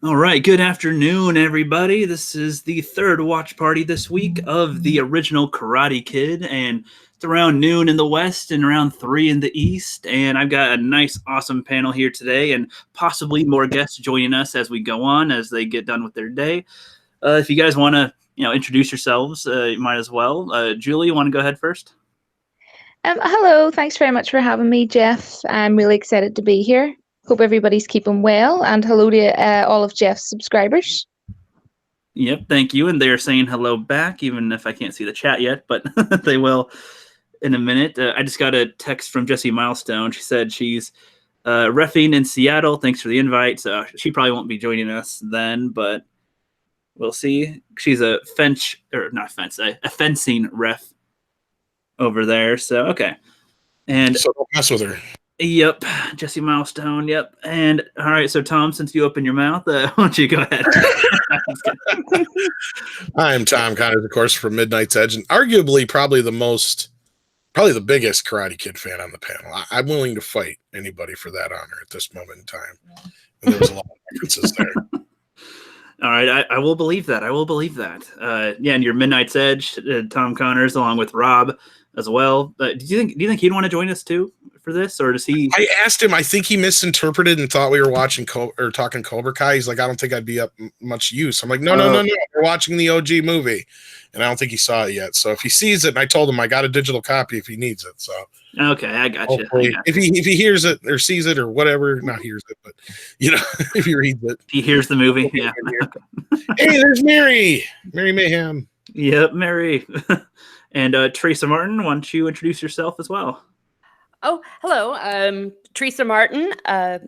All right, good afternoon, everybody. This is the third watch party this week of the original Karate Kid, and it's around noon in the West and around 3 in the East. And I've got a nice, awesome panel here today, and possibly more guests joining us as we go on, as they get done with their day. If you guys want to, introduce yourselves, you might as well. Julie, you want to go ahead first? Hello, thanks very much for having me, Geoff. I'm really excited to be here. Hope everybody's keeping well, and hello to all of Geoff's subscribers. Yep, thank you. And they're saying hello back, even if I can't see the chat yet, but they will in a minute. I just got a text from Jessie Milestone. She said she's reffing in Seattle. Thanks for the invite. So she probably won't be joining us then, but we'll see. She's a fencing ref over there. So, okay. And so don't mess with her. Yep, Jessie Milestone. Yep, and all right. So Tom, since you opened your mouth, why don't you go ahead? I'm Tom Connors, of course, from Midnight's Edge, and arguably probably the biggest Karate Kid fan on the panel. I'm willing to fight anybody for that honor at this moment in time. And there was a lot of differences there. All right, I will believe that. I will believe that. Yeah, and your Midnight's Edge, Tom Connors, along with Rob as well. Do you think he'd want to join us too for this, or does he? I asked him. I think he misinterpreted and thought we were watching or talking Cobra Kai. He's like, I don't think I'd be up much use. I'm like, no. We're watching the OG movie, and I don't think he saw it yet. So if he sees it, and I told him I got a digital copy if he needs it. So okay, I got you. If he hears it or sees it or whatever, not hears it, but if he reads it, he hears the movie. Yeah. Hey, there's Mary Mayhem. Yep, Mary. And Teresa Martin, why don't you introduce yourself as well? Oh, hello. Teresa Martin.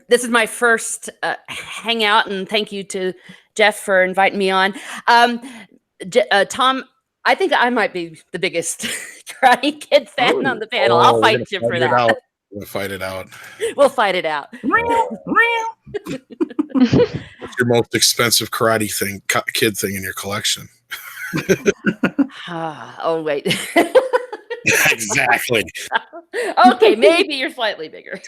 This is my first hangout, and thank you to Geoff for inviting me on. Tom, I think I might be the biggest Karate Kid fan on the panel. I'll fight you for that. We'll fight it out. We'll fight it out. What's your most expensive karate kid thing in your collection? Oh, wait. Exactly. Okay, maybe you're slightly bigger.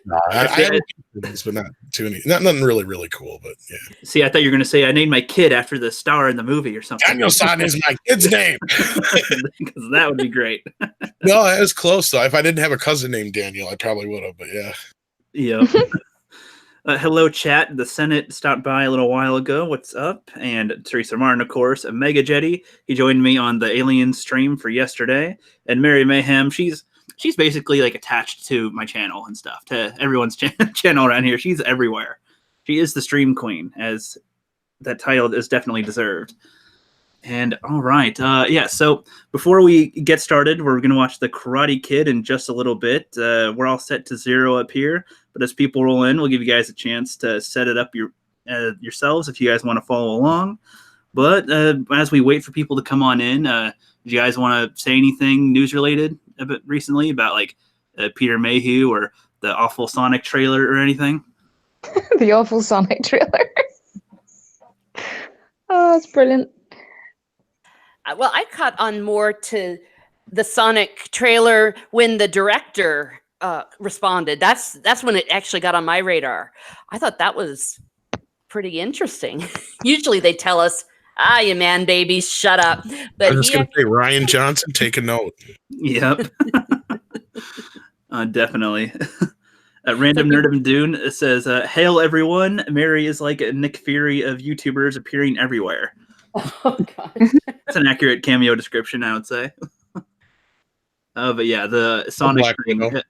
No, I have things, but not too many. Nothing really, really cool, but yeah. See, I thought you were going to say I named my kid after the star in the movie or something. Daniel-san is my kid's name. Because that would be great. No, it was close, though. If I didn't have a cousin named Daniel, I probably would have, but yeah. Yeah. Hello, chat. The Senate stopped by a little while ago. What's up? And Teresa Martin, of course, a Mega Jetty. He joined me on the Alien stream for yesterday. And Mary Mayhem, she's basically like attached to my channel and stuff, to everyone's channel around here. She's everywhere. She is the stream queen, as that title is definitely deserved. And all right, yeah. So before we get started, we're going to watch the Karate Kid in just a little bit. We're all set to 0 up here, but as people roll in, we'll give you guys a chance to set it up yourselves if you guys want to follow along. But as we wait for people to come on in, do you guys want to say anything news related a bit recently about like Peter Mayhew or the awful Sonic trailer or anything? The awful Sonic trailer. Oh, it's brilliant. Well, I caught on more to the Sonic trailer when the director responded. That's when it actually got on my radar. I thought that was pretty interesting. Usually they tell us, you man babies, shut up. But I was just going to say, Ryan Johnson, take a note. Yep. Definitely. Random Nerdum Dune says, hail everyone. Mary is like a Nick Fury of YouTubers appearing everywhere. Oh, God. That's an accurate cameo description, I would say. But yeah, the Sonic thing.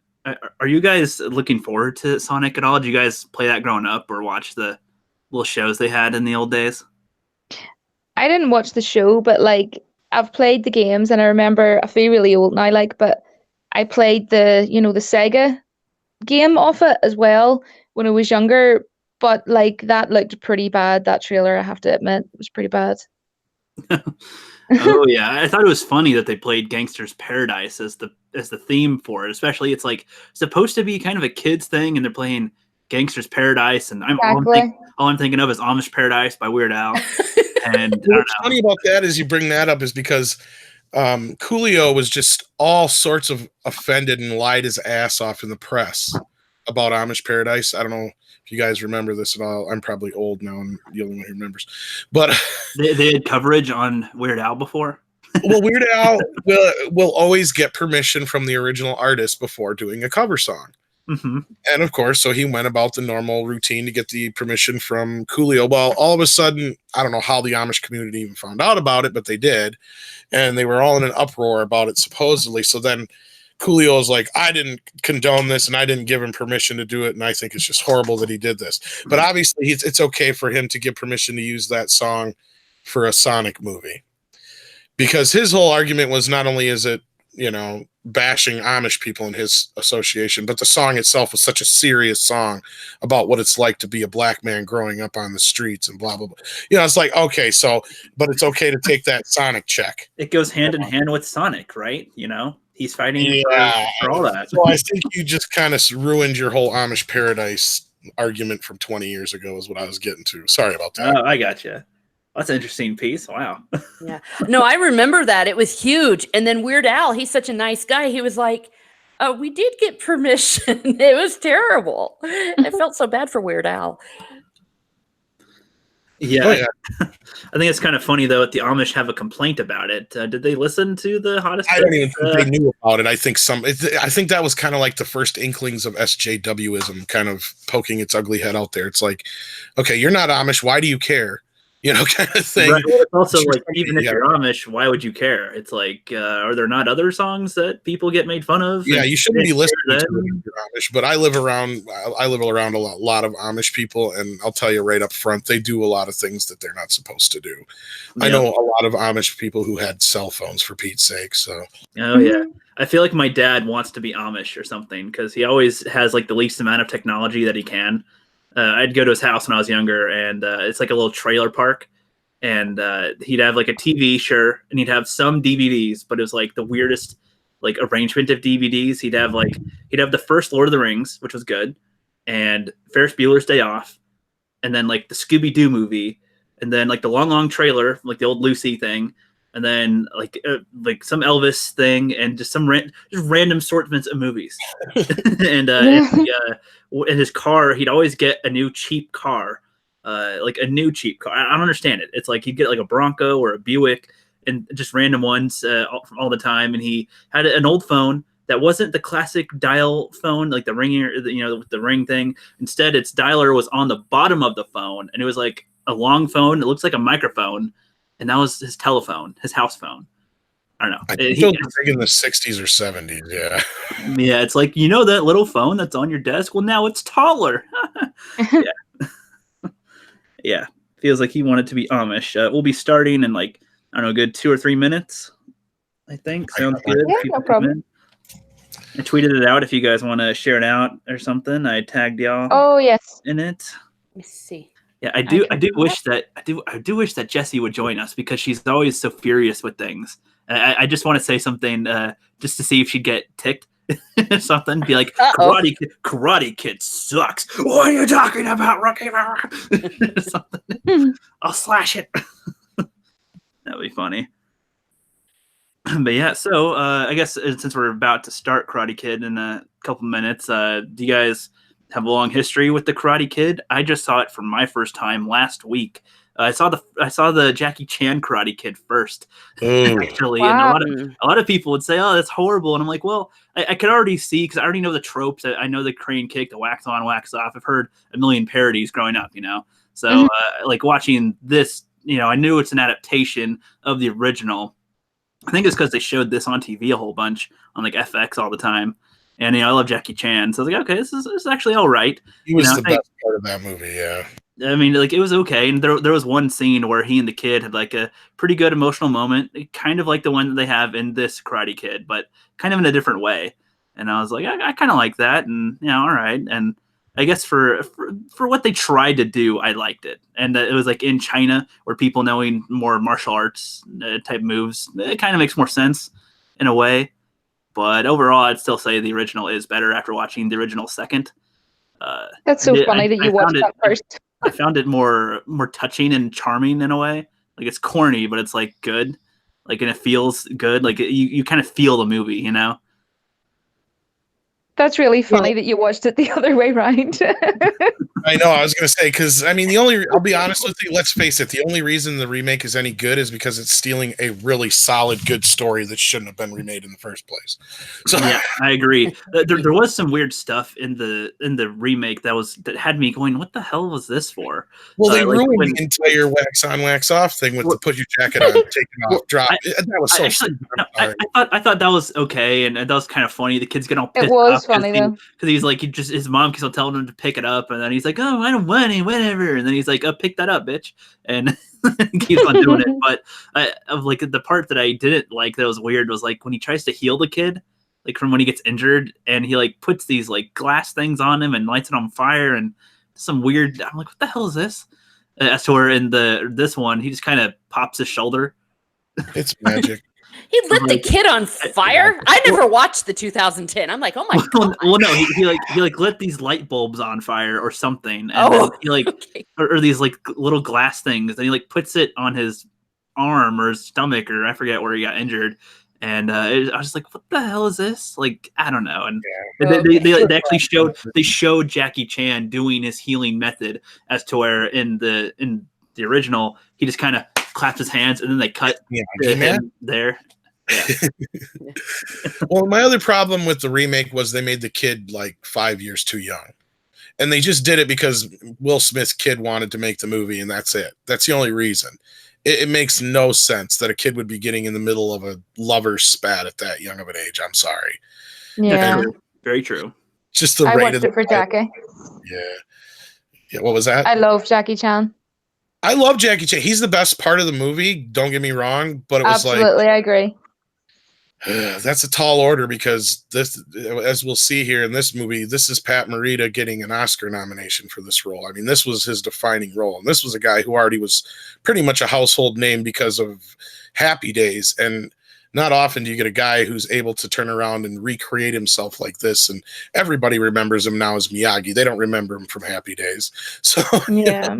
Are you guys looking forward to Sonic at all? Did you guys play that growing up or watch the little shows they had in the old days? I didn't watch the show, but like I've played the games, and I remember I feel really old now, but I played the the Sega game off it as well when I was younger. But like that looked pretty bad. That trailer, I have to admit, was pretty bad. Oh yeah, I thought it was funny that they played Gangster's Paradise as the theme for it. Especially, it's like supposed to be kind of a kids thing, and they're playing Gangster's Paradise, and all I'm thinking of is Amish Paradise by Weird Al. And what's funny about that is you bring that up is because Coolio was just all sorts of offended and lied his ass off in the press about Amish Paradise. I don't know if you guys remember this at all. I'm probably old now and the only one who remembers. But they had coverage on Weird Al before. well, Weird Al will always get permission from the original artist before doing a cover song. Mm-hmm. And of course, so he went about the normal routine to get the permission from Coolio. Well, all of a sudden, I don't know how the Amish community even found out about it, but they did. And they were all in an uproar about it, supposedly. So then Coolio was like, I didn't condone this and I didn't give him permission to do it. And I think it's just horrible that he did this. But obviously, it's okay for him to give permission to use that song for a Sonic movie. Because his whole argument was not only is it, bashing Amish people in his association, but the song itself was such a serious song about what it's like to be a black man growing up on the streets and blah, blah, blah. It's like, okay, but it's okay to take that Sonic check. It goes hand in hand with Sonic, right? He's fighting for all that. So I think you just kind of ruined your whole Amish Paradise argument from 20 years ago is what I was getting to. Sorry about that. Oh, I gotcha. That's an interesting piece. Wow. Yeah. No, I remember that. It was huge. And then Weird Al, he's such a nice guy. He was like, we did get permission. It was terrible. I felt so bad for Weird Al. Yeah. Oh, yeah. I think it's kind of funny, though, that the Amish have a complaint about it. Did they listen to the hottest? I don't even think they knew about it. I think that was kind of like the first inklings of SJWism kind of poking its ugly head out there. It's like, okay, you're not Amish. Why do you care? Kind of thing. Right. Also, like, even if you're Amish, why would you care? It's like, are there not other songs that people get made fun of? Yeah, you shouldn't be listening to it if you're Amish. But I live around a lot of Amish people, and I'll tell you right up front, they do a lot of things that they're not supposed to do. Yeah. I know a lot of Amish people who had cell phones, for Pete's sake. So. Oh yeah, I feel like my dad wants to be Amish or something because he always has like the least amount of technology that he can. I'd go to his house when I was younger, and it's like a little trailer park. And he'd have like a TV, sure, and he'd have some DVDs, but it was like the weirdest like arrangement of DVDs. He'd have the first Lord of the Rings, which was good, and Ferris Bueller's Day Off, and then like the Scooby-Doo movie, and then like the long trailer, like the old Lucy thing, and then like some Elvis thing, and just some random assortments of movies. And in his car, he'd always get a new cheap car. Like a new cheap car. I don't understand it. It's like he'd get like a Bronco or a Buick and just random ones all the time. And he had an old phone that wasn't the classic dial phone, like the ringer, with the ring thing. Instead, its dialer was on the bottom of the phone, and it was like a long phone. It looks like a microphone, and that was his telephone, his house phone. I don't know. I think it was big in the 60s or 70s. Yeah. Yeah, it's like that little phone that's on your desk. Well, now it's taller. Yeah. Yeah, feels like he wanted to be Amish. We'll be starting in like, I don't know, a good 2 or 3 minutes, I think. Sounds good. Yeah, no problem. I tweeted it out if you guys want to share it out or something. I tagged y'all. Oh, yes. In it. Let me see. Yeah, I do wish that Jessie would join us because she's always so furious with things. I just want to say something just to see if she'd get ticked. Something be like, Karate Kid sucks. What are you talking about, Rookie? Something. I'll slash it. That'd be funny. But yeah, so I guess since we're about to start Karate Kid in a couple minutes, do you guys have a long history with the Karate Kid? I just saw it for my first time last week. I saw the Jackie Chan Karate Kid first, actually, wow. And a lot of people would say, "Oh, that's horrible," and I'm like, "Well, I could already see because I already know the tropes. I know the crane kick, the wax on, wax off. I've heard a million parodies growing up, So, like watching this, I knew it's an adaptation of the original. I think it's because they showed this on TV a whole bunch on like FX all the time, and I love Jackie Chan, so I was like, okay, this is actually all right. He was the best part of that movie, yeah. I mean, like, it was okay. And there was one scene where he and the kid had like a pretty good emotional moment, kind of like the one that they have in this Karate Kid, but kind of in a different way. And I was like, I kind of like that. And, all right. And I guess for what they tried to do, I liked it. And it was like in China where people knowing more martial arts type moves, it kind of makes more sense in a way. But overall, I'd still say the original is better after watching the original second. That's so funny that you watched that first. I found it more touching and charming in a way. Like, it's corny, but it's like good. Like, and it feels good. Like, you kind of feel the movie, That's really funny that you watched it the other way round. I know. I was going to say, because, I mean, I'll be honest with you, let's face it, the only reason the remake is any good is because it's stealing a really solid, good story that shouldn't have been remade in the first place. So yeah, I agree. There was some weird stuff in the remake that had me going, what the hell was this for? Well, they ruined the entire wax on, wax off thing with the put your jacket on, take it off, drop. That was so stupid. I thought that was okay, and that was kind of funny. The kid's getting all pissed off. It was funny though, because he's like, his mom keeps on telling him to pick it up, and then he's like, oh, I don't want it, whatever, and then he's like, oh, pick that up, bitch, and keeps on doing it. But of like the part that I didn't like that was weird was like when he tries to heal the kid, like from when he gets injured, and he like puts these like glass things on him and lights it on fire, and some weird. I'm like, what the hell is this? As to where in this one, he just kind of pops his shoulder. It's magic. He lit the kid on fire. I never watched the 2010. I'm like, oh my god. Well, no, he lit these light bulbs on fire or something, and then he okay. or these like little glass things, and he like puts it on his arm or his stomach, or I forget where he got injured. And I was just like, what the hell is this? Like, I don't know. And they actually showed Jackie Chan doing his healing method, as to where in the original he just kind of claps his hands and then they cut him there. Yeah. Well, my other problem with the remake was they made the kid like 5 years too young. And they just did it because Will Smith's kid wanted to make the movie, and that's it. That's the only reason. It makes no sense that a kid would be getting in the middle of a lover's spat at that young of an age. I'm sorry. Yeah. Very true. Just the I rate watched of the it for Jackie. Yeah. What was that? I love Jackie Chan. I love Jackie Chan. He's the best part of the movie. Don't get me wrong, but it was absolutely, I agree. That's a tall order, because this, as we'll see here in this movie, this is Pat Morita getting an Oscar nomination for this role. I mean, this was his defining role, and this was a guy who already was pretty much a household name because of Happy Days. And not often do you get a guy who's able to turn around and recreate himself like this, and everybody remembers him now as Miyagi. They don't remember him from Happy Days. So yeah.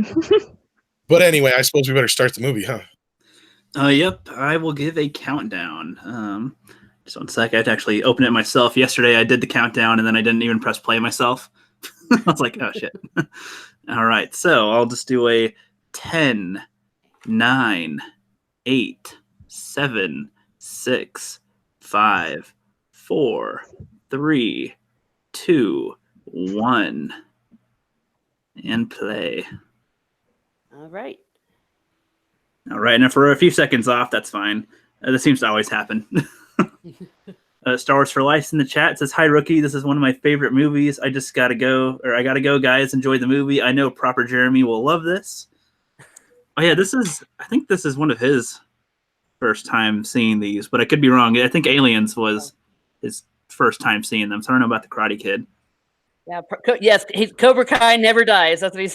But anyway, I suppose we better start the movie, huh? Yep, I will give a countdown. Just 1 sec. I had to actually open it myself. Yesterday, I did the countdown, and then I didn't even press play myself. I was like, oh, shit. All right, so I'll just do a 10, 9, 8, 7, 6, 5, 4, 3, 2, 1, and play. All right. All right, and if we're a few seconds off, that's fine. This seems to always happen. Star Wars for Life in the chat says, hi, Rookie. This is one of my favorite movies. I gotta go, guys. Enjoy the movie. I know Proper Jeremy will love this. Oh, yeah, I think this is one of his first time seeing these, but I could be wrong. I think Aliens was his first time seeing them, so I don't know about the Karate Kid. Yeah, yes, Cobra Kai never dies. That's what he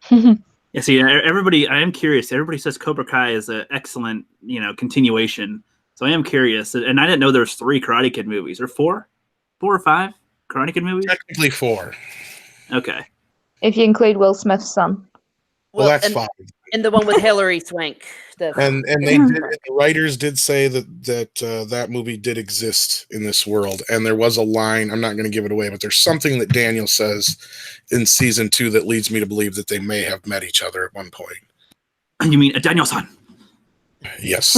said. Yeah, see, everybody, I am curious. Everybody says Cobra Kai is an excellent, continuation. So I am curious. And I didn't know there's 3 Karate Kid movies. Or 4? 4 or 5 Karate Kid movies? Technically 4. Okay. If you include Will Smith's son. Well, that's fine. And the one with Hilary Swank. And they did. The writers did say that movie did exist in this world, and there was a line. I'm not going to give it away, but there's something that Daniel says in season 2 that leads me to believe that they may have met each other at one point. You mean Daniel-san? Yes.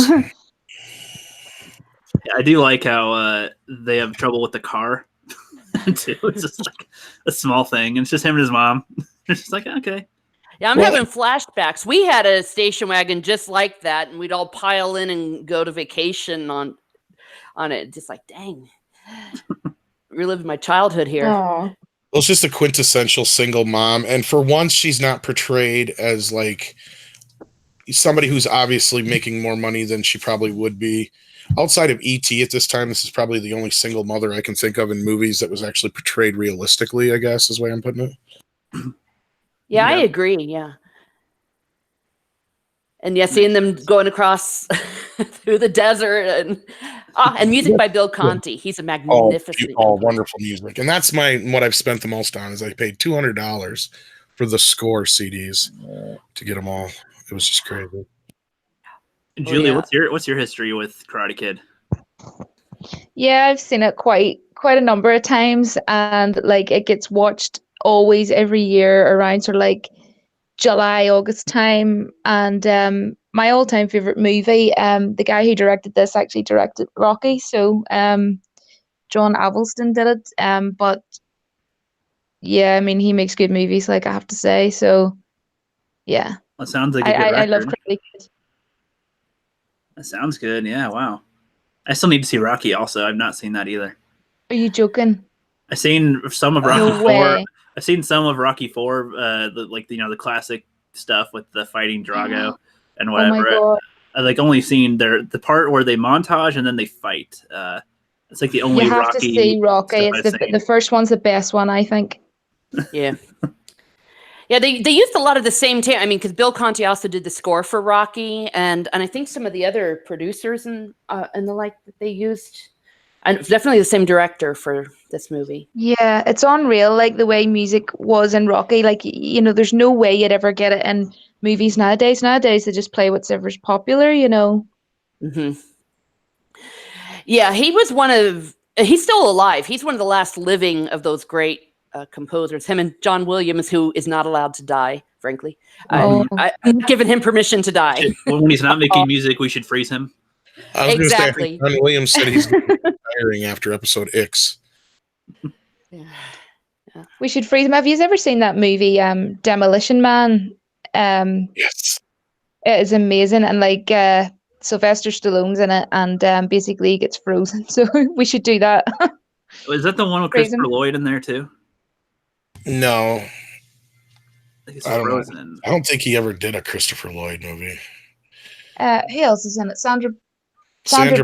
Yeah, I do like how they have trouble with the car too. It's just like a small thing, and it's just him and his mom. It's just like, okay. Yeah, I'm having flashbacks. We had a station wagon just like that, and we'd all pile in and go to vacation on it. Just like, dang, relived my childhood here. Aww. Well, it's just a quintessential single mom, and for once, she's not portrayed as like somebody who's obviously making more money than she probably would be. Outside of E.T. at this time, this is probably the only single mother I can think of in movies that was actually portrayed realistically, I guess, is the way I'm putting it. Yeah, I agree. Yeah. And yeah, seeing them going across through the desert and music by Bill Conti. He's a magnificent. Wonderful music. And that's what I've spent the most on is I paid $200 for the score CDs to get them all. It was just crazy. Julie, what's your history with Karate Kid? Yeah, I've seen it quite quite a number of times, and like it gets watched always every year around sort of like July, August time. And my all-time favorite movie, the guy who directed this actually directed Rocky, so John Avildsen did it. But yeah, I mean, he makes good movies, like I have to say. So yeah, That sounds like a good I love record. Critic. That sounds good. Yeah, wow. I still need to see Rocky also. I've not seen that either. Are you joking? I've seen some of Rocky No 4. way. I've seen some of Rocky 4, the classic stuff with the fighting Drago and Oh my whatever. god. I like only seen the part where they montage and then they fight. It's like the only You have Rocky to see Rocky. stuff It's I've seen. the first one's the best one, I think. Yeah. Yeah, they used a lot of the same I mean, because Bill Conti also did the score for Rocky, and I think some of the other producers and the like that they used, and definitely the same director for this movie. Yeah, it's unreal, like the way music was in Rocky. Like, you know, there's no way you'd ever get it in movies nowadays. Nowadays, they just play whatever's popular, you know. Mm-hmm. Yeah, he's still alive. He's one of the last living of those great composers, him and John Williams, who is not allowed to die, frankly. Oh. I've given him permission to die. When he's not making music, we should freeze him. I was Exactly. going to say, John Williams said he's retiring after episode X. Yeah. We should freeze him. Have you ever seen that movie, Demolition Man? Yes. It is amazing, and like Sylvester Stallone's in it, and basically he gets frozen. So we should do that. Is that the one with Freeze him. Christopher Lloyd in there too? No, I think it's I don't know. Frozen. I don't think he ever did a Christopher Lloyd movie. Who else is in it? Sandra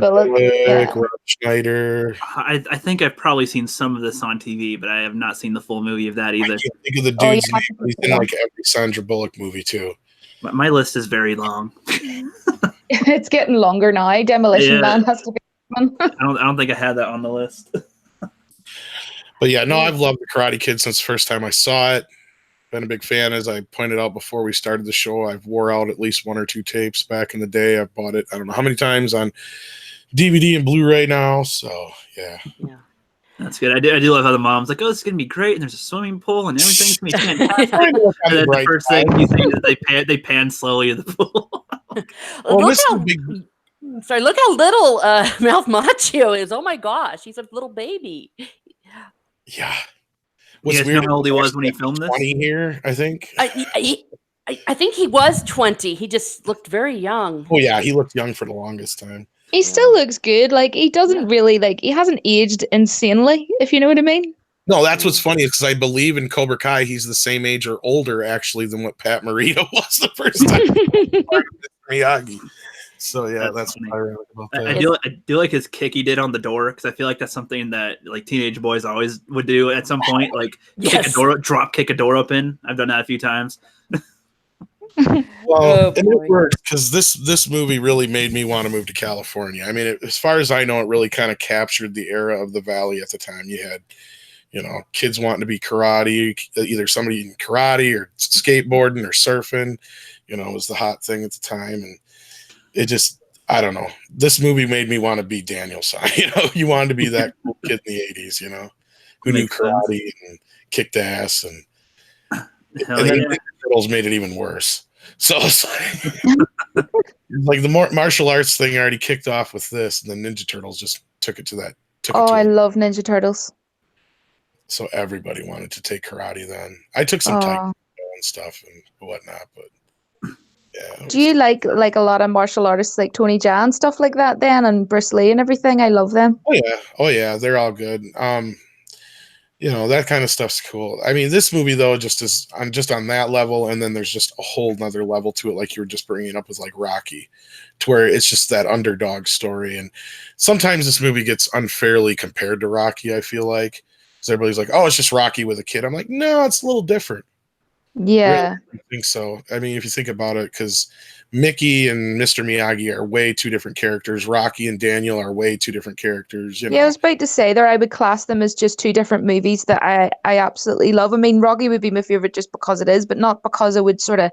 Bullock. Yeah. Rob Schneider. I think I've probably seen some of this on TV, but I have not seen the full movie of that I either. can't think of the Oh, dude's yeah. name. He's in like every Sandra Bullock movie too. My list is very long. It's getting longer now. Demolition Yeah. Man has to be one. I don't think I had that on the list. But yeah, no, I've loved the Karate Kid since the first time I saw it. Been a big fan, as I pointed out before we started the show. I've wore out at least one or two tapes back in the day. I've bought it, I don't know how many times, on DVD and Blu-ray now. So yeah. That's good. I do love how the mom's like, "Oh, this is gonna be great," and there's a swimming pool and everything's gonna be fantastic. Trying to look on And then the bright first side. thing you see is they pan slowly to the pool. Well, Look this is how a big, look how little Mouth Machio is. Oh my gosh, he's a little baby. yeah. You guys know how old he was when he filmed this? 20 here, I think. I think he was 20. He just looked very young. Oh yeah, he looked young for the longest time. He still looks good. Like he doesn't really he hasn't aged insanely, if you know what I mean. No, that's what's funny, is because I believe in Cobra Kai he's the same age or older actually than what Pat Morita was the first time. Miyagi. So yeah, that's funny. what I remember about that. I do like his kick he did on the door, because I feel like that's something that like teenage boys always would do at some point, like kick a door open. I've done that a few times. Well, and it worked, because this movie really made me want to move to California. I mean, as far as I know, it really kind of captured the era of the Valley at the time. You had, kids wanting to be karate, either somebody in karate or skateboarding or surfing. It was the hot thing at the time, and it just, I don't know. This movie made me want to be Daniel-san. You wanted to be that cool kid in the 80s, who knew karate and kicked ass, and then the Turtles made it even worse. So it's like the martial arts thing already kicked off with this, and the Ninja Turtles just took it to that. I love Ninja Turtles. So everybody wanted to take karate then. I took some taekwondo and stuff and whatnot, but yeah. Do you like a lot of martial artists like Tony Jaa and stuff like that then, and Bruce Lee and everything? I love them. Oh yeah, they're all good. That kind of stuff's cool. I mean, this movie though just is on that level, and then there's just a whole nother level to it, like you were just bringing up with like Rocky, to where it's just that underdog story. And sometimes this movie gets unfairly compared to Rocky, I feel like, because everybody's like, "Oh, it's just Rocky with a kid." I'm like, no, it's a little different. Yeah, really, I think so. I mean, if you think about it, because Mickey and Mr. Miyagi are way two different characters. Rocky and Daniel are way two different characters. Yeah, I was about to say there, I would class them as just two different movies that I absolutely love. I mean, Rocky would be my favorite just because it is, but not because I would sort of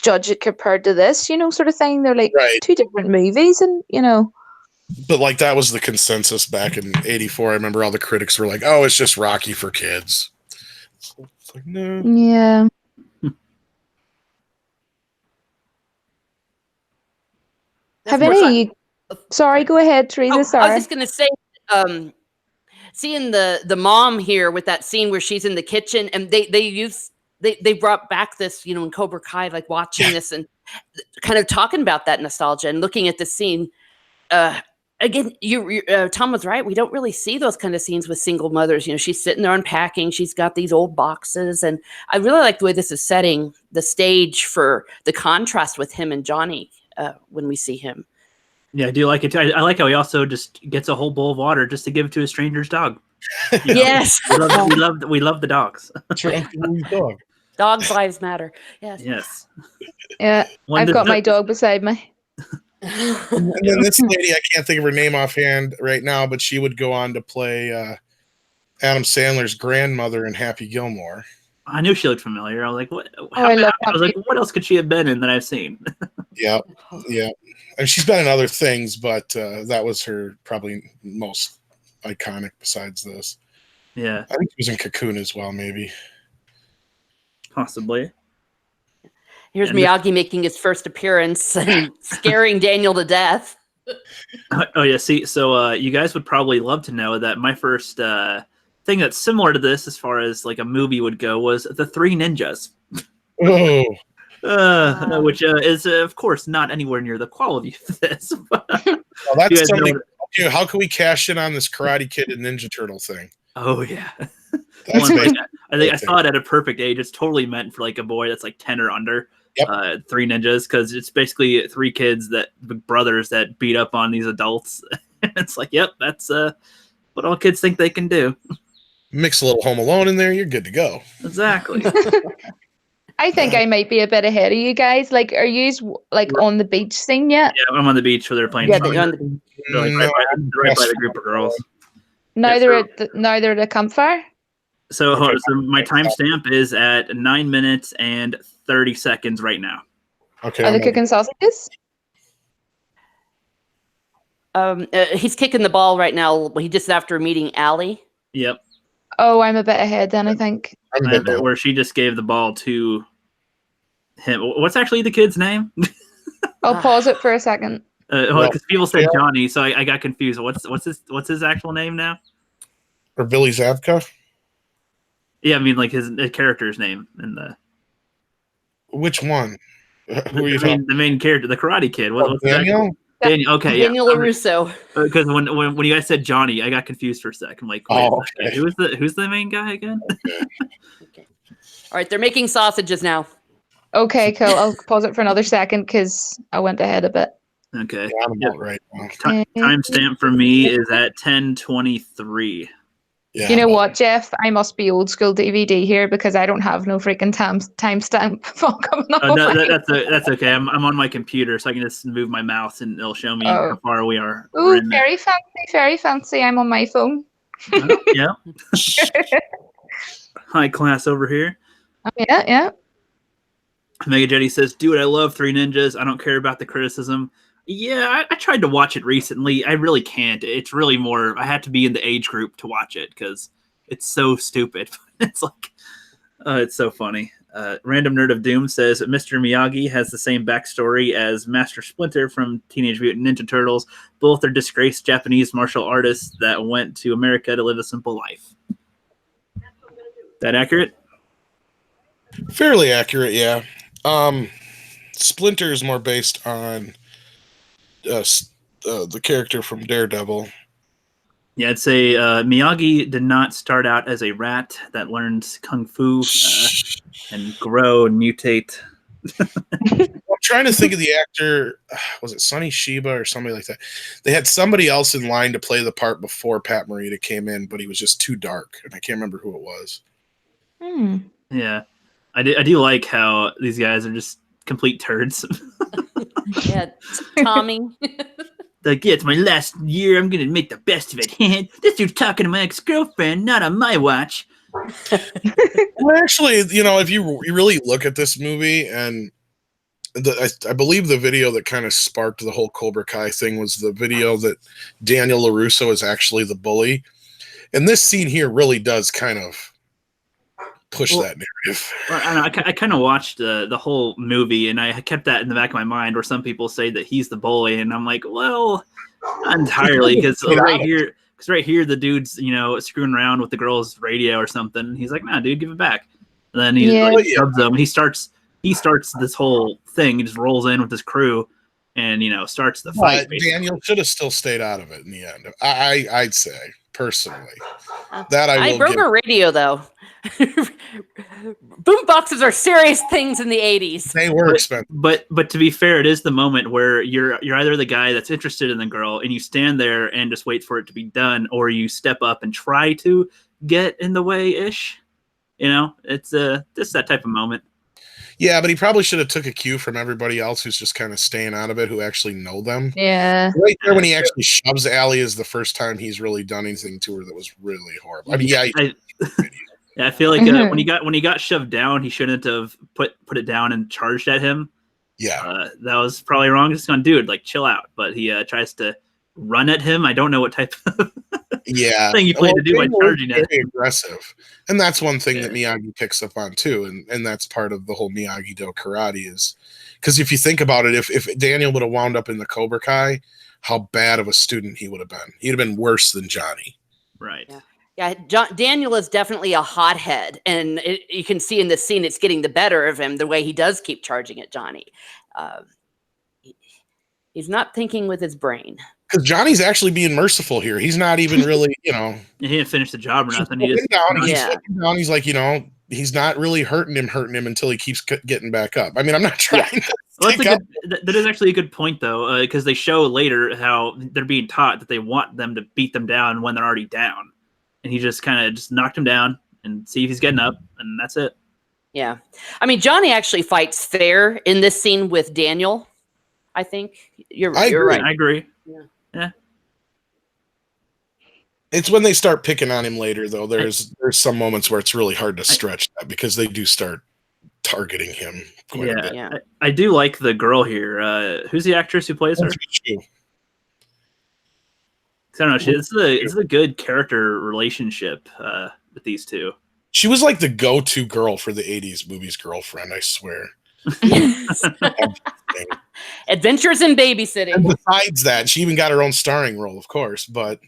judge it compared to this, sort of thing. They're like two different movies, and But like that was the consensus back in '84. I remember all the critics were like, "Oh, it's just Rocky for kids." It's like, no. Yeah. Have more any fun. of you... Sorry, go ahead, Teresa. I was Sorry. just gonna say, seeing the mom here with that scene where she's in the kitchen, and they brought back this, in Cobra Kai, like watching this and kind of talking about that nostalgia and looking at the scene. Again, Tom was right. We don't really see those kind of scenes with single mothers. She's sitting there unpacking. She's got these old boxes, and I really like the way this is setting the stage for the contrast with him and Johnny when we see him. Yeah, I do like it too. I like how he also just gets a whole bowl of water just to give it to a stranger's dog. Yes, we love the dogs. Dog. Dogs' lives matter. Yes. Yes. Yeah, I've got my dog beside me. And then this lady, I can't think of her name offhand right now, but she would go on to play Adam Sandler's grandmother in Happy Gilmore. I knew she looked familiar. I was like, what? I was like, what else could she have been in that I've seen? Yeah. And she's been in other things, but that was her probably most iconic besides this. Yeah. I think she was in Cocoon as well, maybe. Possibly. Here's Miyagi making his first appearance and scaring Daniel to death. Oh, yeah. See, so you guys would probably love to know that my first thing that's similar to this, as far as like a movie would go, was The Three Ninjas. Oh. Which is, of course, not anywhere near the quality of this. Well, that's something. How can we cash in on this Karate Kid and Ninja Turtle thing? Oh, yeah. That's I saw it at a perfect age. It's totally meant for like a boy that's like 10 or under. Yep. Three Ninjas, because it's basically three kids brothers that beat up on these adults. It's like, yep, that's what all kids think they can do. Mix a little Home Alone in there, you're good to go. Exactly. I think I might be a bit ahead of you guys. Like, are you like on the beach scene yet? Yeah, I'm on the beach where they're playing. Yeah, they're on the beach. They're like right by the group of girls. Now they're at the campfire. So my timestamp is at 9 minutes and 30 seconds right now. Okay. Are they cooking sausages? He's kicking the ball right now. He just after meeting Allie. Yep. Oh, I'm a bit ahead then, I think. Where she just gave the ball to him. What's actually the kid's name? I'll pause it for a second. Because people said Johnny, so I got confused. What's his actual name now? Or Billy Zabka? Yeah, I mean like his character's name in the. Which one? The main character, the Karate Kid. What's Daniel? Daniel. Okay, Daniel LaRusso. Because when you guys said Johnny, I got confused for a sec. I'm like, wait, okay. Who's the main guy again? Okay. All right, they're making sausages now. Okay, cool. I'll pause it for another second because I went ahead a bit. Okay. Yeah, I'm about right now. Timestamp for me is at 10:23. Yeah, you know what, Geoff? I must be old school DVD here because I don't have no freaking timestamp coming up. No, that's okay. I'm on my computer, so I can just move my mouse and it'll show me how far we are. Ooh, very fancy, very fancy. I'm on my phone. Yeah. High class over here. Yeah. Mega Jetty says, dude, I love Three Ninjas. I don't care about the criticism. Yeah, I tried to watch it recently. I really can't. It's really more, I had to be in the age group to watch it because it's so stupid. It's like, it's so funny. Random Nerd of Doom says, Mr. Miyagi has the same backstory as Master Splinter from Teenage Mutant Ninja Turtles. Both are disgraced Japanese martial artists that went to America to live a simple life. That accurate? Fairly accurate, yeah. Splinter is more based on the character from Daredevil. Yeah, I'd say Miyagi did not start out as a rat that learns kung fu and grow and mutate. I'm trying to think of the actor. Was it Sonny Shiba or somebody like that? They had somebody else in line to play the part before Pat Morita came in, but he was just too dark, and I can't remember who it was. Yeah, I do like how these guys are just complete turds. Yeah, Tommy. Like, yeah, it's my last year. I'm going to make the best of it. This dude's talking to my ex-girlfriend, not on my watch. Well, actually, if you really look at this movie and I believe the video that kind of sparked the whole Cobra Kai thing was the video that Daniel LaRusso is actually the bully. And this scene here really does kind of push that narrative. Well, I kind of watched the whole movie, and I kept that in the back of my mind where some people say that he's the bully, and I'm like, well, not entirely, because right here, the dude's, screwing around with the girl's radio or something. And he's like, nah, dude, give it back. And then he shoves him. He starts this whole thing. He just rolls in with his crew and, starts the fight. Daniel should have still stayed out of it in the end. I'd say, personally. That I broke a radio, though. Boom boxes are serious things in the 80s. They were expensive. But to be fair, it is the moment where you're either the guy that's interested in the girl and you stand there and just wait for it to be done, or you step up and try to get in the way-ish. It's just that type of moment. Yeah, but he probably should have took a cue from everybody else who's just kind of staying out of it, who actually know them. Yeah. Right there when he actually shoves Allie is the first time he's really done anything to her that was really horrible. I mean, yeah, I feel like when he got shoved down, he shouldn't have put it down and charged at him. Yeah, that was probably wrong. Just going, dude, like chill out. But he tries to run at him. I don't know what type of thing he planned to do by charging at him. Aggressive, and that's one thing that Miyagi picks up on too, and that's part of the whole Miyagi-Do karate is because if you think about it, if Daniel would have wound up in the Cobra Kai, how bad of a student he would have been. He'd have been worse than Johnny. Right. Yeah. Yeah, Daniel is definitely a hothead, and you can see in this scene it's getting the better of him the way he does keep charging at Johnny. He's not thinking with his brain. Because Johnny's actually being merciful here. He's not even really, He didn't finish the job or nothing. He's down. He's like, he's not really hurting him until he keeps getting back up. I mean, I'm not trying to that is actually a good point, though, because they show later how they're being taught that they want them to beat them down when they're already down. And he just kind of just knocked him down and see if he's getting up, and that's it. Yeah. I mean, Johnny actually fights fair in this scene with Daniel, I think. You're right. I agree. Yeah. It's when they start picking on him later, though. There's some moments where it's really hard to stretch that because they do start targeting him quite a bit. Yeah. I do like the girl here. Who's the actress who plays her? I don't know. It's a good character relationship with these two. She was like the go-to girl for the 80s movies girlfriend, I swear. Adventures in babysitting. And besides that, she even got her own starring role, of course, but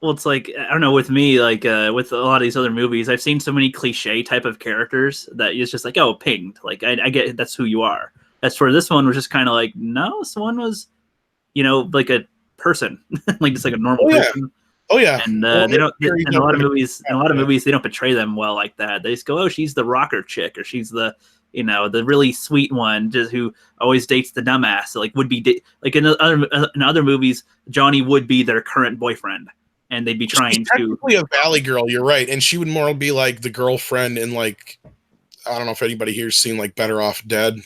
well, it's like, I don't know, with me, like with a lot of these other movies, I've seen so many cliche type of characters that it's just like, oh, pinged. Like, I get that's who you are. As for this one, was just kind of like, no, someone was, like a person, like just like a normal person. Oh yeah. And they don't. In a lot of movies, they don't portray them well like that. They just go, oh, she's the rocker chick, or she's the, the really sweet one, just who always dates the dumbass. Like would be like in other movies, Johnny would be their current boyfriend, and they'd be trying to. A Valley Girl, you're right, and she would more be like the girlfriend in like, I don't know if anybody here's seen like Better Off Dead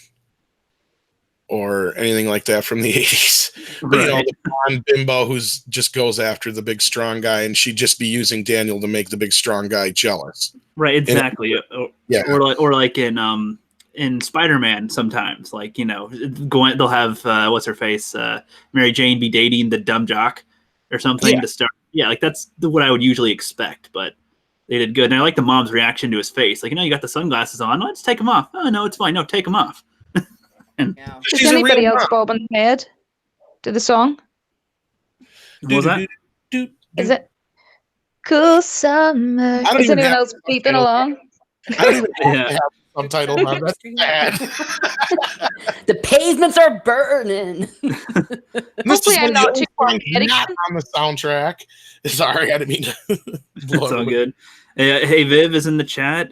or anything like that from the 80s. But the blonde bimbo who's just goes after the big strong guy, and she'd just be using Daniel to make the big strong guy jealous. Right, exactly. Or like in Spider-Man sometimes, like, they'll have what's her face, Mary Jane be dating the dumb jock or something to start. Yeah, like that's what I would usually expect, but they did good. And I like the mom's reaction to his face. Like, you got the sunglasses on. Let's take them off. Oh, no, it's fine. No, take them off. Does anybody else bob on the head to the song? What was that? Is it Cool Summer? Is anyone else beeping along? I don't even have a subtitle. That's bad. The pavements are burning. Hopefully I'm not too far not on the soundtrack. Sorry, I didn't mean to. It's all good. Hey, Viv is in the chat.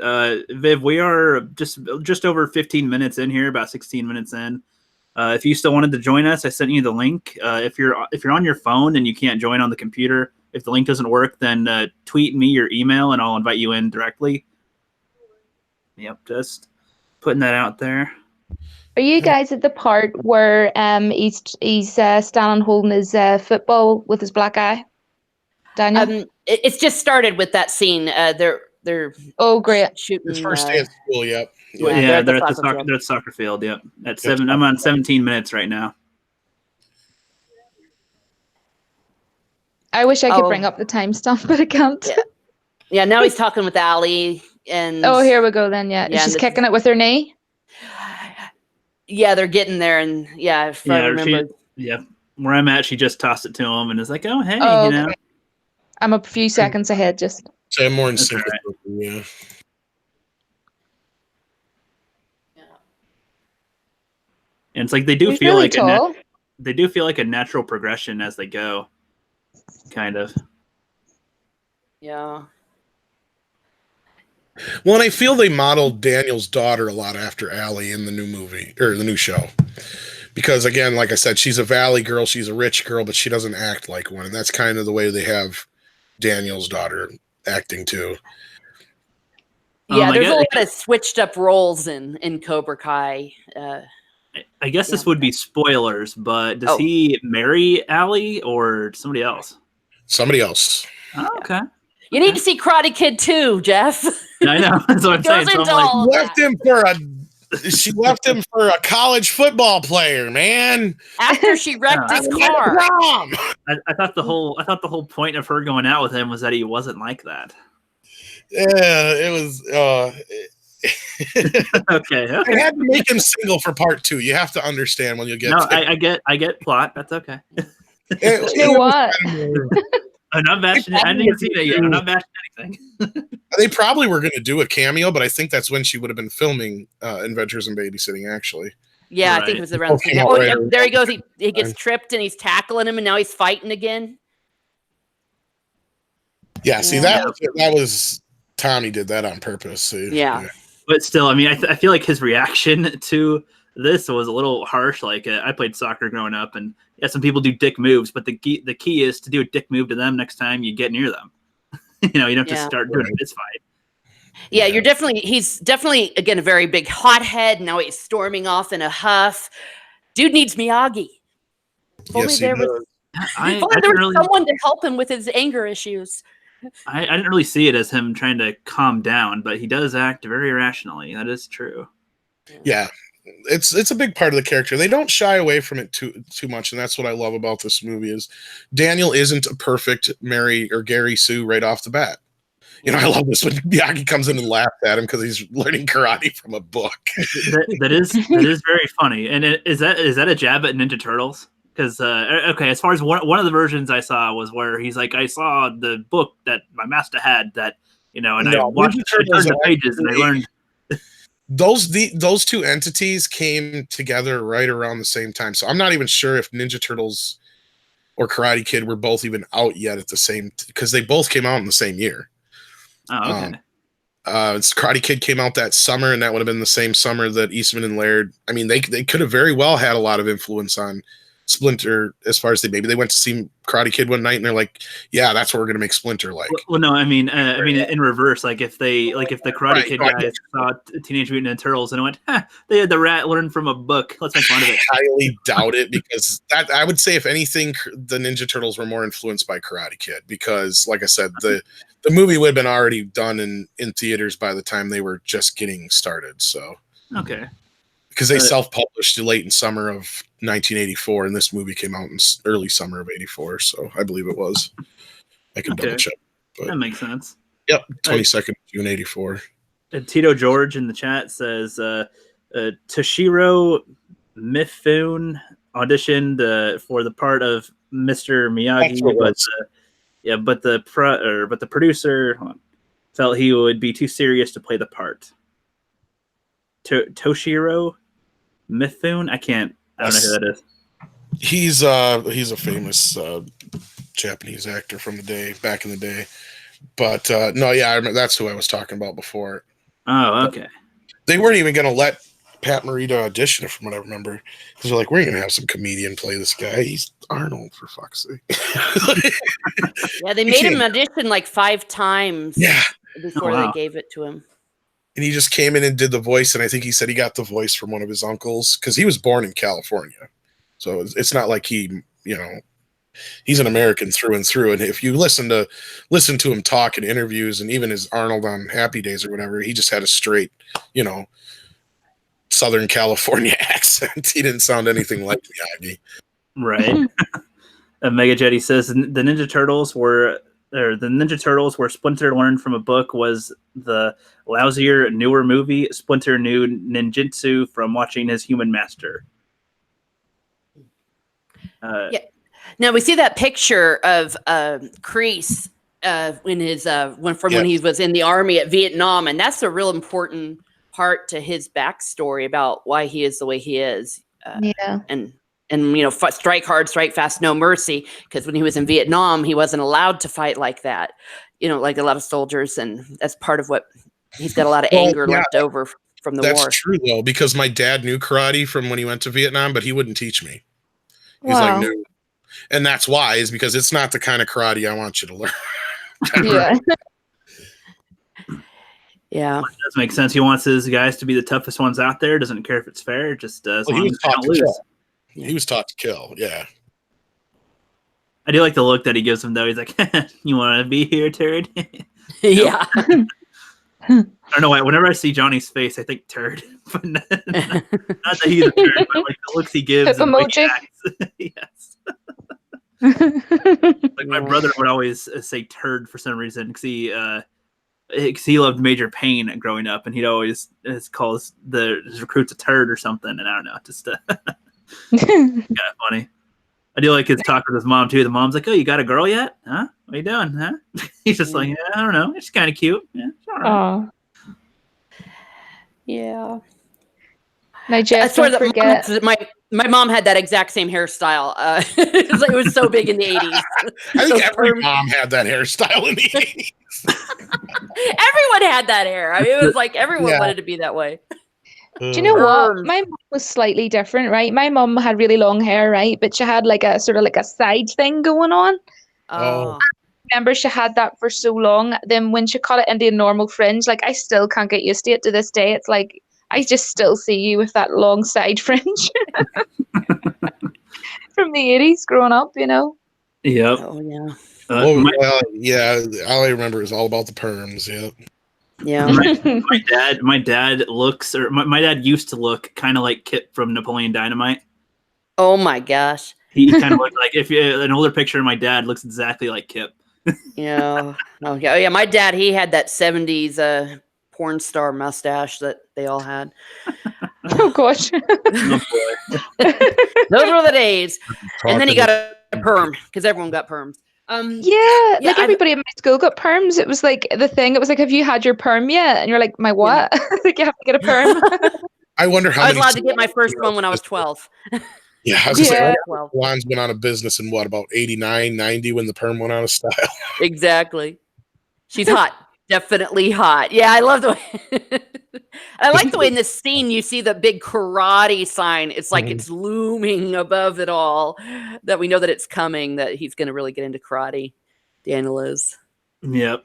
Viv, we are just over 15 minutes in here, about 16 minutes in. If you still wanted to join us, I sent you the link. If you're on your phone and you can't join on the computer, if the link doesn't work, then tweet me your email and I'll invite you in directly. Yep, just putting that out there. Are you guys at the part where he's standing holding his football with his black eye? Daniel? It's just started with that scene. They're great. shooting. His first day at school. Yep. Yeah, they're at the they're soccer at field. the soccer field. Yep. At 7, I'm on 17 minutes right now. I wish I could bring up the timestamp, but I can't. Yeah, now he's talking with Allie, and here we go then. Yeah, she's kicking it with her knee. Yeah, they're getting there, and if I remember. Where I'm at, she just tossed it to him and is like, "Oh, hey, you know." I'm a few seconds ahead, just. So I'm more in sync right. with you. And it's like they do He's feel really like tall. they do feel like a natural progression as they go, kind of. Yeah. Well, and I feel they modeled Daniel's daughter a lot after Allie in the new movie or the new show. Because again, like I said, she's a valley girl, she's a rich girl, but she doesn't act like one. And that's kind of the way they have Daniel's daughter acting too. Yeah, there's a lot of switched up roles in Cobra Kai. I guess this would be spoilers, but does he marry Allie or somebody else? Somebody else. Oh, okay. You need to see Karate Kid too, Geoff. I know. That's what I'm saying. So she left him for a college football player, man. After she wrecked his car. I thought the whole point of her going out with him was that he wasn't like that. Yeah, it was. Okay. I had to make him single for part 2. You have to understand when you get. No, I get plot. That's okay. What? I'm not bashing it. I didn't see it yet. I'm not bashing anything. They probably were going to do a cameo, but I think that's when she would have been filming Adventures in Babysitting, actually. Yeah, right. I think it was around. There he goes. He gets tripped and he's tackling him, and now he's fighting again. Yeah, see, that was Tommy did that on purpose. See? Yeah. But still, I mean, I feel like his reaction to this was a little harsh. Like I played soccer growing up, and some people do dick moves, but the key is to do a dick move to them next time you get near them. You don't have to start doing a fist fight. Yeah, he's definitely again a very big hothead. Now he's storming off in a huff. Dude needs Miyagi. Yes, there was someone to help him with his anger issues. I didn't really see it as him trying to calm down, but he does act very irrationally. That is true. Yeah, it's a big part of the character. They don't shy away from it too much, and that's what I love about this movie is Daniel isn't a perfect Mary or Gary Sue right off the bat. I love this when Miyagi comes in and laughs at him because he's learning karate from a book. that is very funny. And is that a jab at Ninja Turtles? Because as far as one of the versions I saw was where he's like, I saw the book that my master had that I watched the pages and I learned. Those two entities came together right around the same time. So I'm not even sure if Ninja Turtles or Karate Kid were both even out yet at the same because they both came out in the same year. Oh, okay. Karate Kid came out that summer, and that would have been the same summer that Eastman and Laird. I mean, they could have very well had a lot of influence on Splinter as far as they went to see Karate Kid one night and they're like, yeah, that's what we're gonna make Splinter like. Well, no, I mean in reverse, like if the Karate Kid guys saw Teenage Mutant Ninja Turtles and went, they had the rat learn from a book. Let's make fun of it. I highly doubt it because I would say if anything, the Ninja Turtles were more influenced by Karate Kid because, like I said, the movie would have been already done in theaters by the time they were just getting started. So okay. Because they self-published late in summer of 1984, and this movie came out in early summer of 84, so I believe it was. I can double check. But, that makes sense. Yep, 22nd June 84. Tito George in the chat says Toshiro Mifune auditioned for the part of Mr. Miyagi, but the producer felt he would be too serious to play the part. Toshiro Mifune? I don't know who that is. He's a famous Japanese actor from back in the day. But no, yeah, I remember, that's who I was talking about before. Oh, okay. They weren't even going to let Pat Morita audition, from what I remember, because they're like, we're going to have some comedian play this guy. He's Arnold, for fuck's sake. Yeah, they made him audition like 5 times. Yeah. Before they gave it to him. And he just came in and did the voice, and I think he said he got the voice from one of his uncles because he was born in California, so it's not like he, He's an American through and through. And if you listen to him talk in interviews and even his Arnold on Happy Days or whatever, he just had a straight, Southern California accent. He didn't sound anything like Miyagi. Right. Mega Jetty says the Ninja Turtles where Splinter learned from a book was the lousier, newer movie. Splinter knew ninjutsu from watching his human master. Yeah. Now we see that picture of Kreese when he was in the army at Vietnam, and that's a real important part to his backstory about why he is the way he is. And strike hard, strike fast, no mercy. Because when he was in Vietnam, he wasn't allowed to fight like that. Like a lot of soldiers, and that's part of what he's got a lot of anger left over from the war. That's true though, because my dad knew karate from when he went to Vietnam, but he wouldn't teach me. He's like, no. And that's why, is because it's not the kind of karate I want you to learn. Yeah. Yeah. It does make sense. He wants his guys to be the toughest ones out there. Doesn't care if it's fair. Just as long as they don't lose. He was taught to kill. Yeah. I do like the look that he gives him, though. He's like, you want to be here, turd? Yeah. I don't know why. Whenever I see Johnny's face, I think turd. But not that he's a turd, but like the looks he gives. And emoji. Yes. Like my brother would always say turd for some reason because he loved Major Payne growing up, and he'd always calls his recruits a turd or something. And I don't know, just kind of funny. I do like his talk with his mom too. The mom's like, "Oh, you got a girl yet? Huh? What are you doing? Huh?" He's just like, "Yeah, I don't know. It's kind of cute." Yeah, it's all right. Yeah. My Geoff, don't forget. My mom had that exact same hairstyle. It was so big in the 80s. I think every mom had that hairstyle in the 80s. Everyone had that hair. I mean, it was like everyone wanted to be that way. Do you know what? My mom was slightly different, right? My mom had really long hair, right? But she had like a sort of like a side thing going on. Oh. I remember she had that for so long. Then when she cut it into a normal fringe, like I still can't get used to it to this day. It's like I just still see you with that long side fringe from the 80s growing up, Yep. Oh, yeah. All I remember is all about the perms. Yep. Yeah. My dad looks, or my dad used to look kind of like Kip from Napoleon Dynamite. Oh my gosh. He kind of looked like, if you an older picture of my dad looks exactly like Kip. Yeah. Oh yeah. My dad, he had that 70s porn star mustache that they all had. Oh gosh. Oh, boy. Those were the days. And then he got a perm because everyone got perms. Like everybody in my school got perms. It was like the thing. It was like, have you had your perm yet? And you're like, my what? Like you have to get a perm. I wonder how I was allowed to get my first one when I was 12. Yeah, I was say, Juan's been out of business in about 89, 90 when the perm went out of style. Exactly. She's hot. Definitely hot. Yeah, I love the way. I like the way in this scene you see the big karate sign. It's like it's looming above it all, that we know that it's coming, that he's going to really get into karate. Daniel is. Yep.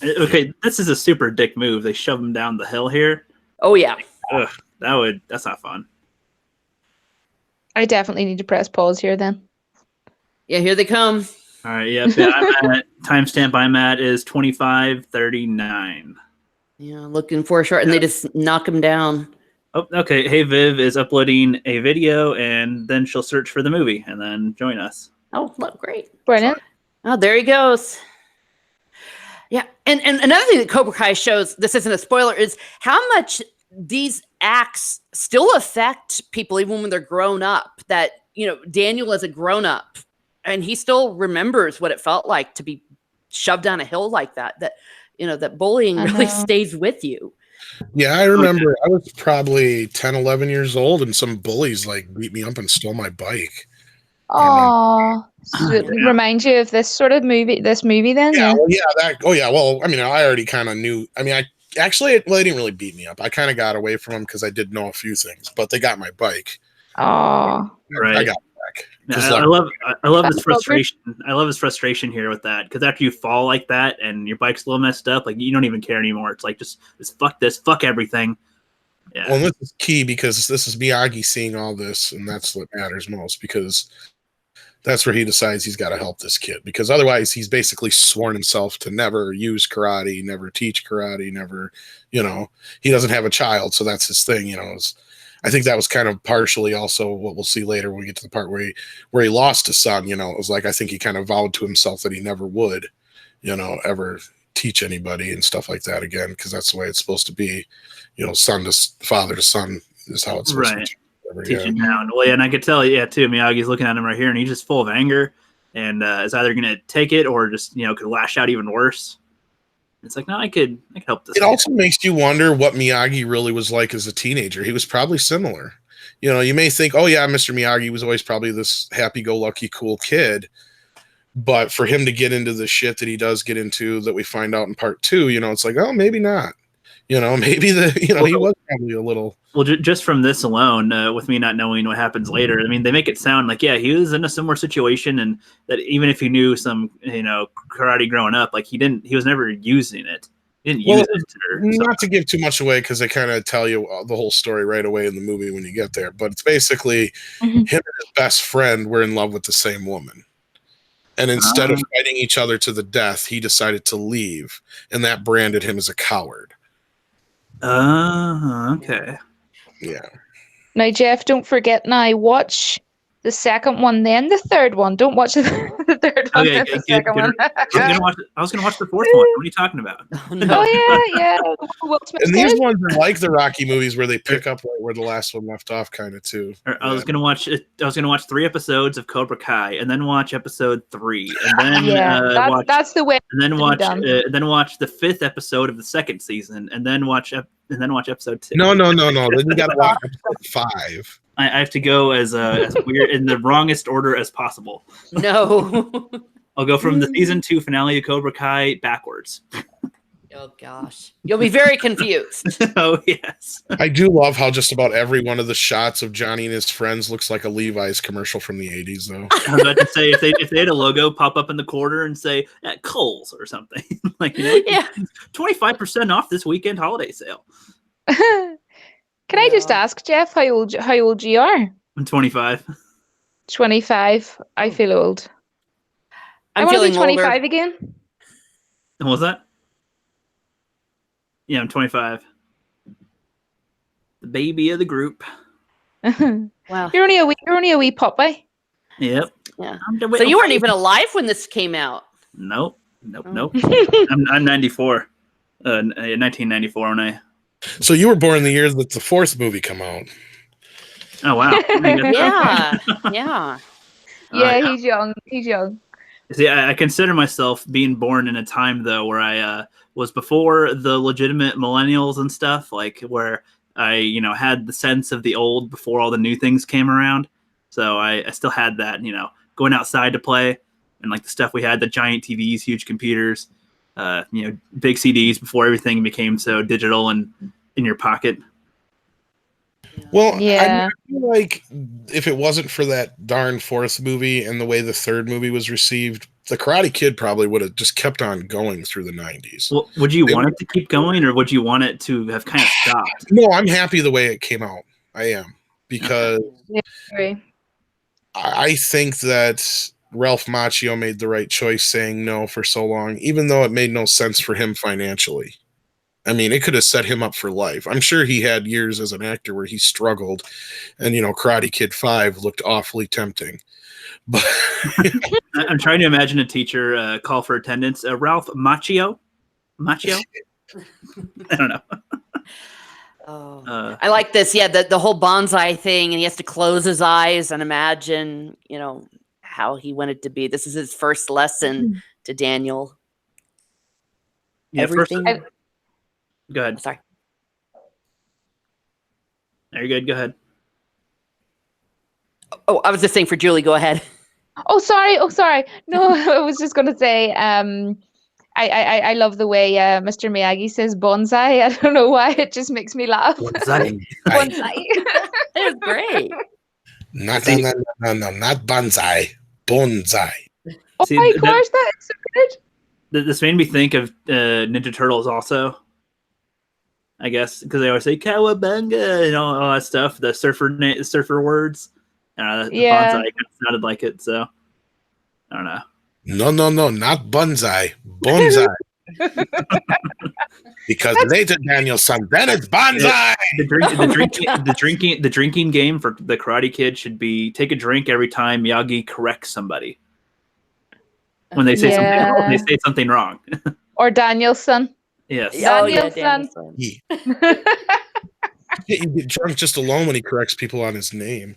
Okay, this is a super dick move. They shove him down the hill here. Oh yeah. Ugh, that's not fun. I definitely need to press pause here then. Yeah, here they come. All right, yeah. Timestamp I'm at is 25:39. Yeah, looking for a short, and they just knock him down. Oh, okay. Hey, Viv is uploading a video, and then she'll search for the movie and then join us. Oh, look, great. Brilliant. Oh, there he goes. Yeah, and another thing that Cobra Kai shows, this isn't a spoiler, is how much these acts still affect people even when they're grown up. That, Daniel is a grown up, and he still remembers what it felt like to be shoved down a hill like that. That bullying really stays with you. Yeah, I remember I was probably 10, 11 years old, and some bullies beat me up and stole my bike. Oh, remind you of this movie then? Yeah. Well, I mean, I already kind of knew. I mean, they didn't really beat me up. I kind of got away from them because I did know a few things, but they got my bike. Oh, right. I got it back. I love his frustration. I love his frustration here with that, because after you fall like that and your bike's a little messed up, like you don't even care anymore. It's like just fuck this, fuck everything. Yeah. Well, this is key because this is Miyagi seeing all this, and that's what matters most. Because That's where he decides he's got to help this kid, because otherwise he's basically sworn himself to never use karate, never teach karate, never, he doesn't have a child. So that's his thing, I think that was kind of partially also what we'll see later when we get to the part where he lost his son. It was like, I think he kind of vowed to himself that he never would, ever teach anybody and stuff like that again, because that's the way it's supposed to be. Son to father to son is how it's supposed to be. Teach it down. Well, yeah, and I could tell, too. Miyagi's looking at him right here, and he's just full of anger, and is either going to take it or just, could lash out even worse. It's like, no, I could help this. It also makes you wonder what Miyagi really was like as a teenager. He was probably similar. You may think, oh yeah, Mr. Miyagi was always probably this happy-go-lucky, cool kid, but for him to get into the shit that he does get into, that we find out in part 2, it's like, oh, maybe not. Maybe he was probably a little. Well, just from this alone, with me not knowing what happens later, I mean, they make it sound like, he was in a similar situation, and that even if he knew some, karate growing up, like he was never using it. He didn't use it. Not to give too much away, because they kind of tell you the whole story right away in the movie when you get there. But it's basically him and his best friend were in love with the same woman. And instead of fighting each other to the death, he decided to leave, and that branded him as a coward. Okay. Yeah. Now, Geoff, don't forget now, watch the second one, then the third one. Don't watch the third one, then the second one. I was going to watch the fourth one. What are you talking about? Oh, yeah. And these ones are like the Rocky movies where they pick up right where the last one left off, kind of, too. I was going to watch 3 episodes of Cobra Kai, and then watch episode 3, and then that's the way. And then watch the 5th episode of the second season, and then watch episode 2. No. Then you got to watch episode 5. I have to go as weird in the wrongest order as possible. No. I'll go from the season 2 finale of Cobra Kai backwards. Oh gosh, you'll be very confused. Oh yes. I do love how just about every one of the shots of Johnny and his friends looks like a Levi's commercial from the 80s, though. I was about to say, if they had a logo pop up in the corner and say at Kohl's or something, like 25% off this weekend holiday sale. Can I just ask, Geoff, how old you are? I'm 25. 25. I feel old. I want to be 25 older. Again. What was that? Yeah, I'm 25. The baby of the group. Wow. You're only a wee puppy. Yep. Yeah. So you weren't even alive when this came out. Nope. I'm 94. 1994 when I. So you were born in the year that the 4th movie come out. Oh wow! Yeah. He's young. See, I consider myself being born in a time though where I was before the legitimate millennials and stuff, like where I had the sense of the old before all the new things came around. So I still had that, going outside to play, and like the stuff we had, the giant TVs, huge computers, big CDs before everything became so digital and in your pocket. Well, yeah. I feel like if it wasn't for that darn 4th movie and the way the 3rd movie was received, the Karate Kid probably would have just kept on going through the 90s. Well, would you want it to keep going, or would you want it to have kind of stopped? No, I'm happy the way it came out. I am, because I think that Ralph Macchio made the right choice saying no for so long, even though it made no sense for him financially. I mean, it could have set him up for life. I'm sure he had years as an actor where he struggled, and Karate Kid 5 looked awfully tempting. But I'm trying to imagine a teacher call for attendance. Ralph Macchio? I don't know. I like this. Yeah, the whole bonsai thing, and he has to close his eyes and imagine, how he wanted to be. This is his first lesson to Daniel. Yeah, everything. Go ahead. Sorry. Are you good? Go ahead. Oh, I was just saying for Julie. Go ahead. Oh, sorry. No, I was just going to say, I love the way Mr. Miyagi says bonsai. I don't know why. It just makes me laugh. Bonsai. It was great. No, not bonsai. Bonsai. Oh my gosh, that's so good. This made me think of Ninja Turtles also. I guess because they always say "cowabunga" and all that stuff. The surfer words. The bonsai kind of sounded like it. So I don't know. No, not bonsai. Bonsai. Because later, Daniel-san, then it's bonsai. The drinking game for the Karate Kid should be take a drink every time Miyagi corrects somebody when they say something wrong. Or Danielson. Yes. Danielson. You get drunk just alone when he corrects people on his name.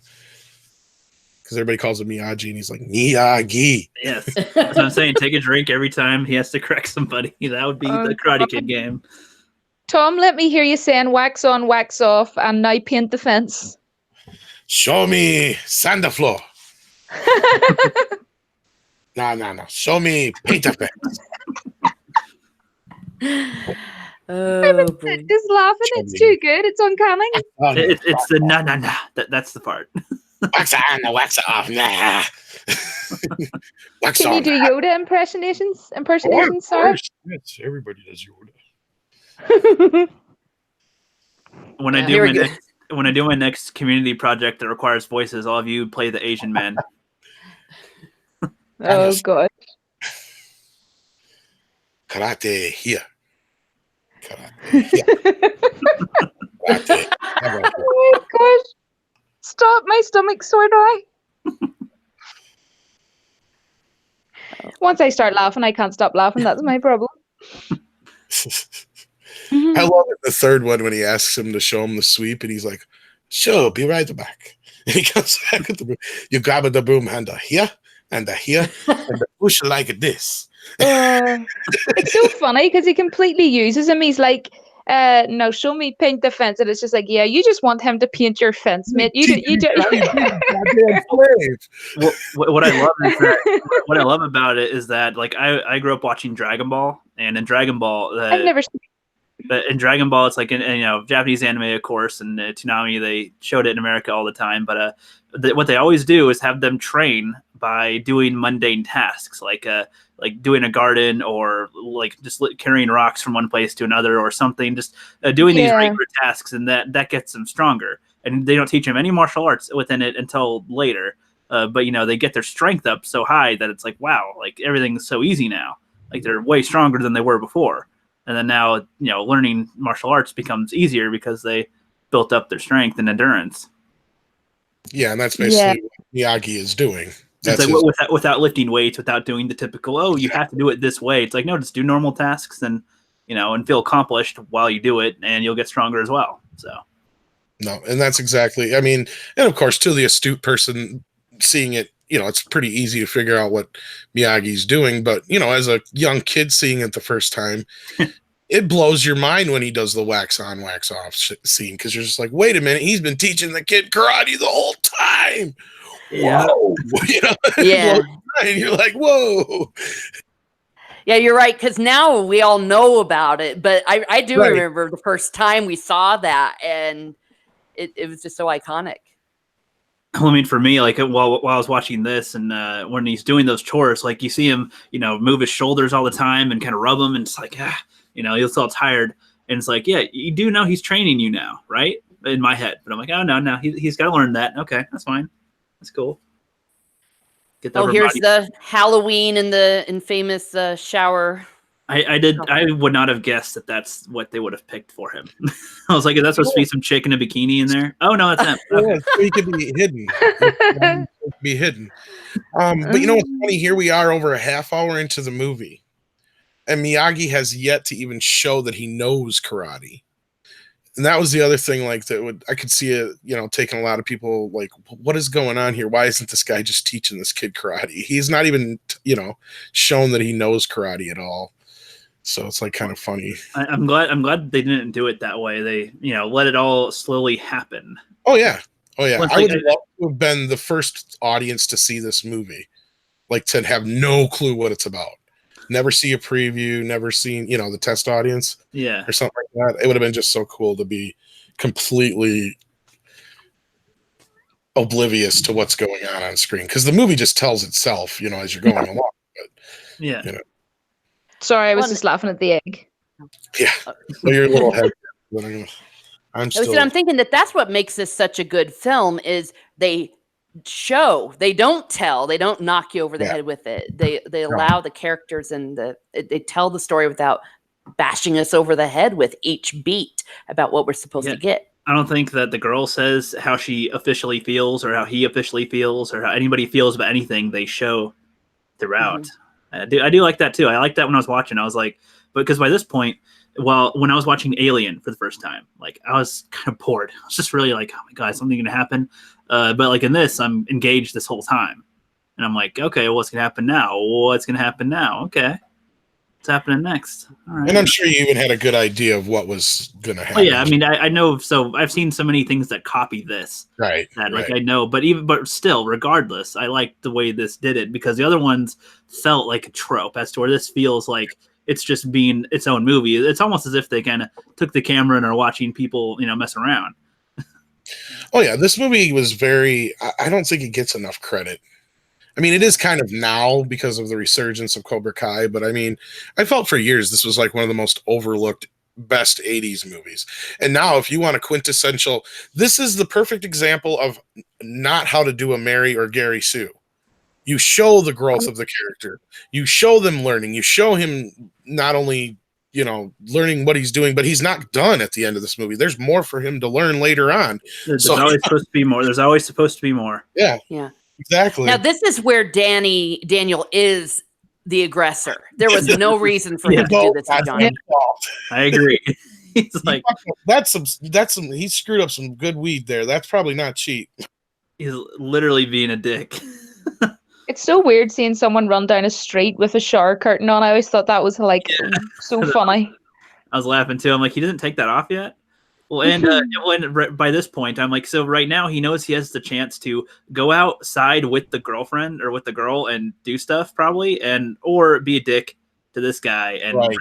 Because everybody calls him Miyagi, and he's like, Miyagi. Yes. That's what I'm saying. Take a drink every time he has to correct somebody. That would be the Karate Kid game. Tom, let me hear you saying wax on, wax off, and now paint the fence. Show me sand the floor. No. Show me paint the fence. Just laughing. It's too good. It's uncanny. It's the nah. That's the part. Wax on, wax off. Nah. Wax Can on, you do Yoda impersonations? Sorry. Yes, everybody does Yoda. When I do my next community project that requires voices, all of you play the Asian man. Oh god. Karate here. Karate here. Karate. Oh my gosh. Stop, my stomach's sore now. Once I start laughing, I can't stop laughing. That's my problem. I love it. The third one when he asks him to show him the sweep, and he's like, "Sure, be right back." And he comes back with the broom. You grab the broom handle here and here, and the push like this. It's so funny because he completely uses him. He's like, "No, show me paint the fence," and it's just like, "Yeah, you just want him to paint your fence, mate. You do." What I love about it is that, like, I grew up watching Dragon Ball, and in Dragon Ball, I've never seen. But in Dragon Ball, it's like Japanese anime, of course, and Toonami, they showed it in America all the time. But what they always do is have them train by doing mundane tasks, like doing a garden, or like just carrying rocks from one place to another, or something. Just doing these regular tasks, and that gets them stronger. And they don't teach them any martial arts within it until later. But they get their strength up so high that it's like, wow, like everything's so easy now. Like they're way stronger than they were before. And then now, learning martial arts becomes easier because they built up their strength and endurance. Yeah, and that's basically what Miyagi is doing. It's like without lifting weights, without doing the typical, you have to do it this way. It's like, no, just do normal tasks and feel accomplished while you do it, and you'll get stronger as well. So. No, and that's exactly, and of course, to the astute person seeing it, it's pretty easy to figure out what Miyagi's doing. But, as a young kid seeing it the first time, it blows your mind when he does the wax on, wax off scene. Because you're just like, wait a minute, he's been teaching the kid karate the whole time. Yeah. Whoa. Yeah. And you're like, whoa. Yeah, you're right. Because now we all know about it. But I do remember the first time we saw that. And it was just so iconic. Well, for me, like while I was watching this, and when he's doing those chores, like you see him, move his shoulders all the time and kind of rub them, and it's like, he'll feel tired, and it's like, yeah, you do know he's training you now, right? In my head, but I'm like, oh no, he's got to learn that. Okay, that's fine, that's cool. Here's the Halloween and the infamous shower. I would not have guessed that that's what they would have picked for him. I was like, is that supposed to be some chick in a bikini in there? Oh no, that's him. Yeah, so he could be hidden. But what's funny? Here we are over a half hour into the movie, and Miyagi has yet to even show that he knows karate. And that was the other thing, like I could see it, taking a lot of people like, what is going on here? Why isn't this guy just teaching this kid karate? He's not even, shown that he knows karate at all. So it's like kind of funny. I'm glad they didn't do it that way. They, let it all slowly happen. Oh yeah. I would like, love to have been the first audience to see this movie, like to have no clue what it's about. Never see a preview, never seen, the test audience. Yeah. Or something like that. It would have been just so cool to be completely oblivious to what's going on screen. Because the movie just tells itself, as you're going along. But, yeah. Sorry, I was just laughing at the egg. Yeah. Well, your little head. I'm thinking that's what makes this such a good film is they show. They don't tell. They don't knock you over the head with it. They allow the characters and they tell the story without bashing us over the head with each beat about what we're supposed to get. I don't think that the girl says how she officially feels or how he officially feels or how anybody feels about anything. They show throughout. I do like that too. I like that when I was watching. I was like, because by this point, when I was watching Alien for the first time, like I was kind of bored. I was just really like, oh my God, is something going to happen? But like in this, I'm engaged this whole time. And I'm like, okay, what's going to happen now? What's going to happen now? Okay. What's happening next? All right. And I'm sure you even had a good idea of what was going to happen. Oh, yeah, I mean, I know. So I've seen so many things that copy this. Right. Like I know, but still, regardless, I like the way this did it because the other ones felt like a trope as to where this feels like it's just being its own movie. It's almost as if they kind of took the camera and are watching people, mess around. Oh yeah, this movie was I don't think it gets enough credit. I mean, it is kind of now because of the resurgence of Cobra Kai, but I mean, I felt for years this was like one of the most overlooked best 80s movies. And now if you want a quintessential, this is the perfect example of not how to do a Mary or Gary Sue. You show the growth of the character. You show them learning. You show him not only, learning what he's doing, but he's not done at the end of this movie. There's more for him to learn later on. There's always supposed to be more. There's always supposed to be more. Yeah. Yeah. Exactly. Now this is where Daniel is the aggressor. There was no reason for him to do this to Johnny. I agree. He's like, that's some. He screwed up some good weed there. That's probably not cheap. He's literally being a dick. It's so weird seeing someone run down a street with a shower curtain on. I always thought that was so funny. I was laughing too. I'm like, he doesn't take that off yet. Well, and by this point, I'm like, so right now he knows he has the chance to go outside with the girlfriend or with the girl and do stuff probably, or be a dick to this guy and risk.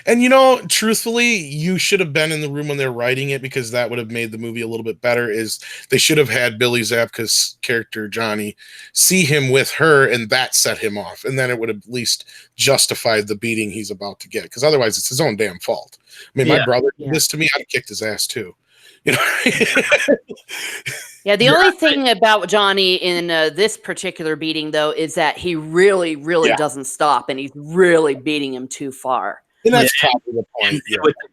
And truthfully, you should have been in the room when they're writing it because that would have made the movie a little bit better. Is they should have had Billy Zabka's character Johnny see him with her, and that set him off, and then it would have at least justified the beating he's about to get. Because otherwise, it's his own damn fault. I mean, my brother did this to me. I'd have kicked his ass too. Yeah, the only thing about Johnny in this particular beating, though, is that he really, really doesn't stop, and he's really beating him too far. And that's probably the point.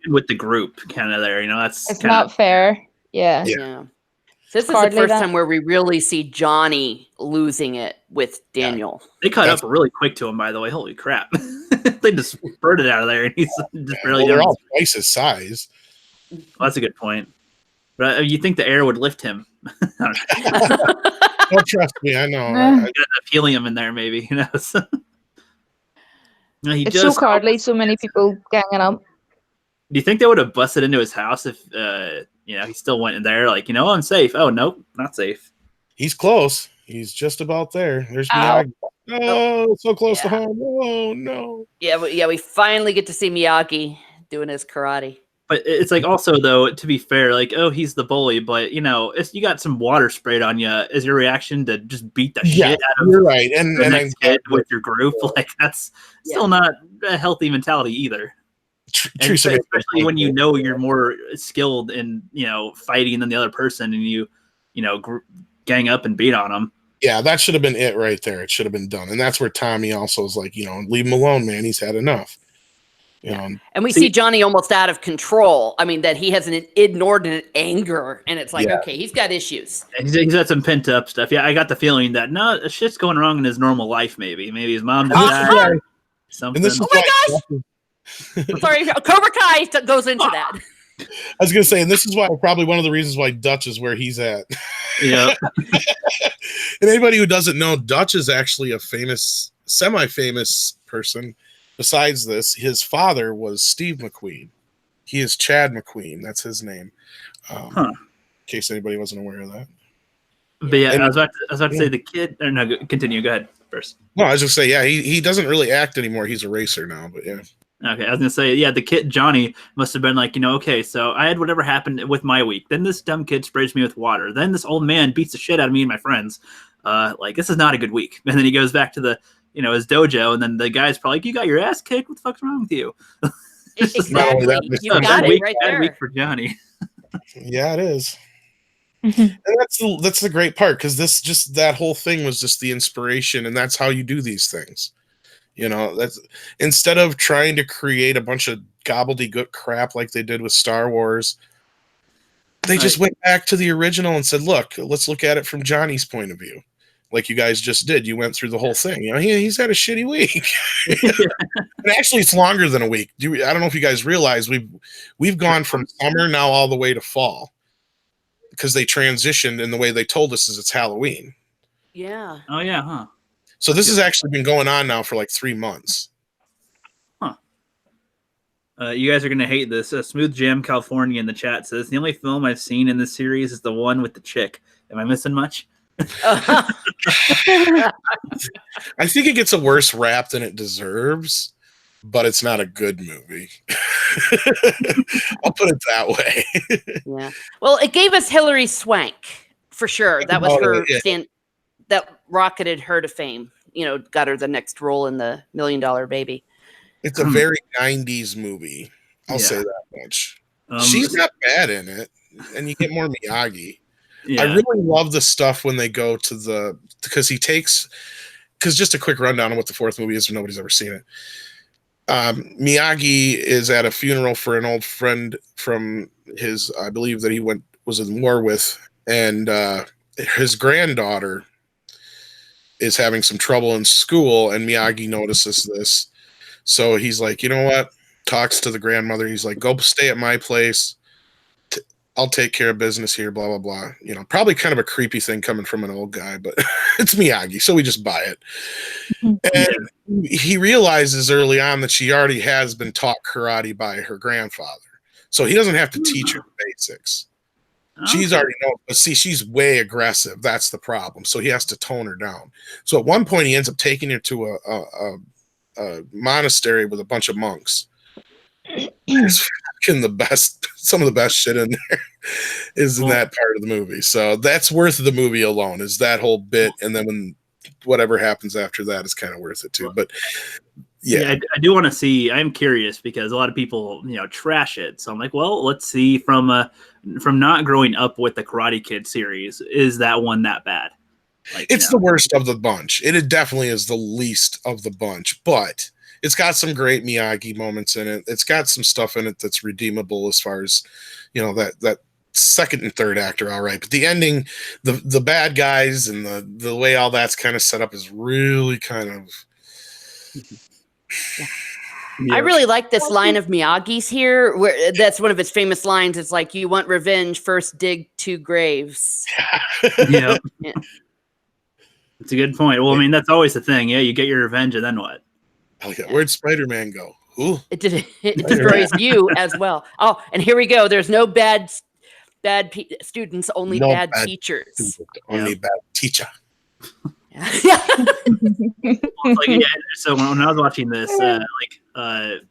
With the group kind of there, it's not fair. Yeah. So this is the first time where we really see Johnny losing it with Daniel. They cut up really quick to him, by the way. Holy crap. They just spurted out of there, and he's just barely they're all twice his size. Well, that's a good point. But you think the air would lift him. Don't trust me, I know. Got enough helium in there, maybe. Who knows? It's so cowardly, so many people ganging up. Do you think they would have busted into his house if he still went in there? Like, I'm safe. Oh, nope, not safe. He's close. He's just about there. There's Miyagi. Oh, so close to home. Oh, no. Yeah, we finally get to see Miyagi doing his karate. But it's like also, though, to be fair, like, oh, he's the bully, but, you got some water sprayed on you as your reaction to just beat the shit out of you're right. And the next kid with your group. Like, that's still not a healthy mentality either. True, especially when you're more skilled in, fighting than the other person and you gang up and beat on them. Yeah, that should have been it right there. It should have been done. And that's where Tommy also is like, leave him alone, man. He's had enough. And we see Johnny almost out of control. I mean, that he has an inordinate anger, and it's like, okay, he's got issues. He's got some pent up stuff. Yeah, I got the feeling that shit's going wrong in his normal life. Maybe his mom died. Something. Oh my gosh! Sorry, Cobra Kai goes into that. I was going to say, and this is why probably one of the reasons why Dutch is where he's at. Yeah. And anybody who doesn't know, Dutch is actually a semi-famous person. Besides this, his father was Steve McQueen. He is Chad McQueen. That's his name. In case anybody wasn't aware of that. But yeah, I was about to say the kid. Or no, continue. Go ahead first. No, I was just saying, he doesn't really act anymore. He's a racer now, but yeah. Okay, I was gonna say, the kid Johnny must have been like, okay, so I had whatever happened with my week. Then this dumb kid sprays me with water. Then this old man beats the shit out of me and my friends. This is not a good week. And then he goes back to the, his dojo, and then the guy's probably like, you got your ass kicked. What the fuck's wrong with you? Exactly. You got it right there. Bad week for Johnny. Yeah, it is. Mhm. And that's the great part, because that whole thing was just the inspiration, and that's how you do these things. That's instead of trying to create a bunch of gobbledygook crap like they did with Star Wars, they just went back to the original and said, "Look, let's look at it from Johnny's point of view." Like you guys just did. You went through the whole thing. He's had a shitty week. And actually, it's longer than a week. I don't know if you guys realize we've gone from summer now all the way to fall, because they transitioned, and the way they told us is it's Halloween. Yeah. Oh yeah, huh? So this has actually been going on now for like 3 months. Huh. You guys are gonna hate this. Smooth Jam California in the chat says the only film I've seen in this series is the one with the chick. Am I missing much? I think it gets a worse rap than it deserves, but it's not a good movie. I'll put it that way. Yeah. Well, it gave us Hilary Swank for sure. That was her that rocketed her to fame. Got her the next role in the $1 Million Baby. It's a very 90s movie. I'll say that much. She's not bad in it, and you get more Miyagi. Yeah. I really love the stuff when they go to because just a quick rundown on what the fourth movie is, if nobody's ever seen it. Miyagi is at a funeral for an old friend from his, I believe that he was in war with, and his granddaughter is having some trouble in school, and Miyagi notices this. So he's like, you know what? Talks to the grandmother. He's like, go stay at my place. I'll take care of business here, blah, blah, blah. Probably kind of a creepy thing coming from an old guy, but it's Miyagi, so we just buy it. And he realizes early on that she already has been taught karate by her grandfather. So he doesn't have to teach her the basics. She's already known, but see, she's way aggressive. That's the problem. So he has to tone her down. So at one point, he ends up taking her to a monastery with a bunch of monks. It's fucking some of the best shit in there is in that part of the movie. So that's worth the movie alone, is that whole bit. And then when whatever happens after that is kind of worth it too. But yeah, I do want to see. I'm curious because a lot of people, trash it. So I'm like, well, let's see from not growing up with the Karate Kid series, is that one that bad? It's the worst of the bunch. It definitely is the least of the bunch, but it's got some great Miyagi moments in it. It's got some stuff in it that's redeemable as far as, that second and third act are all right. But the ending, the bad guys and the way all that's kind of set up is really kind of... Yeah. I really like this line of Miyagi's here, where that's one of his famous lines. It's like, you want revenge, first dig 2 graves. Yeah. It's a good point. Well, I mean, that's always the thing. Yeah, you get your revenge, and then what? Oh, yeah. Where'd Spider-Man go? Ooh. It destroys you as well. Oh, and here we go. There's no bad students, only bad teachers. Only bad teacher. Yeah. So when I was watching this,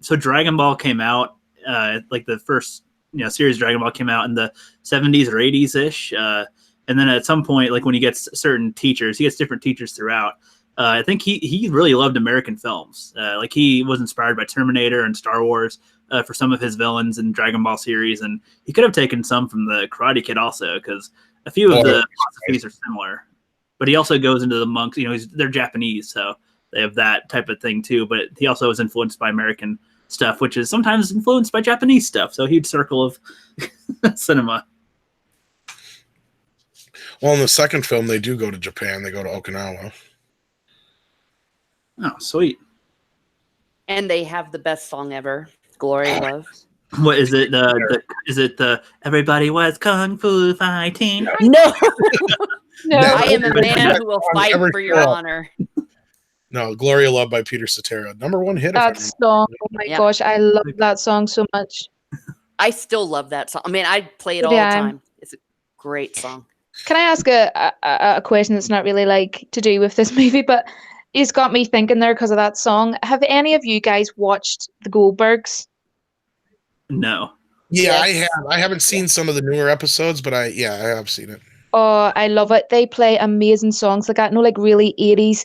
so Dragon Ball came out, the first series Dragon Ball came out in the 70s or 80s ish, and then at some point, like when he gets certain teachers, he gets different teachers throughout. I think he really loved American films. He was inspired by Terminator and Star Wars for some of his villains in Dragon Ball series, and he could have taken some from the Karate Kid also, because a few of the philosophies are similar. But he also goes into the monks. They're Japanese, so they have that type of thing too. But he also is influenced by American stuff, which is sometimes influenced by Japanese stuff. So a huge circle of cinema. Well, in the second film, they do go to Japan. They go to Okinawa. Oh, sweet. And they have the best song ever, Glory Love. What is it? Is it the Everybody Was Kung Fu Fighting? No. No, I am a man who will fight for your honor. No, Gloria Love by Peter Cetera. #1 hit. That song, oh my gosh, I love that song so much. I still love that song. I mean, I play it all the time. It's a great song. Can I ask a question that's not really to do with this movie, but it's got me thinking there because of that song. Have any of you guys watched The Goldbergs? No. Yeah, I have. I haven't seen some of the newer episodes, but I have seen it. Oh, I love it. They play amazing songs like that. Really 80s,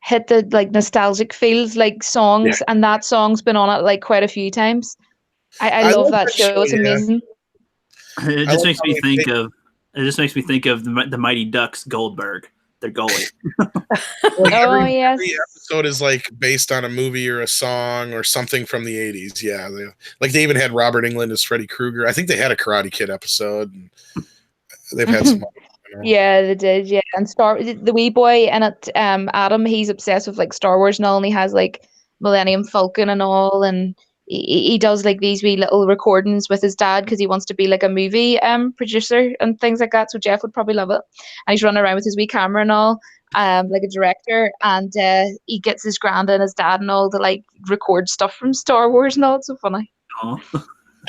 hit the nostalgic feels songs, and that song's been on it quite a few times. I love that show. It's amazing. It just makes me think of It just makes me think of the Mighty Ducks Goldberg, their goalie. Like yes. every episode is like based on a movie or a song or something from the 80s. Yeah. They even had Robert Englund as Freddy Krueger. I think they had a Karate Kid episode. And they've had some. Yeah, they did. Yeah, and the wee boy and it, Adam, he's obsessed with like Star Wars and all, and he has like Millennium Falcon and all, and he does like these wee little recordings with his dad because he wants to be like a movie producer and things like that. So Geoff would probably love it, and he's running around with his wee camera and all, like a director, and he gets his grand and his dad and all to like record stuff from Star Wars and all. It's so funny.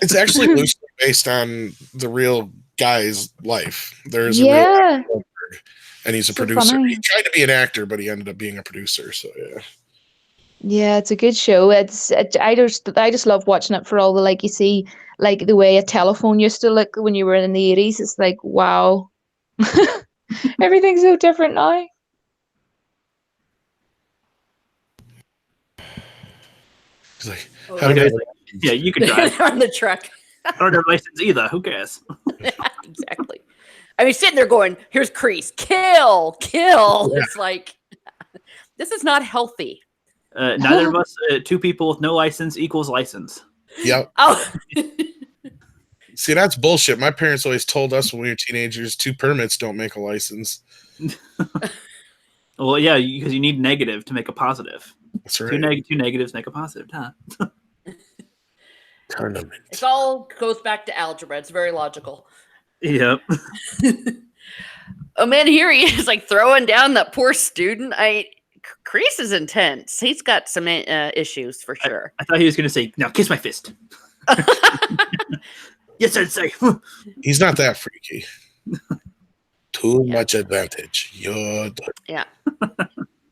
It's actually loosely based on the real guy's life. There's a Yeah. real and he's a So producer. funny. He tried to be an actor, but he ended up being a producer. So yeah. Yeah, it's a good show. I just love watching it for all the like you see like the way a telephone used to look when you were in the 80s. It's like wow. Everything's so different now. He's like, Oh, how do I- Yeah, you can drive. on the truck. I don't have a license either. Who cares? Exactly. I mean, sitting there going, "Here's Kreese, kill." Yeah. It's like this is not healthy. Neither of us, two people with no license equals license. Yep. Oh, See, that's bullshit. My parents always told us when we were teenagers, 2 permits don't make a license. Well, yeah, because you need negative to make a positive. That's right. Two negatives make a positive, huh? Tournament. it all goes back to algebra. It's very logical. Yep. Oh man, here he is, like throwing down that poor student. Kreese is intense. He's got some issues for sure. I thought he was going to say, "Now kiss my fist." Yes, I'd say. He's not that freaky. Too much advantage. You're the- Yeah.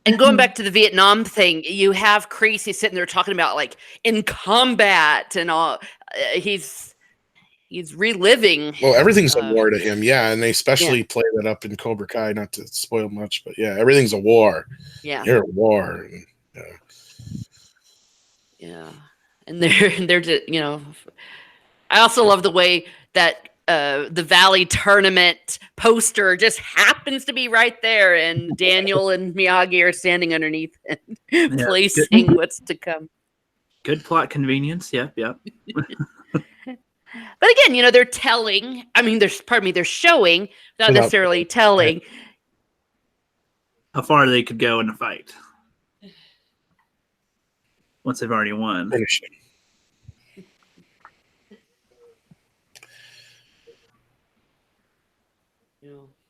And going back to the Vietnam thing, you have Kreese. He's sitting there talking about like in combat and all. He's reliving. Well, everything's a war to him, yeah, and they especially play that up in Cobra Kai. Not to spoil much, but yeah, everything's a war. Yeah. You're at war. And, Yeah. And they're just, I also love the way that the Valley tournament poster just happens to be right there, and Daniel and Miyagi are standing underneath and placing what's to come. Good plot convenience. Yep. But again, they're telling. I mean, they're showing, not necessarily telling. How far they could go in a fight once they've already won. finish it.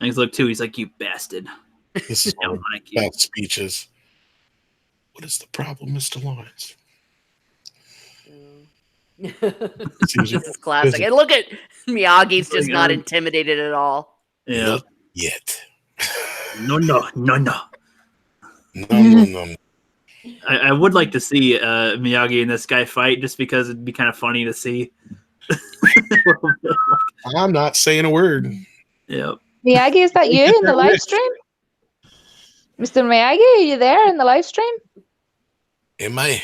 He's look too. He's like, "You bastard." This is I don't like you. about speeches. What is the problem, Mr. Lawrence? This is classic. And look at Miyagi's just not intimidated at all. Yeah. Not yet. No. No. I would like to see Miyagi and this guy fight, just because it'd be kind of funny to see. I'm not saying a word. Yep. Miyagi, is that you in the live stream? Mr. Miyagi, are you there in the live stream? Am I?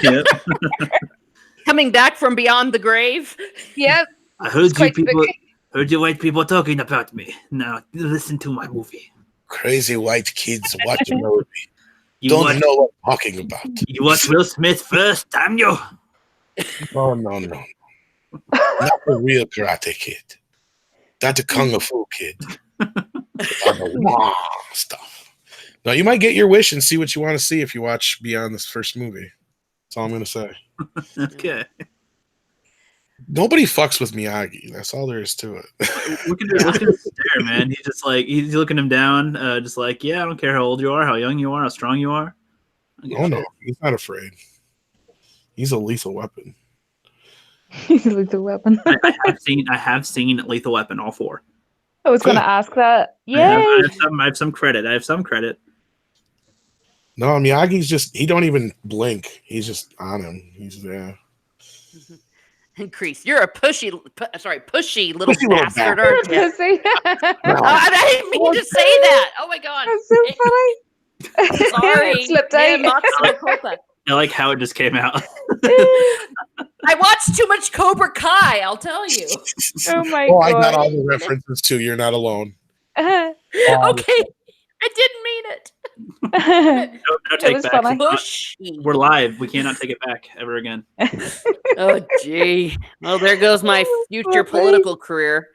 Yep. Coming back from beyond the grave. Yep. I heard you quite people. spooky. Heard you white people talking about me. Now listen to my movie. Crazy white kids watching the movie. You Don't watch, know what I'm talking about. You watch Will Smith first, damn you. Oh, no. Not the real Karate Kid. Not the Kung Fu Kid. Stuff. Now, you might get your wish and see what you want to see if you watch beyond this first movie. That's all I'm going to say. Okay. Nobody fucks with Miyagi. That's all there is to it. Look at his stare, man. He's just like, he's looking him down, just like, yeah, I don't care how old you are, how young you are, how strong you are. Oh, no. He's not afraid. He's a lethal weapon. He's a lethal weapon. I have seen Lethal Weapon, all 4. I was going to ask that. Yay! I have some credit. No, Miyagi's just, he don't even blink. He's just on him. He's there. And Kreese, you're a pushy little Pushy little bastard, aren't you? Pussy. I didn't mean to say that. Oh my god. That's so funny. Sorry. It slipped Yeah, out. Matsuo Koka. I like how it just came out. I watched too much Cobra Kai, I'll tell you. Oh my I got god. all the references too. You're not alone. Okay, I didn't mean it. No take was back. funny. Bushy. We're live. We cannot take it back ever again. Oh, gee. Well, there goes my future political career.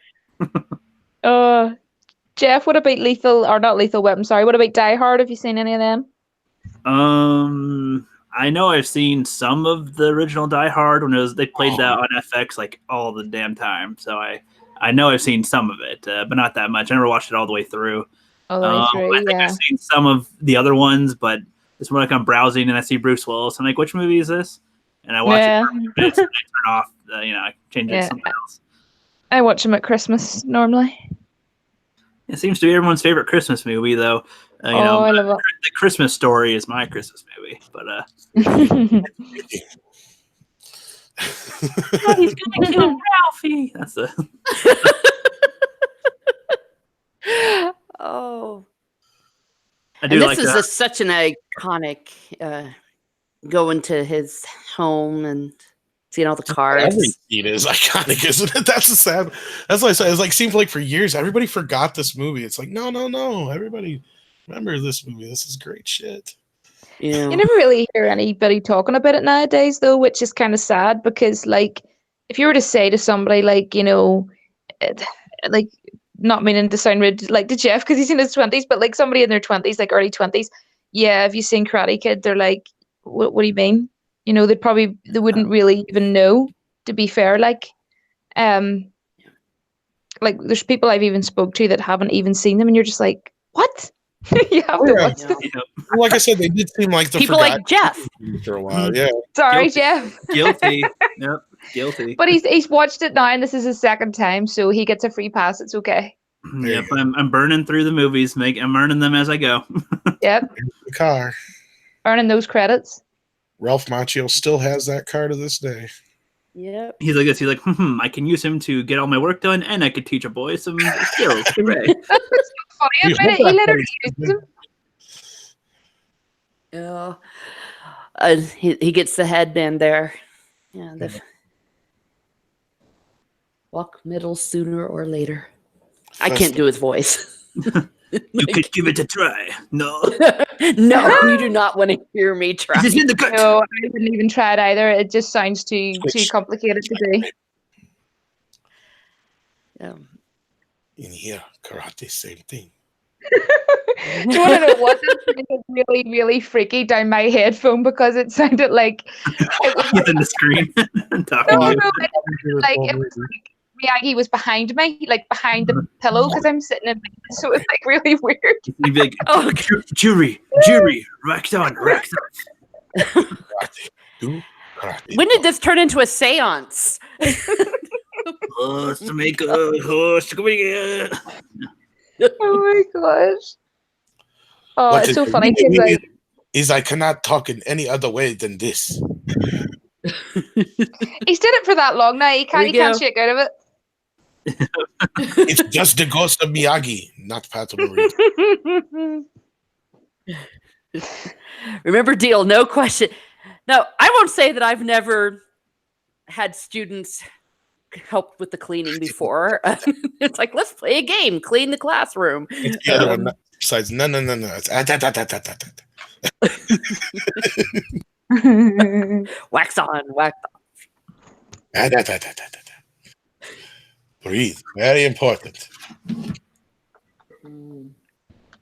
Geoff, what about not Lethal Weapon, sorry, what about Die Hard? Have you seen any of them? I know I've seen some of the original Die Hard when they played that on FX like all the damn time. So I know I've seen some of it, but not that much. I never watched it all the way through. All the way through, I think I've seen some of the other ones, but it's more like I'm browsing and I see Bruce Willis. I'm like, which movie is this? And I watch it for a few minutes and I turn off. I change it to something else. I watch them at Christmas normally. It seems to be everyone's favorite Christmas movie, though. I love it. The Christmas Story is my Christmas movie, but he's gonna kill Ralphie. That's the. Oh, I do like this that. is such an iconic going to his home and seeing all the cards. Every scene is iconic, isn't it? That's what I said. It's like seems like for years everybody forgot this movie. It's like no. Everybody remember this movie. This is great shit. Yeah. You never really hear anybody talking about it nowadays, though, which is kind of sad because, like, if you were to say to somebody, like, like, not meaning to sound rude, like to Geoff because he's in his 20s, but like somebody in their 20s, like early 20s, yeah, have you seen Karate Kid? They're like, what do you mean? They wouldn't really even know, to be fair. Like there's people I've even spoke to that haven't even seen them, and you're just like, what? You have to watch them. Like I said, they did seem like the people like Geoff for a while. Yeah. Sorry, Guilty. Geoff. Guilty. Yep. Guilty. But he's watched it now, and this is his second time, so he gets a free pass. It's okay. Yep. I'm burning through the movies. I'm earning them as I go. Yep. The car. Earning those credits. Ralph Macchio still has that car to this day. Yep. He's like this. He's like, I can use him to get all my work done, and I could teach a boy some skills. Hooray! That's what's so funny about it. He literally uses them. Yeah. He gets the headband there. Yeah. Walk middle sooner or later. I can't do his voice. You could give it a try. No. No, you do not want to hear me try. This is in the gut. No, I wouldn't even try it either. It just sounds too complicated to do. Yeah. In here, karate, same thing. Do you want to know what? That sounded really, really freaky down my headphone because it sounded like it was He's in the screen. it was like Miyagi was behind me, like behind the pillow, because I'm sitting in bed, so it's like really weird. You'd be like, Oh, jury, racked on. Karate, do karate. when did this turn into a seance? Oh, to make a horse. Oh my gosh! Oh, What it's is so the funny meaning because like is I cannot talk in any other way than this. he's did it for that long now. He There you can't go. shake out of it. It's just the ghost of Miyagi, not Pat Morita. Remember, deal, no question. No, I won't say that I've never had students help with the cleaning before. It's like, let's play a game, clean the classroom. It's the other one. Besides, no. It's Wax on, wax Breathe. Very important. on.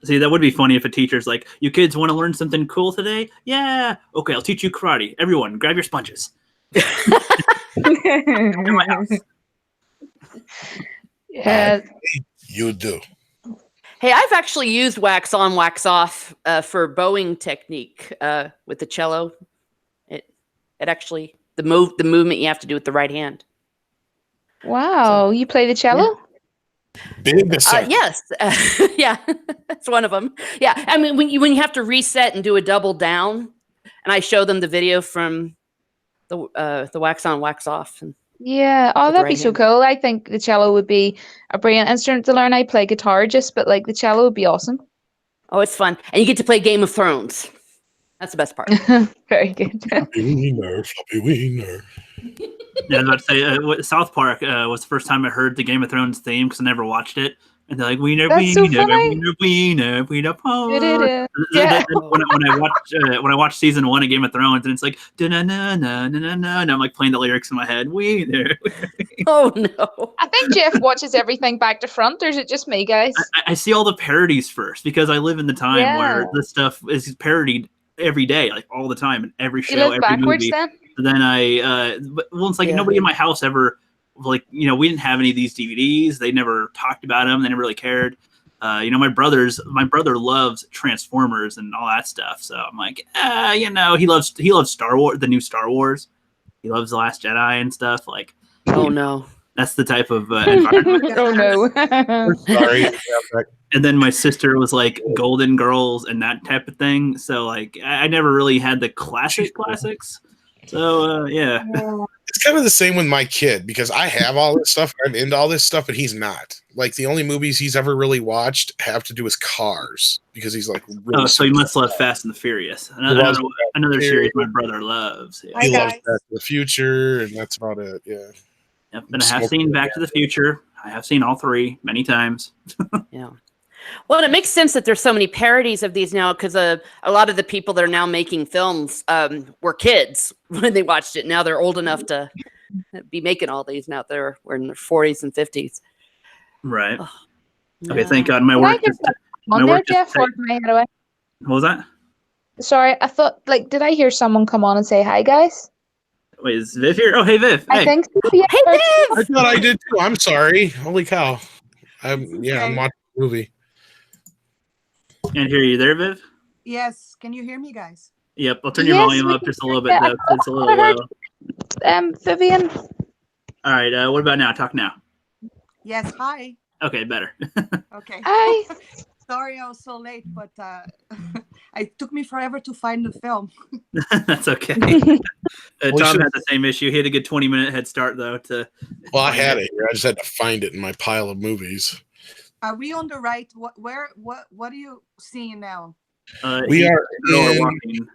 See, that would be funny if a teacher's like, you kids want to learn something cool today? Yeah. Okay, I'll teach you karate. Everyone, grab your sponges. In my house. Yeah, You do. Hey, I've actually used wax on, wax off for bowing technique with the cello. It actually the movement you have to do with the right hand. wow, you play the cello? Big Yes, yeah, that's one of them. Yeah, I mean when you have to reset and do a double down, and I show them the video from the wax on, wax off. And Yeah. Oh, With the that'd be right so hand. cool. I think the cello would be a brilliant instrument to learn. I play guitar just, but like the cello would be awesome. oh, it's fun, and you get to play Game of Thrones. That's the best part. Very good. Floppy wiener, floppy wiener. Yeah, I was about to say, South Park was the first time I heard the Game of Thrones theme because I never watched it. And they're like, wiener, That's so wiener, funny. wiener, wiener, wiener, pork. Yeah. When I watched season 1 of Game of Thrones, and it's like, da-na-na-na-na-na-na, and I'm like playing the lyrics in my head, wiener. Oh no. I think Geoff watches everything back to front, or is it just me, guys? I see all the parodies first because I live in the time where this stuff is parodied every day, like all the time, in every show, You live every backwards movie. then? So then it's like nobody in my house ever, like, we didn't have any of these DVDs. They never talked about them. They never really cared. My brother loves Transformers and all that stuff. So I'm like, he loves Star Wars, the new Star Wars. He loves The Last Jedi and stuff. Like, Oh no. that's the type of environment. Oh no. Sorry. And then my sister was like Golden Girls and that type of thing. So like, I never really had the classics. So yeah. It's kind of the same with my kid because I have all this stuff. I'm into all this stuff, but he's not. Like the only movies he's ever really watched have to do with cars because he's like. Really So he must love Fast and the Furious. Another series my brother loves. Yeah. He loves Back to the Future, and that's about it. Yeah. Yep. And I have seen Back to the Future. I have seen all 3 many times. Yeah. Well, it makes sense that there's so many parodies of these now because a lot of the people that are now making films were kids when they watched it. Now they're old enough to be making all these. Now we're in their 40s and 50s. Right. Oh, Okay. yeah. Thank God my work. Geoff, or my head away? What was that? Sorry, I thought, did I hear someone come on and say hi, guys? Wait, is Viv here? Oh, hey, Viv. I think so. Yeah. Hey, Viv! I thought I did too. I'm sorry. Holy cow. I'm watching the movie. Can't hear you there, Viv? Yes. Can you hear me, guys? Yep. I'll turn your volume up just a little bit, though. It's a little low. Vivian. All right. What about now? Talk now. Yes. Hi. Okay, better. Okay. Hi. Sorry I was so late, but it took me forever to find the film. That's okay. Tom had the same issue. He had a good 20-minute head start, though. Well, I had it here. I just had to find it in my pile of movies. Are we on the right? What are you seeing now? We are walking.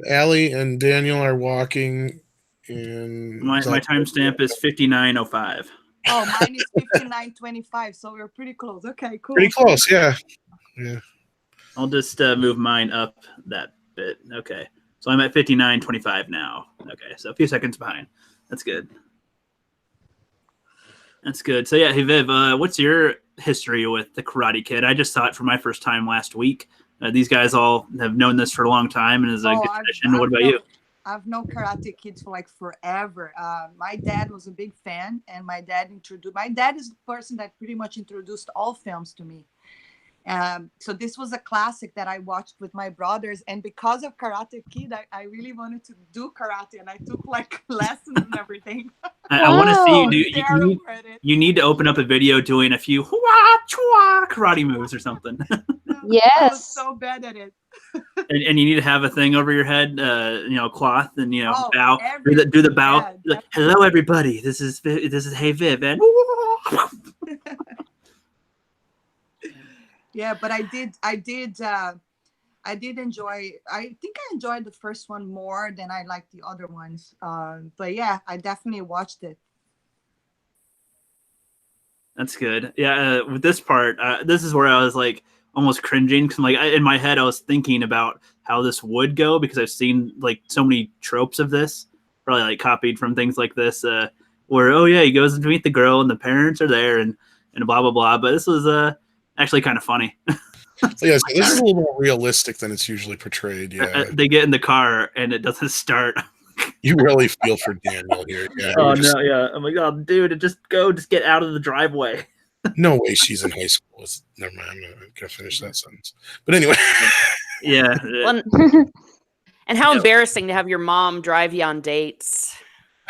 Allie and Daniel are walking in. My timestamp is 59:05. Oh, mine is 59:25, so we're pretty close. Okay, cool. Pretty close, yeah. I'll just move mine up that bit. Okay. So I'm at 59:25 now. Okay, so a few seconds behind. That's good. That's good. So yeah, hey Viv, what's your history with the Karate Kid? I just saw it for my first time last week. These guys all have known this for a long time and is a good tradition. What about you? I've known Karate Kids for forever. My dad was a big fan, and my dad is the person that pretty much introduced all films to me. So this was a classic that I watched with my brothers, and because of Karate Kid, I really wanted to do karate, and I took lessons and everything. I want to see you need to open up a video doing a few karate moves or something. Yes. I was so bad at it. and you need to have a thing over your head, cloth, and bow. Do the bow. Yeah, like, hello, everybody. This is Hey Viv, and yeah, but I did enjoy. I think I enjoyed the first one more than I liked the other ones. But yeah, I definitely watched it. That's good. Yeah, with this part, this is where I was like almost cringing because in my head I was thinking about how this would go because I've seen like so many tropes of this, probably like copied from things like this, where he goes to meet the girl and the parents are there and blah blah blah. But this was actually kind of funny. Yeah, so this is a little more realistic than it's usually portrayed. Yeah, they get in the car and it doesn't start. You really feel for Daniel here. Yeah. Oh no, yeah. I'm like, oh dude, just get out of the driveway. No way she's in high school. Never mind, I'm not gonna finish that sentence. But anyway. Yeah. And how embarrassing to have your mom drive you on dates.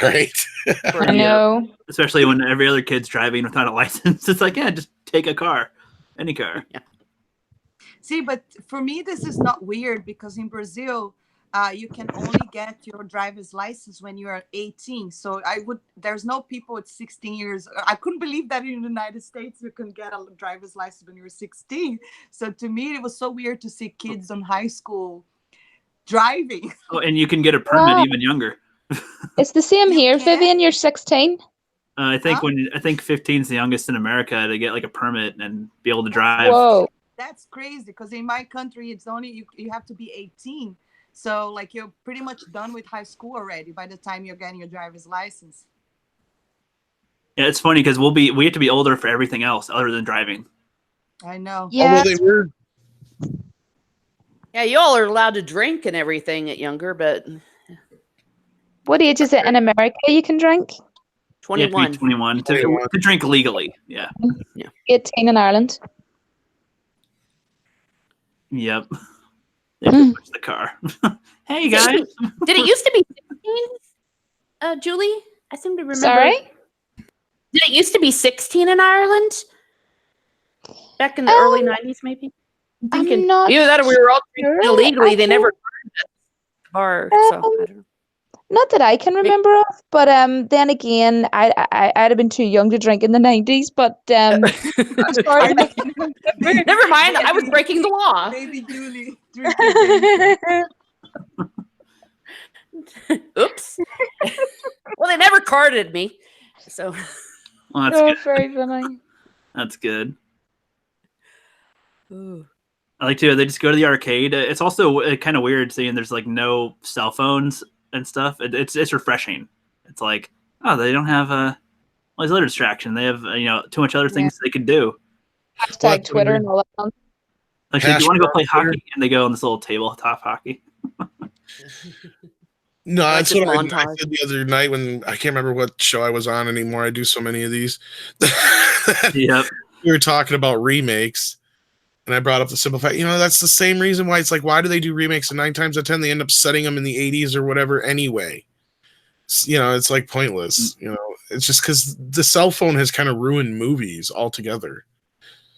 Right. I know. Especially when every other kid's driving without a license. It's like, yeah, just take a car. Any car. Yeah. See, but for me, this is not weird because in Brazil, you can only get your driver's license when you are 18. So there's no people at 16 years. I couldn't believe that in the United States you can get a driver's license when you're 16. So to me, it was so weird to see kids in high school driving. Oh, and you can get a permit even younger. It's the same You here, can? Vivian. You're 16. I think Huh? 15 is the youngest in America to get like a permit and be able to drive. Whoa. That's crazy, because in my country, it's only you have to be 18. So like you're pretty much done with high school already by the time you're getting your driver's license. Yeah, it's funny because we have to be older for everything else other than driving. I know. Yeah. Although they were, Yeah, you all are allowed to drink and everything at younger, but What age is it in America you can drink? You have to 21. be 21 to drink legally. Yeah. 18 in Ireland. Yep. They have to push the car. Hey guys. Did it used to be 16? Julie? I seem to remember. Sorry? Did it used to be 16 in Ireland? Back in the early 90s, maybe? I'm thinking not either that or we were all drinking sure. illegally. They I never burned at the bar. So I don't know. Not that I can remember of, but then again, I'd have been too young to drink in the 90s. But as far as I can remember, Never mind. I was breaking the law. Baby Julie drinking. Oops. Well, they never carded me. So Well, that's oh, good. very funny. That's good. ooh. I like to. They just go to the arcade. It's also kind of weird seeing there's like no cell phones and stuff. It's refreshing. It's like, oh, they don't have all these other distraction. They have too much other things they could do. Hashtag Twitter and all that. Like, do you want to go play hockey? And they go on this little tabletop hockey. no, I like that's this what I montage. did the other night when I can't remember what show I was on anymore. I do so many of these. Yep. We were talking about remakes, and I brought up the simple fact, that's the same reason why it's like, why do they do remakes? And 9 times out of 10, they end up setting them in the 80s or whatever anyway. It's like pointless. It's just because the cell phone has kind of ruined movies altogether.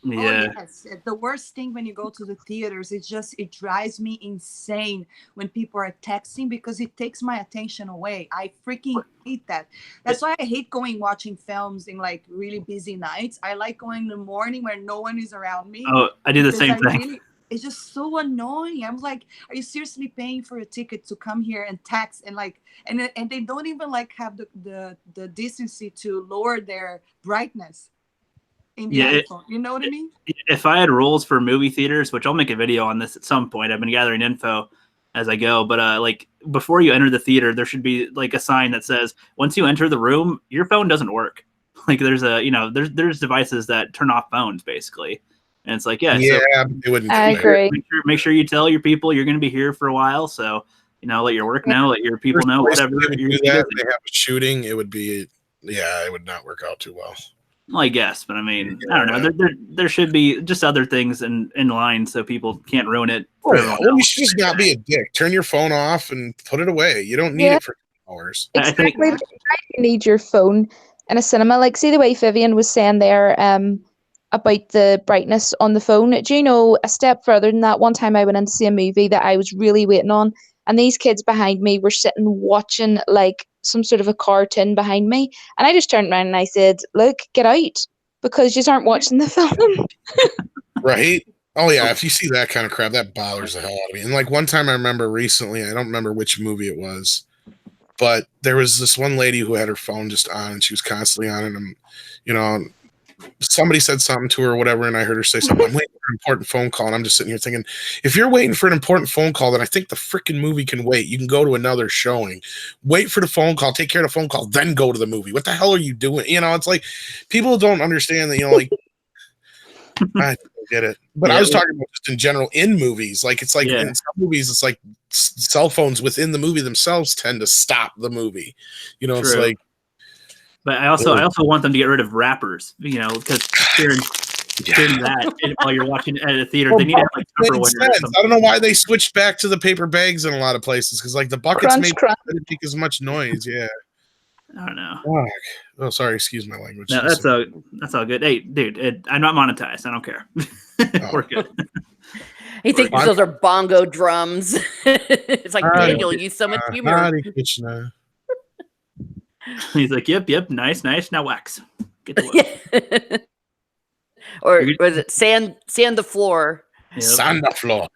Yeah. Oh, yes. The worst thing when you go to the theaters, it drives me insane when people are texting, because it takes my attention away. I freaking hate that. That's why I hate watching films in like really busy nights. I like going in the morning where no one is around me. Oh, I do the same thing. It's just so annoying. I'm like, are you seriously paying for a ticket to come here and text and they don't even like have the decency to lower their brightness in the iPhone. You know what I mean? If I had rules for movie theaters, which I'll make a video on this at some point, I've been gathering info as I go, but like before you enter the theater, there should be like a sign that says, once you enter the room, your phone doesn't work. Like there's there's devices that turn off phones basically. And it's like, they wouldn't. I agree. Make sure you tell your people you're going to be here for a while. So, let your work know, let your people know, whatever. They have a shooting, it would be, it would not work out too well. Well, I guess, but I mean, I don't know. There should be just other things in line so people can't ruin it. You should just not be a dick. Turn your phone off and put it away. You don't need it for 2 hours. Exactly. You need your phone in a cinema. Like, see the way Vivian was saying there about the brightness on the phone. Do you know, a step further than that, one time I went in to see a movie that I was really waiting on, and these kids behind me were sitting watching like some sort of a cartoon behind me, and I just turned around and I said, look, get out, because you aren't watching the film. Right? Oh yeah, if you see that kind of crap, that bothers the hell out of me. And like one time I remember recently, I don't remember which movie it was, but there was this one lady who had her phone just on and she was constantly on it, and somebody said something to her or whatever, and I heard her say something. I'm waiting for an important phone call, and I'm just sitting here thinking, if you're waiting for an important phone call, then I think the freaking movie can wait. You can go to another showing. Wait for the phone call, take care of the phone call, then go to the movie. What the hell are you doing? It's like people don't understand that, like I don't get it. But I was talking about just in general in movies. Like it's like in some movies, it's like cell phones within the movie themselves tend to stop the movie. It's like. But I also want them to get rid of rappers, because during that while you're watching at a theater, they need to have like Tupperware. I don't know why they switched back to the paper bags in a lot of places, because like the buckets didn't make as much noise. Yeah, I don't know. Oh, sorry, excuse my language. No, that's all good. Hey, dude, I'm not monetized. I don't care. We're good. He thinks those are bongo drums. It's like, Daniel used so much humor. Hare Krishna. He's like, yep, nice. Now wax. Get to work. Or was it sand the floor? Yep. Sand the floor.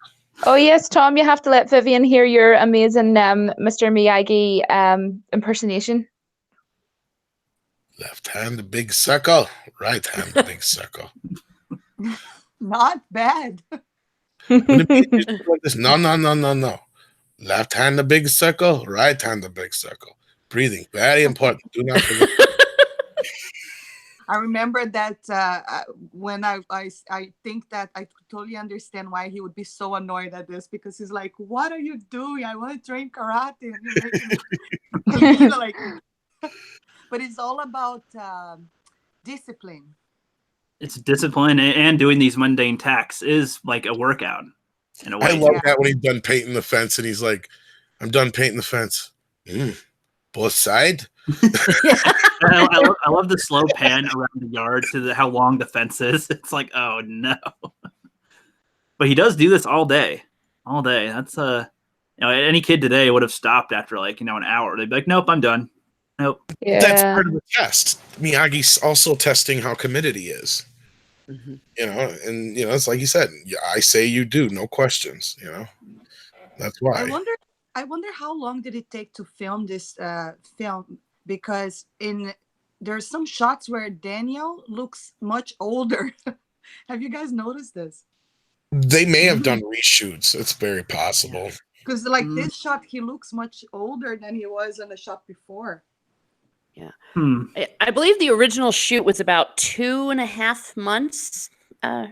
Oh yes, Tom, you have to let Vivian hear your amazing Mr. Miyagi impersonation. Left hand, the big circle. Right hand, the big circle. Not bad. Like this. No. Left hand, the big circle. Right hand, the big circle. Breathing, very important. Do not forget. I remember that when I think that I totally understand why he would be so annoyed at this, because he's like, "What are you doing? I want to train karate." And you're making me like, but it's all about discipline. It's discipline, and doing these mundane tasks is like a workout in a way. I love that when he's done painting the fence and he's like, "I'm done painting the fence." Both side. I love the slow pan around the yard to how long the fence is. It's like, oh no. But he does do this all day. That's any kid today would have stopped after an hour. They'd be like, nope, I'm done. Nope. Yeah. That's part of the test. Miyagi's also testing how committed he is. Mm-hmm. And it's like you said, I say you do, no questions. That's why. I wonder how long did it take to film this film, because there's some shots where Daniel looks much older. Have you guys noticed this? They may have done reshoots. It's very possible. Because this shot, he looks much older than he was in the shot before. Yeah. I believe the original shoot was about 2.5 months. I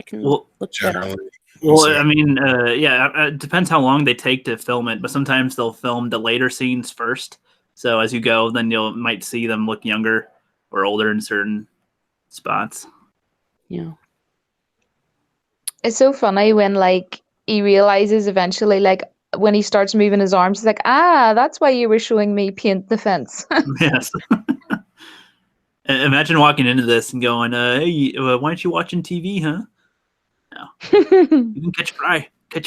can look that up. Well, I mean, it depends how long they take to film it, but sometimes they'll film the later scenes first. So as you go, then might see them look younger or older in certain spots. Yeah. It's so funny when he realizes eventually, when he starts moving his arms, he's like, that's why you were showing me paint the fence. Yes. Imagine walking into this and going, hey, why aren't you watching TV, huh? No. You can catch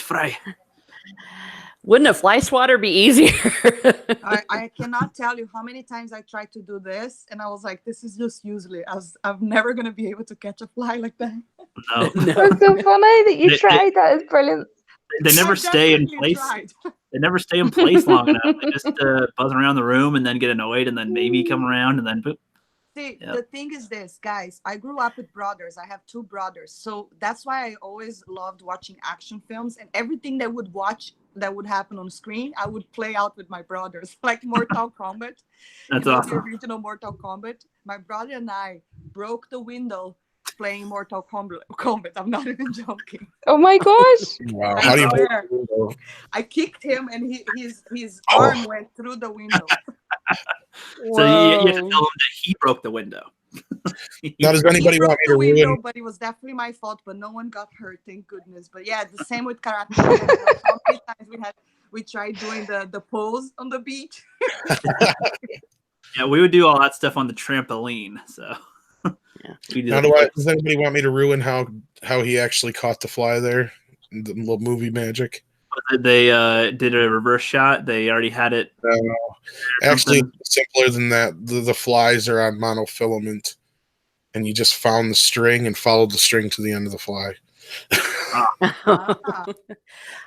fry. Wouldn't a fly swatter be easier? I cannot tell you how many times I tried to do this, and I was like, this is just useless. I'm never going to be able to catch a fly like that. No. It's so funny that you tried. That is brilliant. They never stay in place. They never stay in place long enough. They just buzz around the room and then get annoyed and then maybe come around and then boop. See, the thing is this, guys. I grew up with brothers. I have 2 brothers. So that's why I always loved watching action films, and everything that would happen on screen, I would play out with my brothers, like Mortal Kombat. That's awesome. The original Mortal Kombat. My brother and I broke the window playing Mortal Kombat. I'm not even joking. Oh my gosh. Wow. How do you I kicked him and his arm went through the window. So you have to tell him that he broke the window. Now, does anybody want me to ruin? But it was definitely my fault, but no one got hurt, thank goodness. But yeah, the same with karate. How many times we tried doing the pose on the beach. Yeah, we would do all that stuff on the trampoline. So Now, does anybody want me to ruin how he actually caught the fly there? The little movie magic. They did a reverse shot. They already had it. No. Actually, simpler than that. The flies are on monofilament, and you just found the string and followed the string to the end of the fly.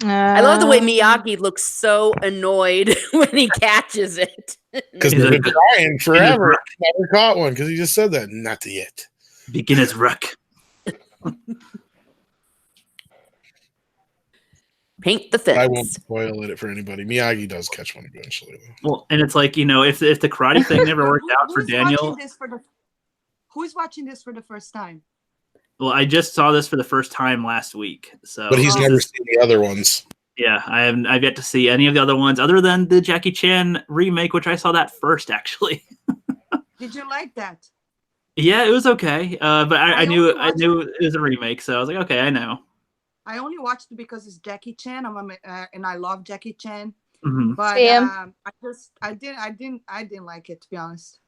I love the way Miyagi looks so annoyed when he catches it. Because they've been trying forever. Never caught one because he just said that. Not yet. Beginner's ruck. Paint the fence. I won't spoil it for anybody. Miyagi does catch one eventually, though. Well, and it's like, if the karate thing never worked out for Daniel. Who's watching this for the first time? Well, I just saw this for the first time last week. So, but he's never seen the other ones. Yeah, I've yet to see any of the other ones other than the Jackie Chan remake, which I saw that first actually. Did you like that? Yeah, it was okay. But I knew it was a remake, so I was like, okay, I know. I only watched it because it's Jackie Chan. And I love Jackie Chan. Mm-hmm. But I didn't like it, to be honest.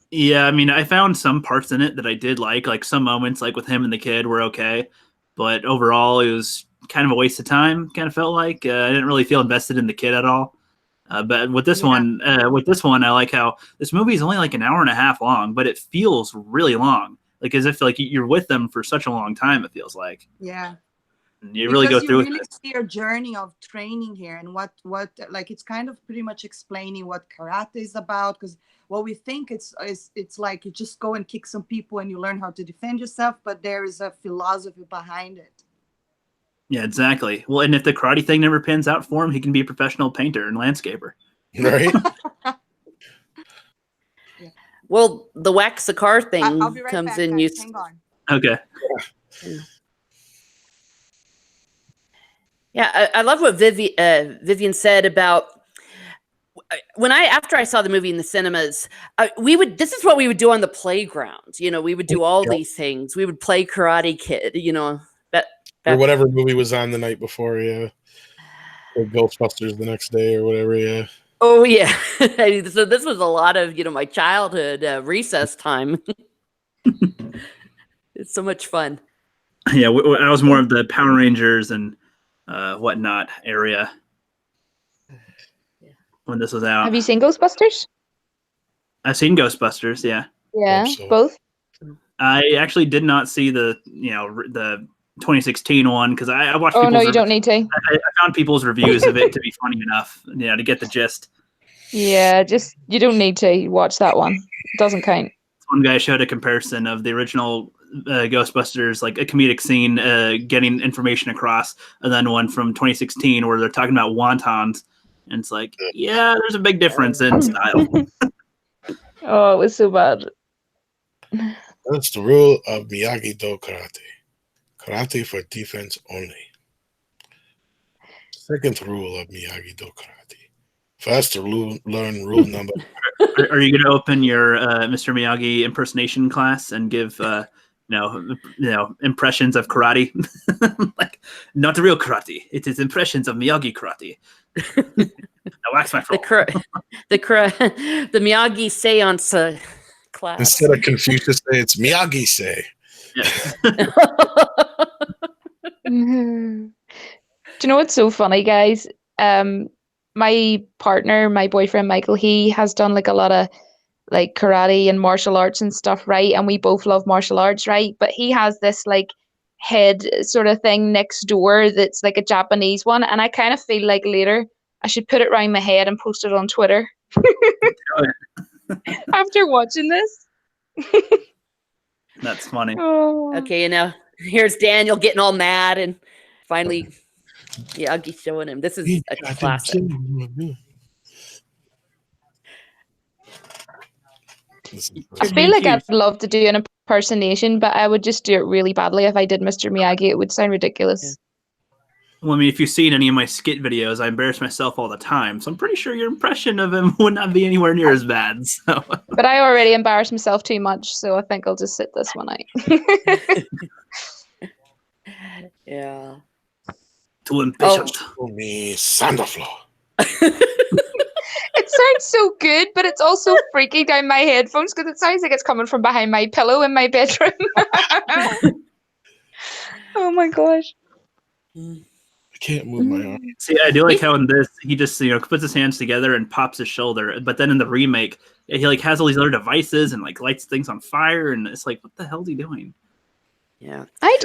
Yeah, I mean, I found some parts in it that I did like some moments, like with him and the kid, were okay. But overall, it was kind of a waste of time. Kind of felt like I didn't really feel invested in the kid at all. But with this one, I like how this movie is only like an hour and a half long, but it feels really long, like as if like you're with them for such a long time. It feels like you really go through. You really see your journey of training here, and what like it's kind of pretty much explaining what karate is about. Because what we think it's like you just go and kick some people and you learn how to defend yourself, but there is a philosophy behind it. Yeah, exactly. Well, and if the karate thing never pans out for him, he can be a professional painter and landscaper. Right. Well, the wax the car thing I'll be right comes back, in. guys. Hang on. Okay. Yeah, I love what Vivian said about after I saw the movie in the cinemas. This is what we would do on the playground. You know, we would do all these things. We would play Karate Kid. You know, or whatever movie was on the night before. Yeah, or Ghostbusters the next day or whatever. Yeah. Oh yeah. So this was a lot of my childhood recess time. It's so much fun. Yeah, I was more of the Power Rangers and whatnot area when this was out. Have you seen Ghostbusters? I've seen Ghostbusters. Yeah. Yeah, so. both. I actually did not see the 2016 one because I watched. Oh no, you don't need to. I found people's reviews of it to be funny enough, to get the gist. Yeah, you don't need to watch that one. It doesn't count. One guy showed a comparison of the original Ghostbusters, like a comedic scene, getting information across, and then one from 2016 where they're talking about wontons, and it's like, yeah, there's a big difference in style. Oh, it was so bad. That's the rule of Miyagi-Do karate. Karate for defense only. Second rule of Miyagi-Do karate. First to learn rule number. Are you going to open your Mr. Miyagi impersonation class and give impressions of karate? Like, not the real karate. It is impressions of Miyagi karate. Now wax my floor. The Miyagi seance class. Instead of Confucius say, it's Miyagi say. Yes. Do you know what's so funny, guys? My partner, my boyfriend Michael, he has done like a lot of like karate and martial arts and stuff, right? And we both love martial arts, right? But he has this like head sort of thing next door that's like a Japanese one, and I kind of feel like later I should put it around my head and post it on Twitter after watching this. That's funny. Oh. Okay, and now here's Daniel getting all mad and finally Miyagi's showing him. This is a classic. I feel like I'd love to do an impersonation, but I would just do it really badly. If I did Mr. Miyagi, it would sound ridiculous. Well, I mean, if you've seen any of my skit videos, I embarrass myself all the time, so I'm pretty sure your impression of him would not be anywhere near as bad. So. But I already embarrass myself too much, so I think I'll just sit this one out. Yeah. Too impatient for me, Sandafloor. It sounds so good, but it's also freaking down my headphones because it sounds like it's coming from behind my pillow in my bedroom. Oh my gosh. I can't move my arm. See, I do like how in this he just puts his hands together and pops his shoulder, but then in the remake he like has all these other devices and like lights things on fire, and it's like, what the hell is he doing? Yeah, I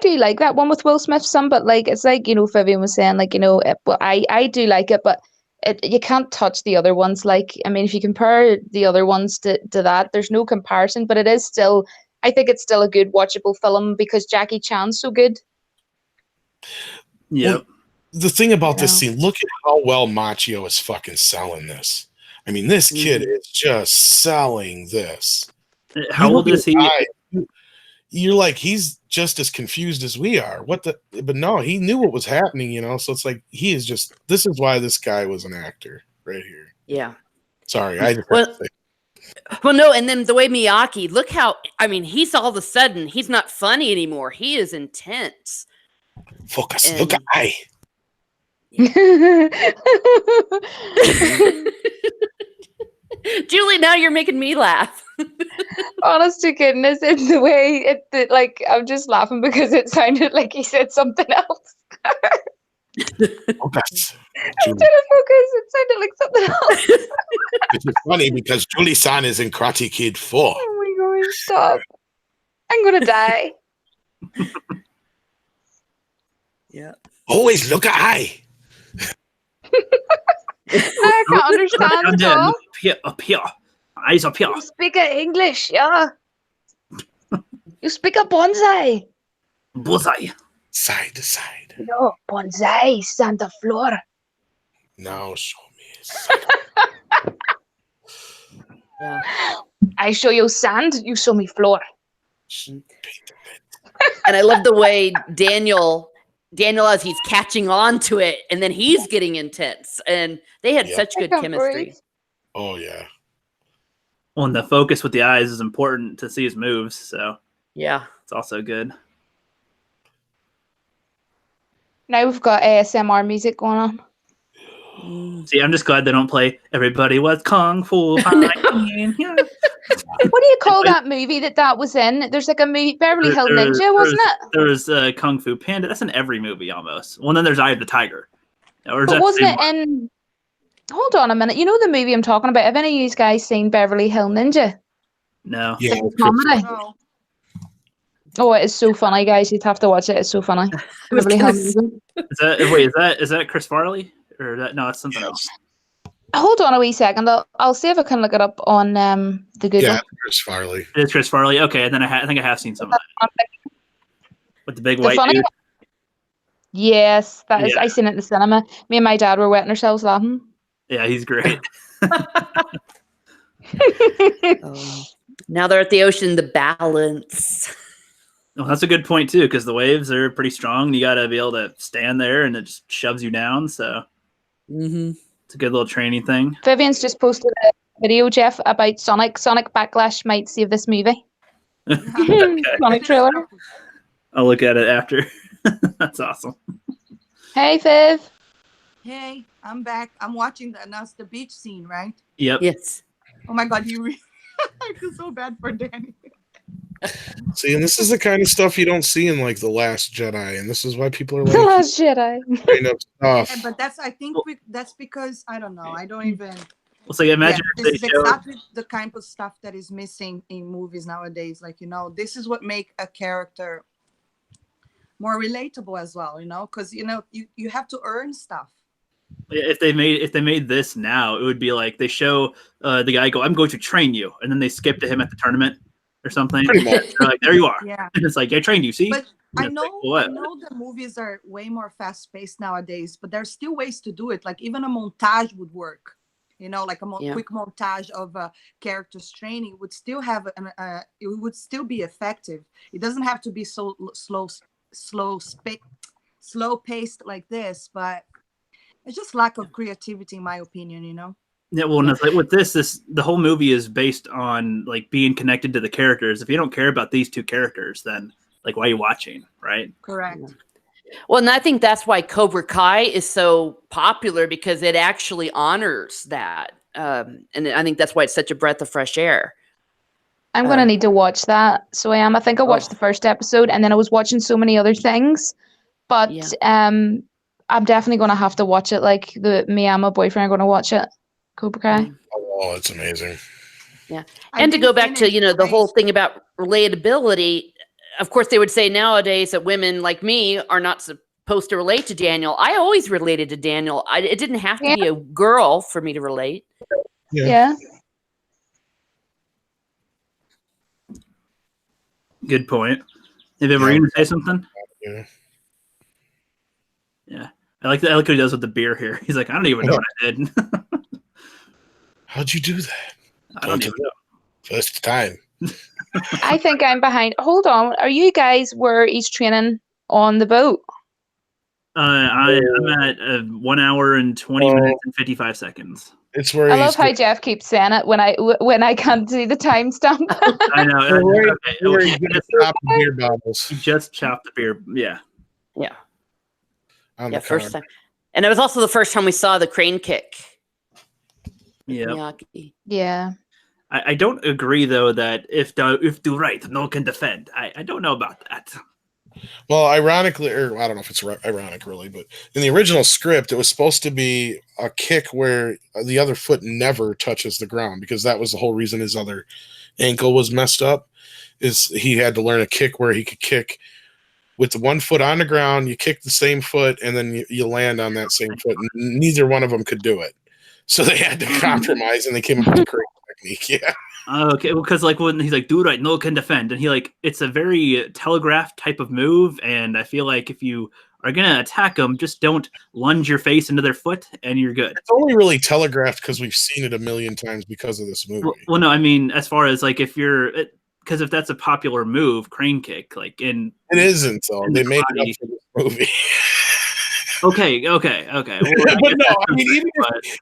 do like that one with Will Smith's son, but like it's like Vivian was saying, like I do like it, but you can't touch the other ones. Like, I mean, if you compare the other ones to that, there's no comparison. But it is still, I think it's still a good watchable film because Jackie Chan's so good. Yeah. Well, the thing about this scene, look at how well Machio is fucking selling this. I mean, this kid is just selling this. How old is he? You're like, he's just as confused as we are. But no, he knew what was happening, So it's like, this is why this guy was an actor right here. Yeah. Sorry, I just well, no, and then the way Miyagi, look how, I mean, he's all of a sudden, he's not funny anymore. He is intense. Focus, look at I. Julie, now you're making me laugh. Honest to goodness, it's the way like I'm just laughing because it sounded like he said something else. Focus. Instead of focus, it sounded like something else. Which is funny because Julie-san is in Karate Kid 4. Oh my gosh, stop. I'm gonna die. Yeah. Always look at eye. I can't understand Down at there, all. look up here. Eyes up here. You speak English, yeah. You speak a bonsai. Bullseye. Side to side. No, bonsai is on the floor. Now show me. Side. Yeah. I show you sand, you show me floor. And I love the way Daniel, as he's catching on to it, and then he's getting intense. And they had Yeah. such I good can't chemistry. breathe. Oh, yeah. Well, and the focus with the eyes is important to see his moves, so Yeah. it's also good. Now we've got ASMR music going on. See, I'm just glad they don't play "Everybody Was Kung Fu Fighting." Yeah. What do you call that movie that was in? There's like a movie, Beverly Hills Ninja, wasn't it? There was Kung Fu Panda. That's in every movie almost. Well, then there's Eye of the Tiger. Or is But that wasn't the it same one? in... Hold on a minute. You know the movie I'm talking about? Have any of you guys seen Beverly Hills Ninja? No. Yeah. The comedy. No. Oh, it is so funny, guys. You'd have to watch it. It's so funny. I was Beverly gonna Hills say- Ninja. Is that Chris Farley? Or that that's something else. Hold on a wee second. I'll see if I can look it up on the Google. Yeah, Chris Farley. It is Chris Farley. Okay, and then I think I have seen some of that with the big The white funny dude. Yes, that is. Yeah. I seen it in the cinema. Me and my dad were wetting ourselves laughing. Yeah, he's great. Now they're at the ocean, the balance. Well, that's a good point too, because the waves are pretty strong. You got to be able to stand there, and it just shoves you down. So Mm-hmm. it's a good little training thing. Vivian's just posted a video, Geoff, about Sonic. Sonic Backlash might save this movie. Sonic trailer. I'll look at it after. That's awesome. Hey, Viv. Hey, I'm back. I'm watching that's the beach scene, right? Yep. Yes. Oh my God, I feel so bad for Danny. See, and this is the kind of stuff you don't see in like The Last Jedi, and this is why people are The like Last Jedi. kind of stuff. Yeah, but I think that's because I don't know. I don't even. Well, so imagine Yeah, if this they is showed. exactly the kind of stuff that is missing in movies nowadays. Like, this is what make a character more relatable as well. Because you have to earn stuff. If they made this now, it would be like they show the guy go, "I'm going to train you," and then they skip to him at the tournament or something. Pretty much. They're like, there you are. Yeah. And it's like, I trained you. See. But And I it's know, like, what? I know the movies are way more fast paced nowadays, but there's still ways to do it. Like even a montage would work. Like a Yeah. quick montage of characters training would still have it would still be effective. It doesn't have to be so slow paced like this, but it's just lack of creativity, in my opinion. Yeah, well, and it's like with this, the whole movie is based on like being connected to the characters. If you don't care about these two characters, then like why are you watching, right? Correct. Well, and I think that's why Cobra Kai is so popular, because it actually honors that. And I think that's why it's such a breath of fresh air. I'm going to need to watch that. So I am. I think I watched Oh. the first episode and then I was watching so many other things. But Yeah. I'm definitely going to have to watch it. Like me and my boyfriend are going to watch it. Cobra Kai. Oh, it's amazing. Yeah. I And to didn't go back to, finish the whole Grace. thing about relatability, of course, they would say nowadays that women like me are not supposed to relate to Daniel. I always related to Daniel. It didn't have to be a girl for me to relate. Yeah. Good point. Have you ever going to say something? Yeah. Yeah, I like what he does with the beer here. He's like, I don't even know what I did. How'd you do that? I don't even know. First time. I think I'm behind. Hold on. Are you guys where he's training on the boat? I'm at 1 hour and 20 minutes and 55 seconds. It's where I he's love how Geoff keeps saying it when I can't see the timestamp. I know. where Okay. where he's gonna stop the beer bottles. He just chopped the beer. Yeah. Yeah. On Yeah. the First card. time. And it was also the first time we saw the crane kick. Yeah. Miyagi. Yeah. I don't agree though that if do right, no can defend. I don't know about that. Well, ironically, or I don't know if it's ironic really, but in the original script, it was supposed to be a kick where the other foot never touches the ground, because that was the whole reason his other ankle was messed up. Is he had to learn a kick where he could kick with the one foot on the ground, you kick the same foot, and then you land on that same foot. Neither one of them could do it. So they had to compromise, and they came up with the correct technique. Yeah. Okay, because like when he's like, do right, no can defend, and he like, it's a very telegraphed type of move, and I feel like if you are gonna attack them, just don't lunge your face into their foot, and you're good. It's only really telegraphed because we've seen it a million times because of this movie. Well, no, I mean, as far as like if you're, because if that's a popular move, crane kick, like in it isn't though. They made it up for this movie. Okay. Well, but no, I mean,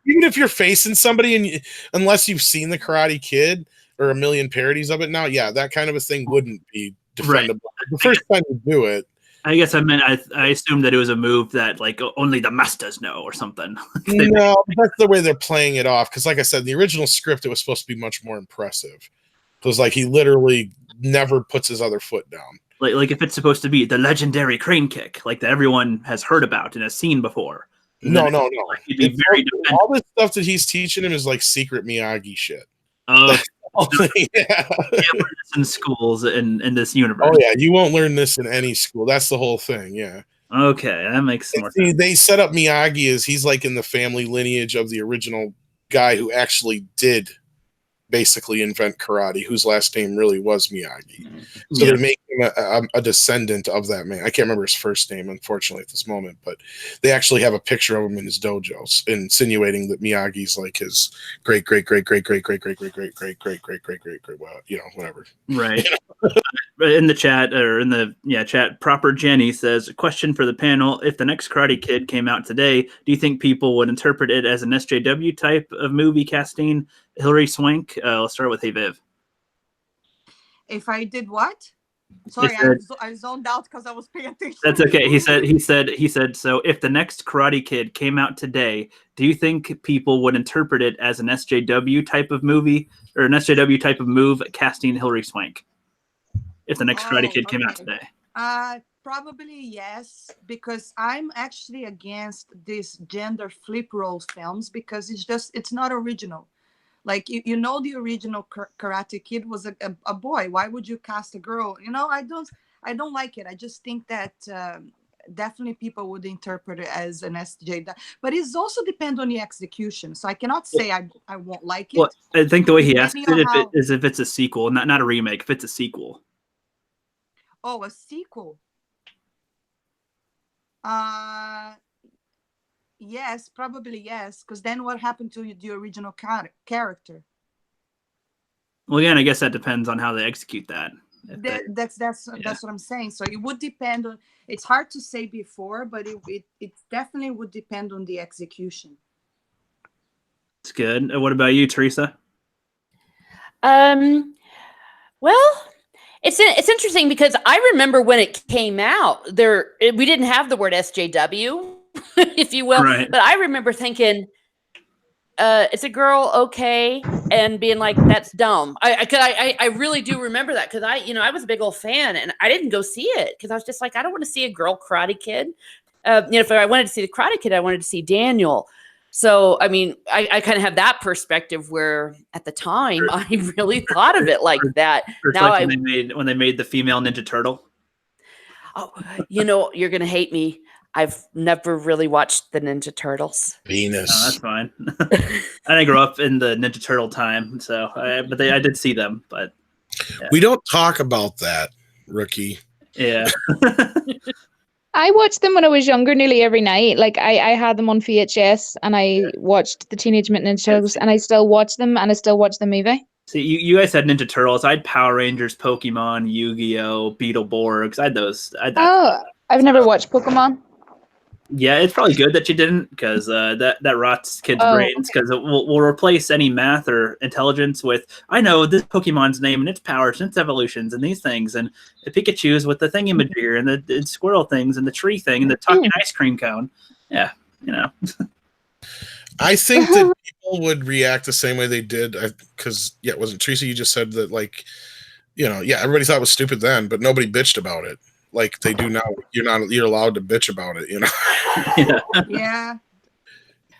even if you're facing somebody, and unless you've seen the Karate Kid or a million parodies of it now, yeah, that kind of a thing wouldn't be defendable. Right. The first time you do it. I guess I meant I assumed that it was a move that like only the masters know or something. No, that's the way they're playing it off. Because like I said, the original script, it was supposed to be much more impressive. It was like he literally never puts his other foot down. Like if it's supposed to be the legendary crane kick, like that everyone has heard about and has seen before. No. Like, all this stuff that he's teaching him is like secret Miyagi shit. Oh, yeah. In schools in this universe. Oh yeah, you won't learn this in any school. That's the whole thing. Yeah. Okay, that makes more sense. They set up Miyagi as he's like in the family lineage of the original guy who actually did basically invent karate, whose last name really was Miyagi. So they make him a descendant of that man. I can't remember his first name, unfortunately, at this moment, but they actually have a picture of him in his dojos, insinuating that Miyagi's like his great, whatever. Right. In the chat, or in the chat, Proper Jenny says, question for the panel: if the next Karate Kid came out today, do you think people would interpret it as an SJW type of movie casting Hilary Swank? Let's start with Hey Viv. If I did what? Sorry, I zoned out because I was paying attention. That's okay. He said. So, if the next Karate Kid came out today, do you think people would interpret it as an SJW type of movie or an SJW type of move casting Hilary Swank? If the next Karate Kid came out today, probably yes, because I'm actually against these gender flip role films because it's not original. Like, you know, the original Karate Kid was a boy. Why would you cast a girl? You know, I don't like it. I just think that definitely people would interpret it as an SJ. But it's also depend on the execution. So I cannot say I won't like it. Well, I think the way he asked it is if it's a sequel, not a remake. If it's a sequel. Oh, a sequel. Yes, probably yes. Because then what happened to the original character? Well, again, I guess that depends on how they execute that. That's what I'm saying. So it would depend on. It's hard to say before, but it definitely would depend on the execution. It's good. What about you, Teresa? Well, it's interesting because I remember when it came out, we didn't have the word SJW, if you will. Right. But I remember thinking, it's a girl, okay, and being like, that's dumb. I really do remember that because I was a big old fan and I didn't go see it because I was just like, I don't want to see a girl Karate Kid. If I wanted to see the Karate Kid, I wanted to see Daniel. So, I mean, I kind of have that perspective where at the time I really thought of it like that. Now like when they made the female Ninja Turtle. Oh, you're going to hate me. I've never really watched the Ninja Turtles. Venus. Oh, that's fine. I didn't grow up in the Ninja Turtle time, so I did see them. But yeah. We don't talk about that, rookie. Yeah. I watched them when I was younger nearly every night. Like I had them on VHS and I watched the Teenage Mutant Ninja Turtles and I still watch them and I still watch the movie. See, you guys had Ninja Turtles. I had Power Rangers, Pokemon, Yu-Gi-Oh, Beetleborgs. I had those. I've never watched Pokemon. Yeah, it's probably good that you didn't because that rots kids' brains because we'll replace any math or intelligence with, I know this Pokemon's name and its powers and its evolutions and these things and the Pikachu's with the thingamajigger and the squirrel things and the tree thing and the talking ice cream cone. Yeah, I think that people would react the same way they did because wasn't Teresa? You just said that everybody thought it was stupid then, but nobody bitched about it like they do now. You're allowed to bitch about it, Yeah.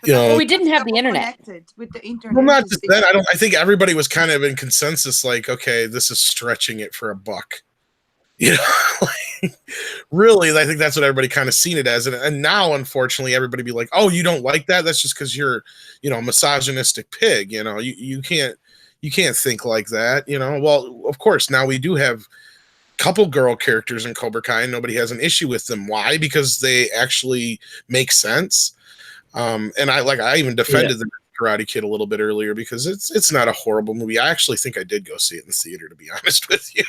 Yeah. Well, we didn't have the internet. Connected with the internet. Well, not just that. I think everybody was kind of in consensus, like, okay, this is stretching it for a buck. Really, I think that's what everybody kind of seen it as, and now, unfortunately, everybody be like, "Oh, you don't like that? That's just because you're, a misogynistic pig." You can't think like that. Well, of course, now we do have couple girl characters in Cobra Kai, and nobody has an issue with them. Why? Because they actually make sense. And I even defended the Karate Kid a little bit earlier because it's not a horrible movie. I actually think I did go see it in the theater, to be honest with you.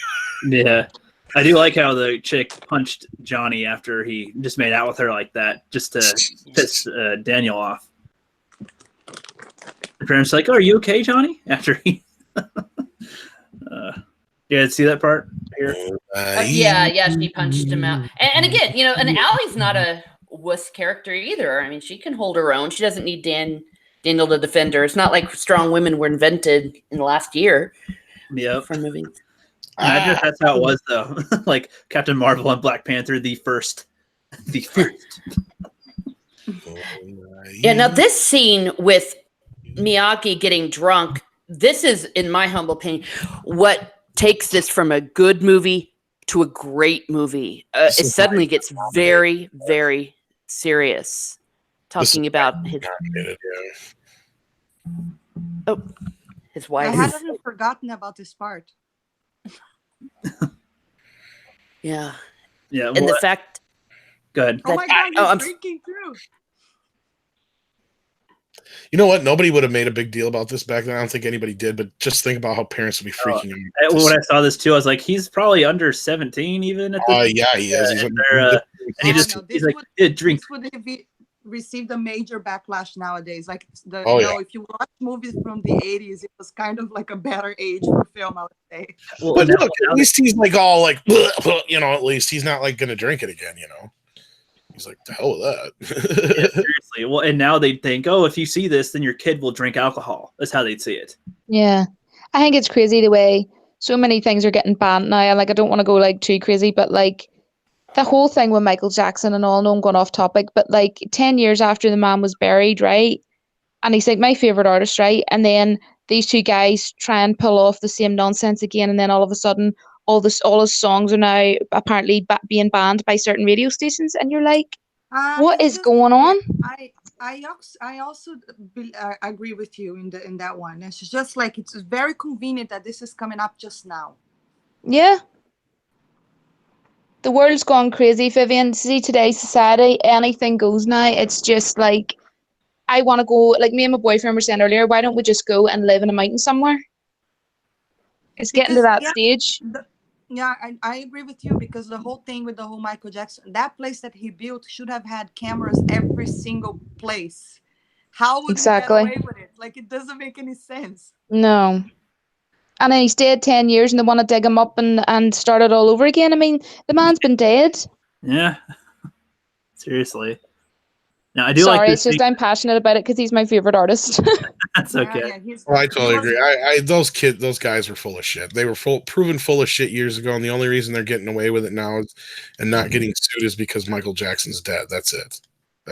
Yeah. I do like how the chick punched Johnny after he just made out with her like that, just to piss Daniel off. The parents like, "Oh, are you okay, Johnny?" After he, yeah, see that part here? Yeah, she punched him out. And again, and Allie's not a wuss character either. I mean, she can hold her own. She doesn't need Daniel to defend her. It's not like strong women were invented in the last year. Yep. For movies. Imagine that's how it was, though. Like Captain Marvel and Black Panther, the first. Yeah, now this scene with Miyagi getting drunk, this is, in my humble opinion, what takes this from a good movie to a great movie. It suddenly gets very, very serious. Talking about his wife. I hadn't forgotten about this part. Yeah. Yeah. And the fact. Go ahead. Oh my God, he's drinking too. You know what? Nobody would have made a big deal about this back then. I don't think anybody did, but just think about how parents would be freaking out. When I saw this too, I was like, he's probably under 17 even at this yeah, he is. He's like, drink. This would have received a major backlash nowadays. Like, if you watch movies from the 80s, it was kind of like a better age for film, I would say. Well, but look, at least he's like all like, at least he's not like going to drink it again, He's like, the hell with that. Yeah, seriously. Well, and now they think, oh, if you see this, then your kid will drink alcohol. That's how they'd see it. Yeah. I think it's crazy the way so many things are getting banned now. And I don't want to go too crazy, but the whole thing with Michael Jackson and all, no, I'm going off topic, but 10 years after the man was buried, right? And he's my favorite artist, right? And then these two guys try and pull off the same nonsense again. And then all of a sudden, all his songs are now apparently being banned by certain radio stations. And you're like, what is going on? I also agree with you in that one. It's just it's very convenient that this is coming up just now. Yeah. The world's gone crazy, Vivian. See, today's society, anything goes now. It's just I want to go, me and my boyfriend were saying earlier, why don't we just go and live in a mountain somewhere? It's getting to that stage. I agree with you because the whole thing with the whole Michael Jackson, that place that he built should have had cameras every single place. How would we get away with it? It doesn't make any sense. No. And then he's dead 10 years and they want to dig him up and start it all over again. I mean, the man's been dead. Yeah. Seriously. Now, I do it's just I'm passionate about it because he's my favorite artist. That's okay. I totally agree. Those guys were full of shit. They were proven full of shit years ago, and the only reason they're getting away with it now and not getting sued is because Michael Jackson's dead. That's it.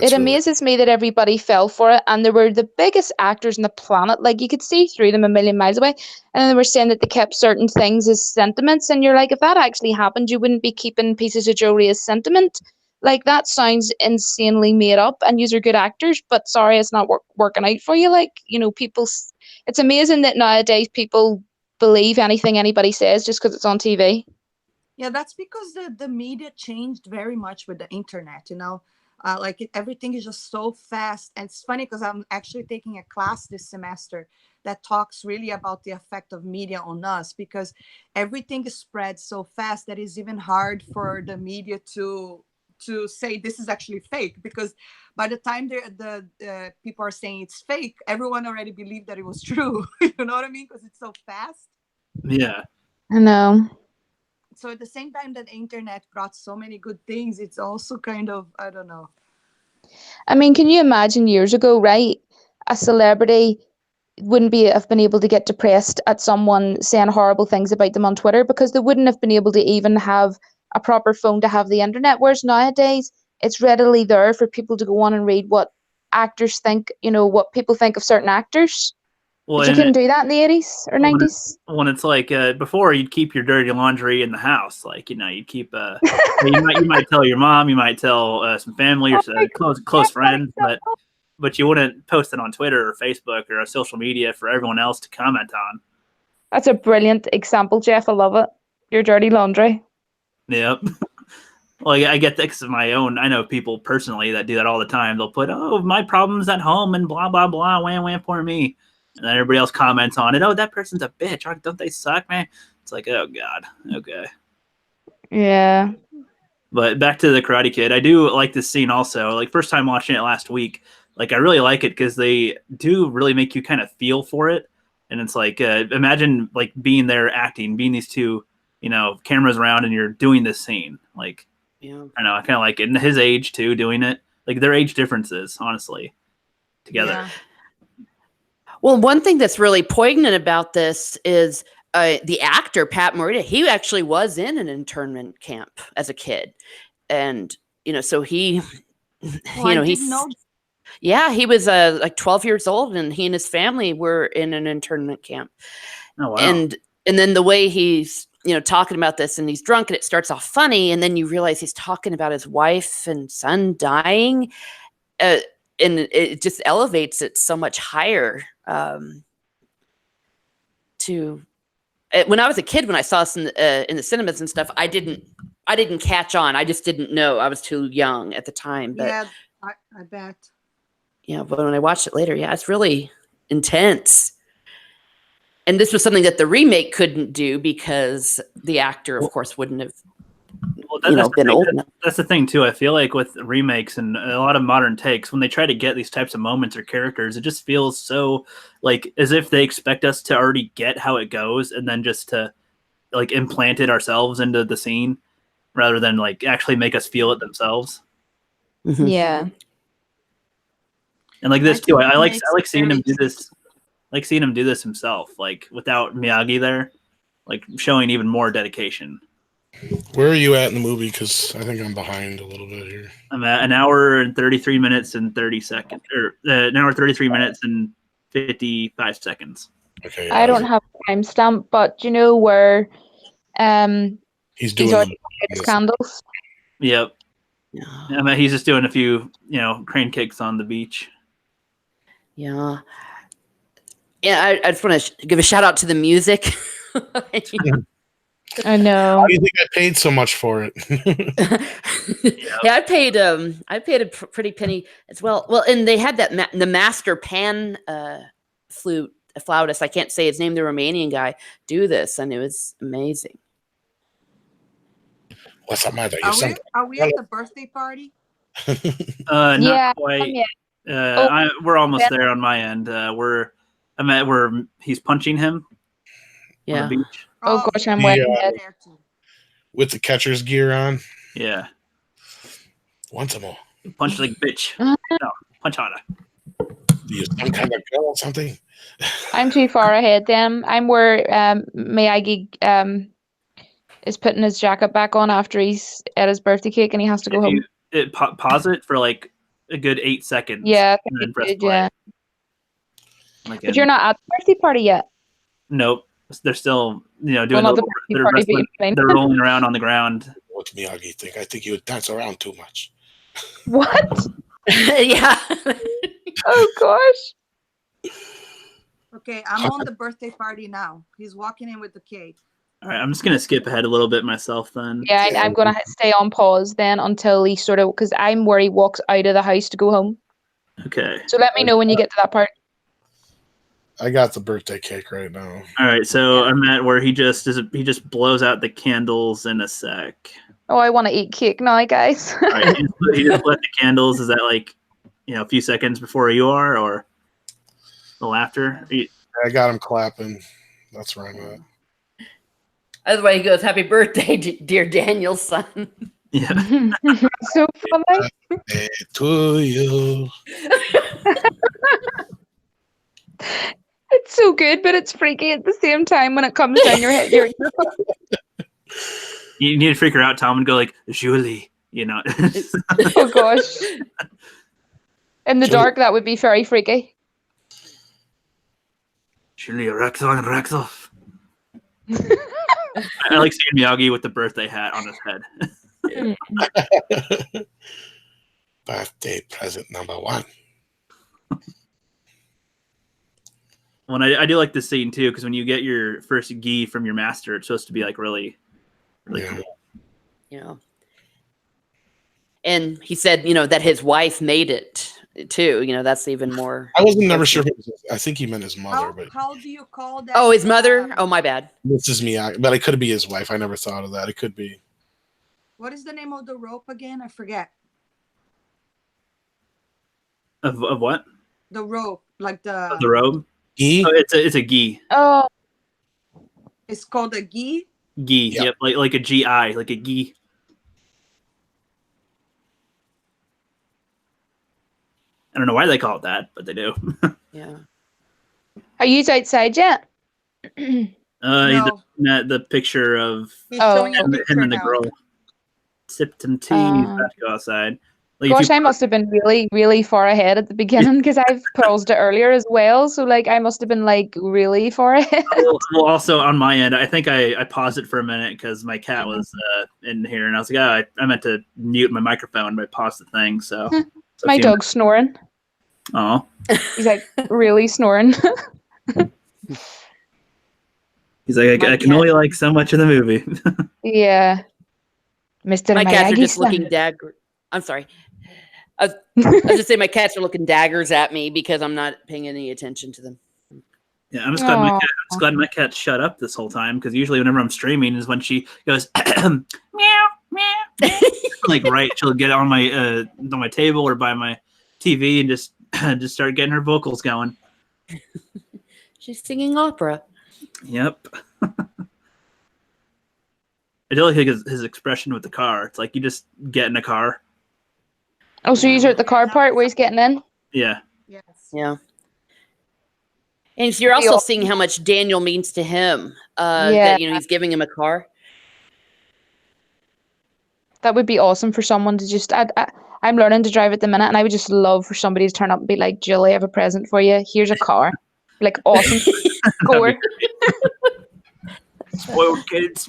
It amazes me that everybody fell for it, and they were the biggest actors on the planet. You could see through them a million miles away, and then they were saying that they kept certain things as sentiments, and you're like, if that actually happened, you wouldn't be keeping pieces of jewelry as sentiment. That sounds insanely made up, and you're good actors, but sorry, it's not working out for you. People, it's amazing that nowadays people believe anything anybody says just because it's on TV. Yeah, that's because the media changed very much with the internet, everything is just so fast. And it's funny because I'm actually taking a class this semester that talks really about the effect of media on us, because everything is spread so fast that it's even hard for the media to say this is actually fake, because by the time the people are saying it's fake, everyone already believed that it was true. You know what I mean? Because it's so fast. Yeah. I know. So at the same time that the internet brought so many good things, it's also kind of, I don't know. I mean, can you imagine years ago, right? a celebrity wouldn't have been able to get depressed at someone saying horrible things about them on Twitter, because they wouldn't have been able to even have a proper phone to have the internet. Whereas nowadays, it's readily there for people to go on and read what actors think, what people think of certain actors. Well, But you couldn't do that in the 80s or 90s. When it's like before, you'd keep your dirty laundry in the house. Like, you'd keep you might tell your mom, you might tell some family or close friends, but you wouldn't post it on Twitter or Facebook or social media for everyone else to comment on. That's a brilliant example, Geoff. I love it. Your dirty laundry. Yep. Well, I get this of my own. I know people personally that do that all the time. They'll put, "Oh, my problem's at home," and blah blah blah, wham wham for me, and then everybody else comments on it. "Oh, that person's a bitch. Don't they suck, man?" It's like, oh god, okay. Yeah. But back to the Karate Kid, I do like this scene also. Like, first time watching it last week, like, I really like it because they do really make you kind of feel for it, and it's like, imagine like being there acting, being these two, cameras around, and you're doing this scene, like. Yeah. I know. I kind of like it. And his age too, doing it. Like, their age differences, honestly, together. Yeah. Well, one thing that's really poignant about this is the actor Pat Morita. He actually was in an internment camp as a kid, and so he, yeah, he was like 12 years old, and he and his family were in an internment camp. Oh wow! And then the way he's talking about this, and he's drunk, and it starts off funny, and then you realize he's talking about his wife and son dying, and it just elevates it so much higher. When I was a kid, when I saw this in the cinemas and stuff, I didn't catch on. I just didn't know. I was too young at the time. But yeah, I bet. Yeah, but when I watched it later, yeah, it's really intense. And this was something that the remake couldn't do because the actor, of course, wouldn't have been old enough. That's the thing, too. I feel like with remakes and a lot of modern takes, when they try to get these types of moments or characters, it just feels so like as if they expect us to already get how it goes and then just to like implant it ourselves into the scene rather than like actually make us feel it themselves. Mm-hmm. Yeah. And like this, too. I like seeing him do this. Like seeing him do this himself, like without Miyagi there, like showing even more dedication. Where are you at in the movie? Because I think I'm behind a little bit here. I'm at an hour and 33 minutes and 30 seconds, or an hour 33 minutes and 55 seconds. Okay. I don't have a timestamp, but do you know where he's doing already his candles? Yep. Yeah. I mean, he's just doing a few, crane kicks on the beach. Yeah. Yeah, I just want to give a shout out to the music. I know. Why do you think I paid so much for it? Yeah, I paid a pretty penny as well. Well, and they had the master pan flautist. I can't say his name. The Romanian guy do this, and it was amazing. What's the matter? Are we at the birthday party? Not quite. We're almost there on my end. Where he's punching him. Yeah. On the beach. Oh gosh, I'm waiting there too. With the catcher's gear on. Yeah. Once more. Punch like bitch. No, punch harder. You some kind of girl or something? I'm too far ahead then. I'm where Miyagi is putting his jacket back on after he's at his birthday cake and he has to go home. Pause it for like a good 8 seconds. Yeah, and then press did, play. yeah. But you're not at the birthday party yet. Nope. They're still, doing they're rolling around on the ground. What's Miyagi think? I think you would dance around too much. What? Yeah. Oh gosh. Okay, I'm on the birthday party now. He's walking in with the cake. All right, I'm just gonna skip ahead a little bit myself then. Yeah, I'm gonna stay on pause then until he because I'm where he walks out of the house to go home. Okay. So let me know when you get to that part. I got the birthday cake right now. All right, so I'm at where he just blows out the candles in a sec. Oh, I want to eat cake now, guys. All right, he just lit the candles. Is that like, a few seconds before you are, or a little after? I got him clapping. That's where I'm at. That's why he goes, "Happy birthday, dear Daniel's son." Yeah. So funny. Hey, to you. It's so good, but it's freaky at the same time when it comes down your head. You need to freak her out, Tom, and go like, Julie, you know. Oh gosh. In the Julie. dark, that would be very freaky. Julie, racks on, racks off. I like seeing Miyagi with the birthday hat on his head. Birthday present number 1. Well, I do like this scene too, because when you get your first gi from your master, it's supposed to be like really cool. Yeah. And he said, that his wife made it too. That's even more. I wasn't never sure. I think he meant his mother, but How do you call that? Oh, his mother? Oh, my bad. this is me. But it could be his wife. I never thought of that. It could be. What is the name of the rope again? I forget. Of what? The rope, like Of the robe? Gi? Oh, it's a gi. Oh, It's called a gi. Gi. Yep. Yep. Like a GI, like a gi. I don't know why they call it that, but they do. Yeah. are you outside yet? No. The picture of He's Oh. showing a him picture and the now. girl sipped some tea. He's about to go outside. Like, if Gosh, you- I must have been really, really far ahead at the beginning because I've paused it earlier as well. So like, I must have been like really far ahead. well, also on my end, I think I paused it for a minute because my cat was in here, and I was like, I meant to mute my microphone, but I paused the thing. So My dog's snoring. Oh, He's like really snoring. he's like, My I can cat- only like so much of the movie. Yeah. Mr. My cats are Miyagi-san. just looking dagger. I'm sorry. I was just saying my cats are looking daggers at me because I'm not paying any attention to them. Yeah, I'm just glad my Aw. cat. I'm just glad my cat shut up this whole time because usually whenever I'm streaming is when she goes meow meow. Like she'll get on my table or by my TV and just start getting her vocals going. She's singing opera. Yep. I do like his expression with the car. It's like you just get in a car. Oh, so you're at the car part where he's getting in? Yeah. Yes. Yeah. And so you're also seeing how much Daniel means to him. That he's giving him a car. That would be awesome for someone to just. I'm learning to drive at the minute, and I would just love for somebody to turn up and be like, "Julie, I have a present for you. Here's a car." Like, awesome. Score. Spoiled kids.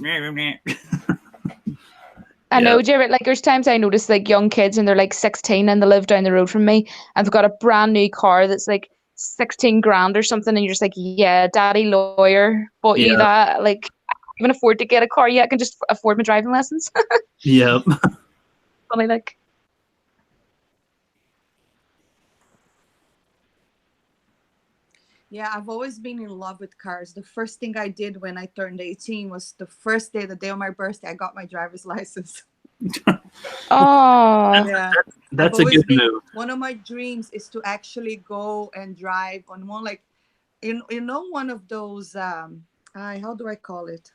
I know, Jared. Like, there's times I notice like young kids and they're like 16 and they live down the road from me, and they've got a brand new car that's like 16 grand or something, and you're just like, "Yeah, daddy lawyer bought you that." Like, I can't even afford to get a car yet. I can just afford my driving lessons. Yep. Funny, like. Yeah, I've always been in love with cars. The first thing I did when I turned 18 was the day of my birthday, I got my driver's license. Oh, Yeah. That's I've a always good move. One of my dreams is to actually go and drive on one, like, one of those, how do I call it?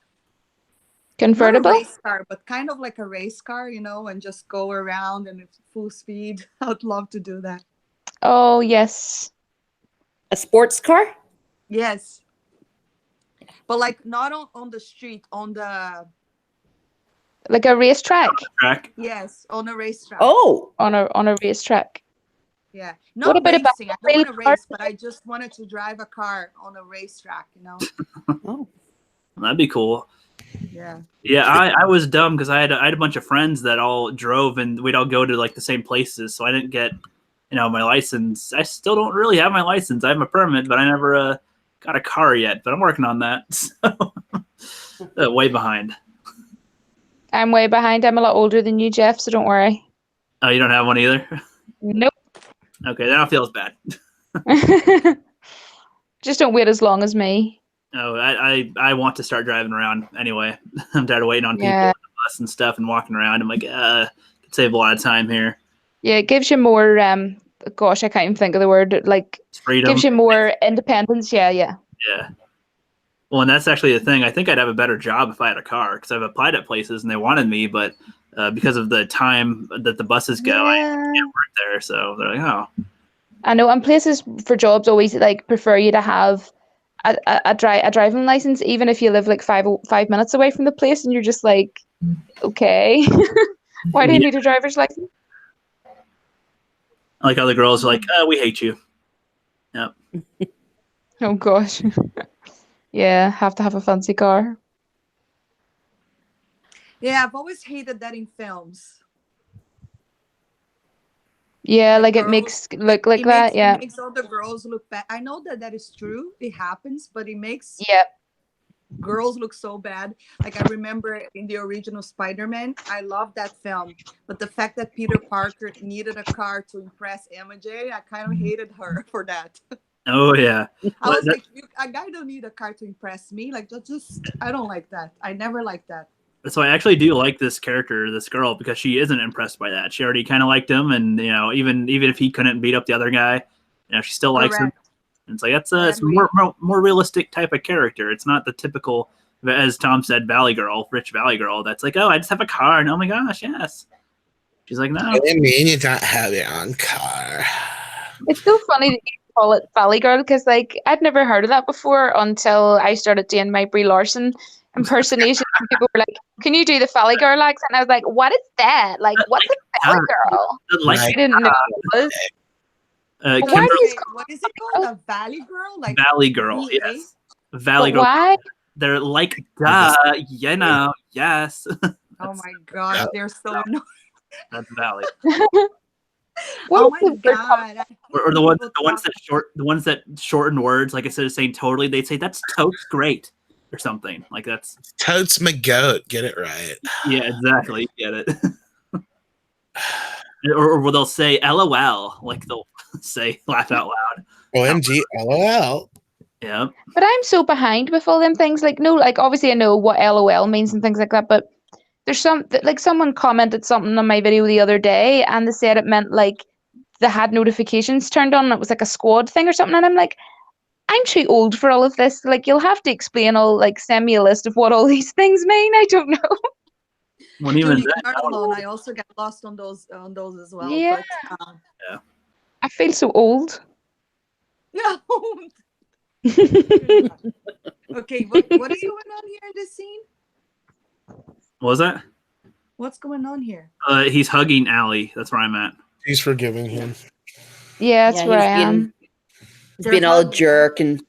convertible. Not a race car, but kind of like a race car, and just go around and it's full speed. I'd love to do that. Oh yes. A sports car? Yes. But like not on the street, on the Like a racetrack. Track. yes, on a racetrack. Oh. On a racetrack. Yeah. What Not about racing. I don't want to race car? race, but I just wanted to drive a car on a racetrack, Oh. That'd be cool. Yeah. Yeah, I was dumb because I had a bunch of friends that all drove and we'd all go to like the same places, so I didn't get my license. I still don't really have my license. I have my permit, but I never got a car yet. But I'm working on that. So way behind. I'm way behind. I'm a lot older than you, Jeff, so don't worry. Oh, you don't have one either? Nope. Okay, that don't feel as bad. Just don't wait as long as me. Oh, I want to start driving around anyway. I'm tired of waiting on people Yeah. on the bus and stuff and walking around. I'm like, could save a lot of time here. Yeah, it gives you more gosh, I can't even think of the word. Like It's freedom. gives you more independence. Yeah. Yeah. Well, and that's actually the thing. I think I'd have a better job if I had a car because I've applied at places and they wanted me, but because of the time that the buses go, I can't work there. So they're like, oh. I know, and places for jobs always like prefer you to have a driving license, even if you live like 5 minutes away from the place, and you're just like, okay, why do you need a driver's license? Like other girls are like, we hate you. Yep. Oh gosh. Yeah, have to have a fancy car. Yeah, I've always hated that in films. Yeah, Like like it girls- makes look like It that. makes, Yeah. it makes all the girls look bad. I know that that is true. It happens, but it makes Yeah. girls look so bad. Like I remember in the original Spider-Man, I love that film, but the fact that Peter Parker needed a car to impress MJ, I kind of hated her for that. Oh yeah. I was like, a guy don't need a car to impress me. Like, just I don't like that. I never liked that. So I actually do like this character, this girl, because she isn't impressed by that. She already kind of liked him, and even if he couldn't beat up the other guy, she still likes him. And it's like it's more realistic type of character. It's not the typical, as Tom said, Valley Girl, rich Valley Girl. That's like, oh, I just have a car, and oh my gosh, yes. She's like, no. What do you mean you don't have your own car? It's so funny that you call it Valley Girl, because like I'd never heard of that before until I started doing my Brie Larson impersonation. And people were like, "Can you do the Valley Girl accent?" And I was like, "What is that? Like, what's a Valley Girl?" I didn't know what it was. What is it called? A Valley Girl? Like Valley Girl, VA? yes. Valley But Girl. why? They're like, yes. Oh my gosh, they're so annoying. That's Valley. What Oh is my the word called? god. Or the ones that shorten words, like instead of saying totally, they'd say that's totes great or something. Like that's Totes my goat. Get it right. yeah, exactly. Get it. or they'll say LOL, like they'll say laugh out loud. OMG, LOL. Yeah. But I'm so behind with all them things. Like, no, like obviously I know what LOL means and things like that, but there's someone commented something on my video the other day, and they said it meant like they had notifications turned on and it was like a squad thing or something, and I'm like, I'm too old for all of this. Like, you'll have to explain send me a list of what all these things mean. I don't know. Well, even Dude, you're not alone. I also got lost on those as well. Yeah. But, yeah. I feel so old. No. Okay, what is going on here in this scene? What was that? What's going on here? He's hugging Allie. That's where I'm at. He's forgiving him. Yeah, that's where I am. He's being all a jerk and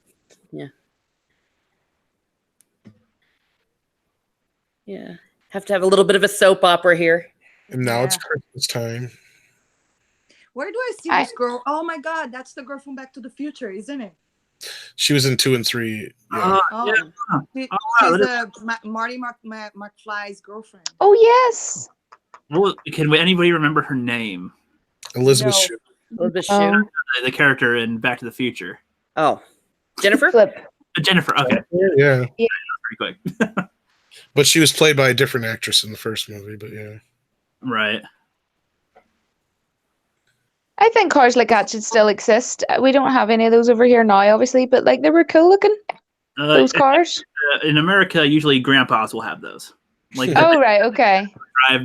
yeah. Have to have a little bit of a soap opera here. And now it's Christmas time. Where do I see this girl? Oh my god, that's the girl from Back to the Future, isn't it? She was in 2 and 3. Yeah. She's Marty McFly's girlfriend. Oh yes. Well, anybody remember her name? Elizabeth Shue. Elizabeth Shue. The character in Back to the Future. Oh, Jennifer. Flipp. Jennifer. Okay. Yeah. Pretty quick. But she was played by a different actress in the first movie. But yeah. Right. I think cars like that should still exist. We don't have any of those over here now, obviously, but like they were cool looking. Those cars. In America, usually grandpas will have those. Like, oh right, okay.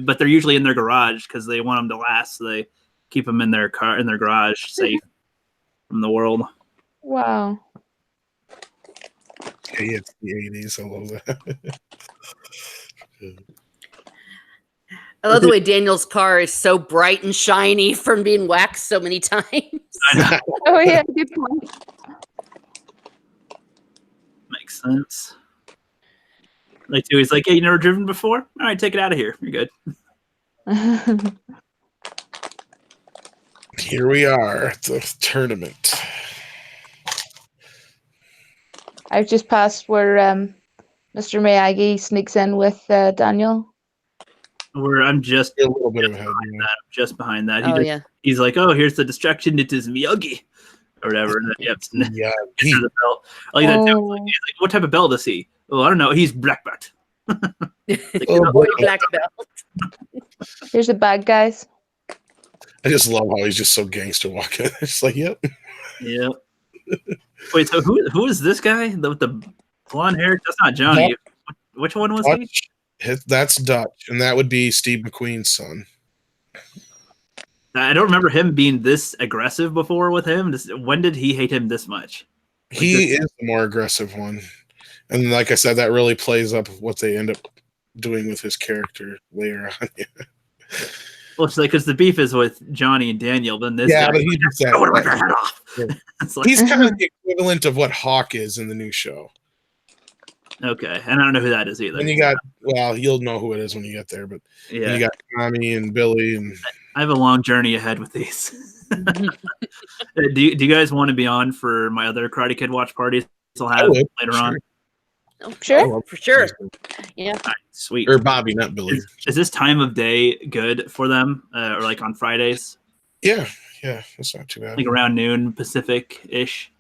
But they're usually in their garage because they want them to last. So they keep them in their garage, safe from the world. Wow. Yeah, it's the 80s. I love that. I love the way Daniel's car is so bright and shiny from being waxed so many times. Oh yeah, good point. Makes sense. Like too, he's like, "Hey, you never driven before? All right, take it out of here. You're good." Here we are at the tournament. I've just passed where Mr. Miyagi sneaks in with Daniel. Where I'm just a little bit ahead. Just behind that. He's like, "Oh, here's the distraction. It is Miyagi." Or whatever. Yeah. The belt. Like that too. He's like, what type of belt is he? Oh, I don't know. He's black belt. Black belt. Here's the bad guys. I just love how he's just so gangster walking. It's like, yep. Yep. Wait, so who is this guy with the blonde hair? That's not Johnny. Which one was he? That's Dutch, and that would be Steve McQueen's son. I don't remember him being this aggressive before with him. When did he hate him this much? He is the more aggressive one. And like I said, that really plays up what they end up doing with his character later on. Well, it's like because the beef is with Johnny and Daniel, then this guy, but he just I want to rip your head off. Yeah. Like, he's kind of the equivalent of what Hawk is in the new show. Okay, and I don't know who that is either. And you got, well, you'll know who it is when you get there, but yeah, you got Tommy and Billy, and I have a long journey ahead with these. do you guys want to be on for my other Karate Kid watch parties I'll have later on? Oh, Sure. For sure. Yeah. Right, sweet. Or Bobby, not Billy. Is this time of day good for them, or like on Fridays? Yeah, that's not too bad. Like around noon Pacific-ish?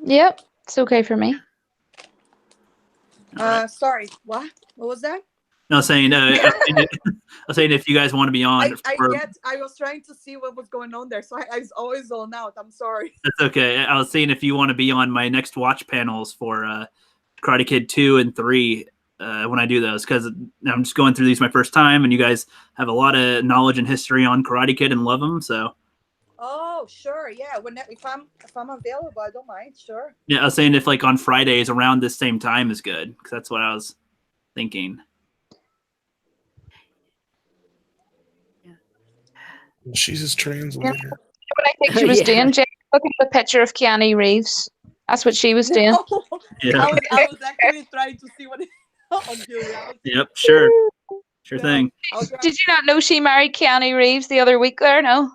Yep, it's okay for me. Sorry, what was that? No, saying, I was saying if you guys want to be on. I was trying to see what was going on there, so I was always zoned out. I'm sorry. That's okay. I was saying if you want to be on my next watch panels for Karate Kid 2 and 3 when I do those, because I'm just going through these my first time, and you guys have a lot of knowledge and history on Karate Kid and love them, so. Oh, sure, yeah. If I'm available, I don't mind. Sure. Yeah, I was saying if like on Fridays around this same time is good, because that's what I was thinking. She's his translator. What I think she was doing, Jay, looking at the picture of Keanu Reeves. That's what she was doing. Yeah. I was actually trying to see what. Yep, sure thing. Did you not know she married Keanu Reeves the other week there? No.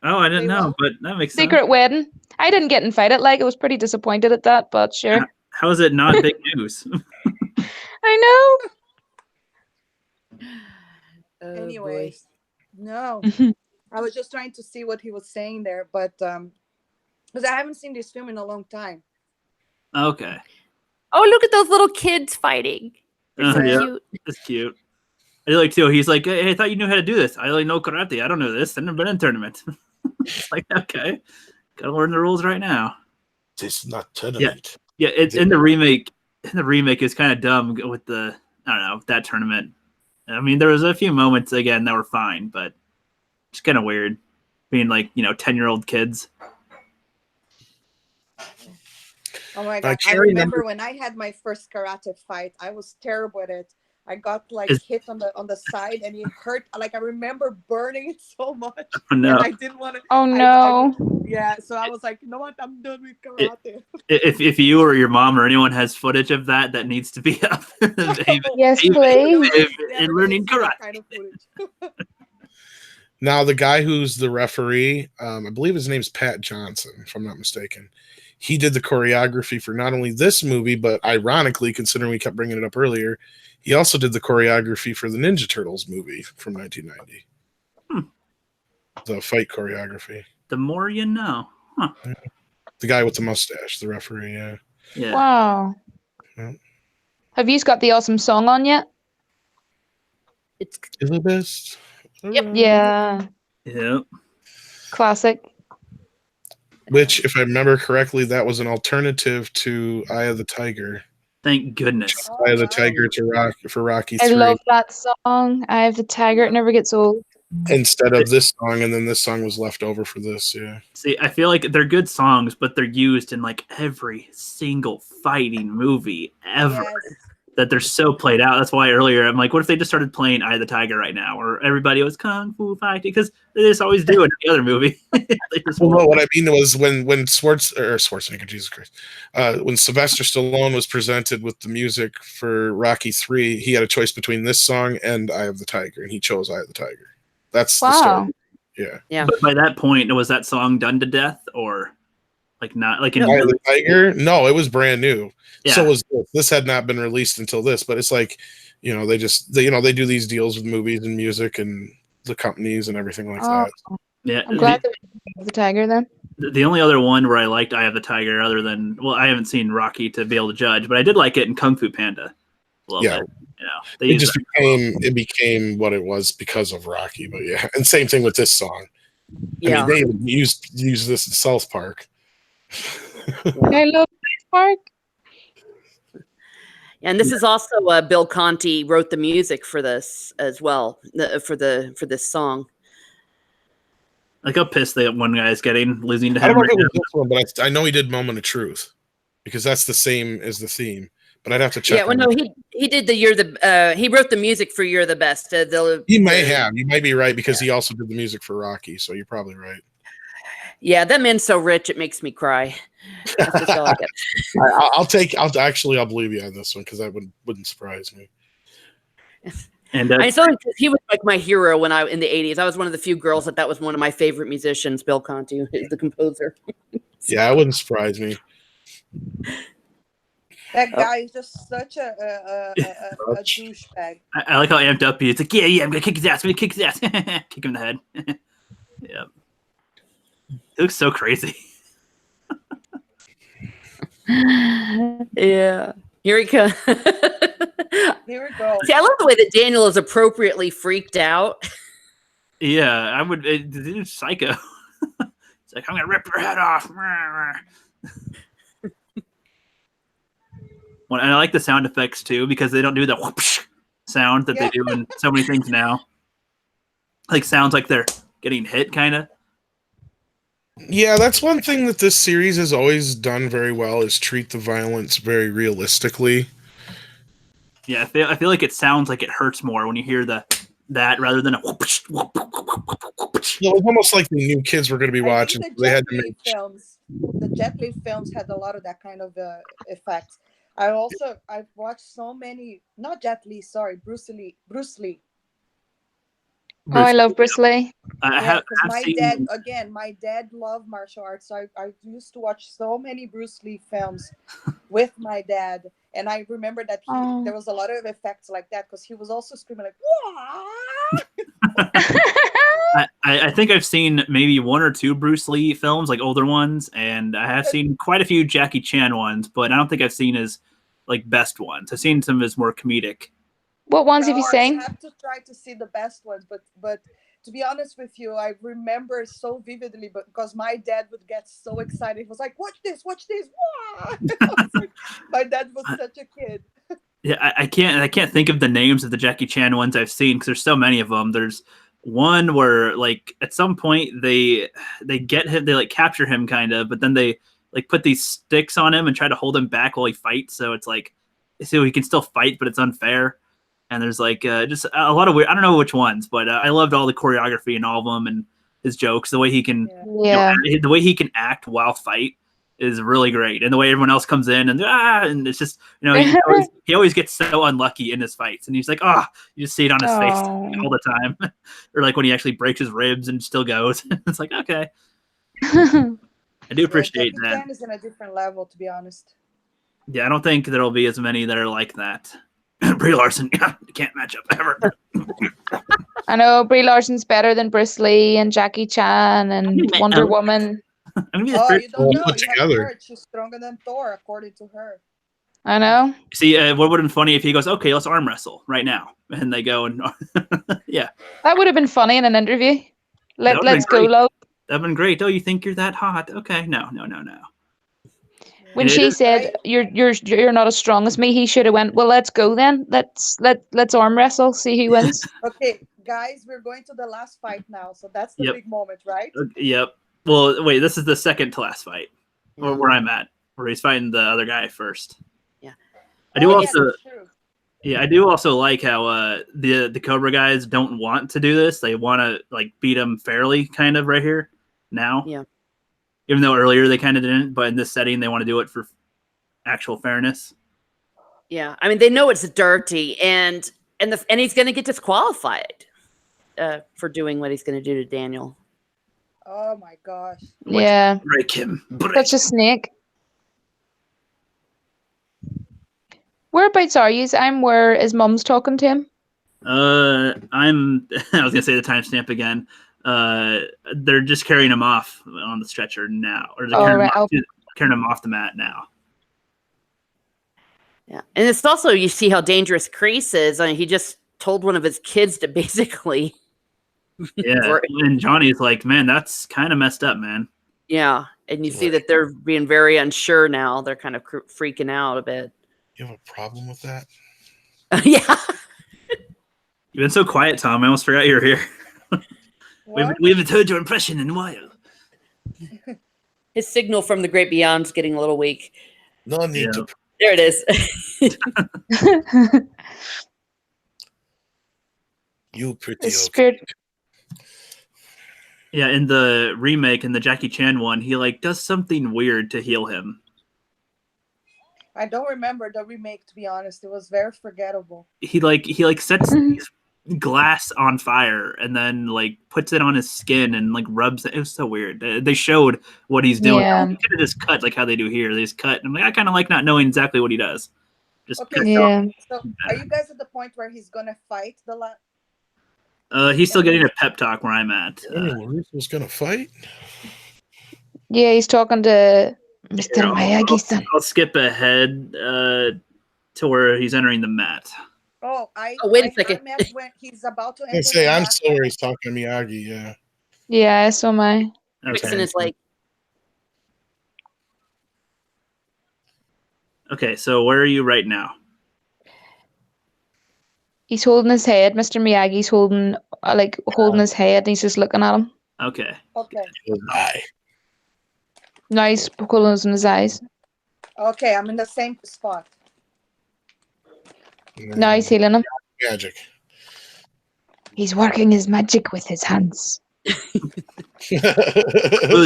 Oh, I didn't know, but that makes sense. Secret wedding. I didn't get invited. Like, I was pretty disappointed at that, but sure. How is it not big news? I Oh, Anyways, no. know. I was just trying to see what he was saying there, but because I haven't seen this film in a long time. Okay. Oh, look at those little kids fighting. They're so Yeah. cute. That's cute. I like too. He's like, hey, I thought you knew how to do this. I only know karate. I don't know this. I've never been in a tournament. It's like, okay, gotta learn the rules right now. This is not tournament. Yeah, it's in the remake. In the remake, is kind of dumb with the that tournament. I mean, there was a few moments again that were fine, but it's kind of weird being like 10-year-old kids. Oh my god! I remember when I had my first karate fight. I was terrible at it. I got hit on the side, and it hurt. Like, I remember burning it so much. Oh, no. And I didn't want to. Oh no! Yeah, so I was like, you know what? I'm done with karate. If you or your mom or anyone has footage of that needs to be up. Yes, please. In learning karate. Kind of footage. Now, the guy who's the referee, I believe his name's Pat Johnson, if I'm not mistaken. He did the choreography for not only this movie, but ironically, considering we kept bringing it up earlier, he also did the choreography for the Ninja Turtles movie from 1990. The fight choreography. The more you know. Huh. The guy with the mustache, the referee, yeah. Wow. Yeah. Have you got the awesome song on yet? It's Is the best. Yeah. Yep. Classic. Which, if I remember correctly, that was an alternative to Eye of the Tiger. Thank goodness. Eye of the Tiger for Rocky I 3. love that song. I have the tiger. It never gets old. Instead of this song, and then this song was left over for this, yeah. See, I feel like they're good songs, but they're used in like every single fighting movie ever. Yes. That they're so played out. That's why earlier I'm like, what if they just started playing Eye of the Tiger right now, or everybody was kung fu fighting, because they just always do in the other movie. Well, no, what I mean was when Schwarzenegger, Jesus Christ, when Sylvester Stallone was presented with the music for Rocky 3, he had a choice between this song and Eye of the Tiger, and he chose Eye of the Tiger. That's the story. Yeah. But by that point, was that song done to death, or like not like in Eye of the Tiger? No, it was brand new. Yeah. So was this. This had not been released until this, but it's like, they do these deals with movies and music and the companies and everything like that. Yeah. I'm glad that we have the tiger then. The only other one where I liked Eye of the Tiger, other than, well, I haven't seen Rocky to be able to judge, but I did like it in Kung Fu Panda a little bit. It became what it was because of Rocky, but yeah. And same thing with this song. Yeah. I mean, they used this in South Park. I love South Park. And this is also Bill Conti wrote the music for this as well, for this song. Like how pissed that one guy's getting losing to I don't him know if right it was now. this one, but I know he did Moment of Truth because that's the same as the theme. But I'd have to check. Yeah, well, no, he did he wrote the music for "You're the Best." He may have. You might be right because he also did the music for Rocky. So you're probably right. Yeah, that man's so rich it makes me cry. That's just all I get. I'll believe you on this one because that wouldn't surprise me. And I saw he was like my hero when in the 80s. I was one of the few girls that was one of my favorite musicians. Bill Conti, the composer. Yeah, it wouldn't surprise me. That guy is just such a douchebag. I like how amped up he is. It's like, yeah, I'm gonna kick his ass. I'm gonna kick his ass. Kick him in the head. Yeah. It looks so crazy. Yeah. Here he comes. Here we go. See, I love the way that Daniel is appropriately freaked out. Yeah, I would. It's psycho. It's like, I'm gonna rip your head off. Well, and I like the sound effects too because they don't do the whoosh sound that they do in so many things now. Like sounds like they're getting hit, kind of. Yeah, that's one thing that this series has always done very well is treat the violence very realistically. Yeah, I feel like it sounds like it hurts more when you hear that rather than a whoosh, whoop, whoop, whoop, whoop, whoop. It was almost like they knew kids were going to be watching. The Jet Li films had a lot of that kind of effect. I've watched so many, not Jet Li, sorry, Bruce Lee. Oh, I love Bruce Lee. Because my dad loved martial arts. So I used to watch so many Bruce Lee films with my dad. And I remember that there was a lot of effects like that because he was also screaming like, I think I've seen maybe one or two Bruce Lee films, like older ones, and I have seen quite a few Jackie Chan ones, but I don't think I've seen his like best ones. I've seen some of his more comedic. What ones have you seen? I have to try to see the best ones, but to be honest with you, I remember so vividly, but because my dad would get so excited, he was like, "Watch this!" Like, my dad was such a kid. Yeah, I can't think of the names of the Jackie Chan ones I've seen because there's so many of them. There's one where like at some point they get him, they like capture him kind of, but then they like put these sticks on him and try to hold him back while he fights. So it's like so he can still fight, but it's unfair. And there's like just a lot of weird. I don't know which ones, but I loved all the choreography in all of them and his jokes. The way he can, the way he can act while fight is really great. And the way everyone else comes in and it's just he always gets so unlucky in his fights, and he's like, you just see it on his face all the time. Or like when he actually breaks his ribs and still goes. It's like okay. I do appreciate that. Jackie Chan is in a different level, to be honest. Yeah, I don't think there'll be as many that are like that. Brie Larson, can't match up ever. I know Brie Larson's better than Bruce Lee and Jackie Chan and Wonder Woman. You don't know. You haven't heard. She's stronger than Thor, according to her. I know. See, what would have been funny if he goes, okay, let's arm wrestle right now, and they go and yeah. That would have been funny in an interview. Let's go, love. That'd been great. Oh, you think you're that hot? Okay, no. When she said you're not as strong as me, he should have went, well, let's go then. Let's arm wrestle, see who wins. Okay, guys, we're going to the last fight now, so that's the big moment, right? Yep. Well, wait, this is the second to last fight, where I'm at, where he's fighting the other guy first. Yeah. I do also like how the Cobra guys don't want to do this. They want to like beat him fairly, kind of right here now. Yeah. Even though earlier they kind of didn't, but in this setting they want to do it for actual fairness. Yeah, I mean they know it's dirty, and he's going to get disqualified for doing what he's going to do to Daniel. Oh my gosh! Yeah, break him. Such a snake. Whereabouts are you? I'm where his mum's talking to him. I was gonna say the timestamp again. They're just carrying him off on the stretcher now, or they're carrying him off the mat now. Yeah, and it's also you see how dangerous Kreese is. I mean, he just told one of his kids to basically. Yeah, and Johnny's like, man, that's kind of messed up, man. Yeah, and you see that they're being very unsure now. They're kind of freaking out a bit. You have a problem with that? Yeah. You've been so quiet, Tom. I almost forgot you were here. What? We haven't heard your impression in a while. His signal from the great beyond's getting a little weak. No need to. There it is. You pretty The okay. spirit. Yeah, in the remake, in the Jackie Chan one, he like does something weird to heal him. I don't remember the remake, to be honest. It was very forgettable. He sets glass on fire and then like puts it on his skin and like rubs it. It was so weird. They showed what he's doing. Yeah. He could have just cut like how they do here. They just cut. I'm like, I kind of like not knowing exactly what he does. Just Okay, cut. Yeah. So are you guys at the point where he's gonna fight the He's still getting a pep talk where I'm at. Russo's gonna fight. Yeah, he's talking to Mr. Miyagi-san. I'll skip ahead to where he's entering the mat. Oh, wait a second. I meant when he's about to enter. I say the I'm mat. still where he's talking to Miyagi. Yeah. Yeah, so am I. Fixing his leg. Okay, so where are you right now? He's holding his head. Mr. Miyagi's holding his head, and he's just looking at him. Okay. Okay. Aye. Now he's closing his eyes. Okay, I'm in the same spot. Now he's healing him. Magic. He's working his magic with his hands. Close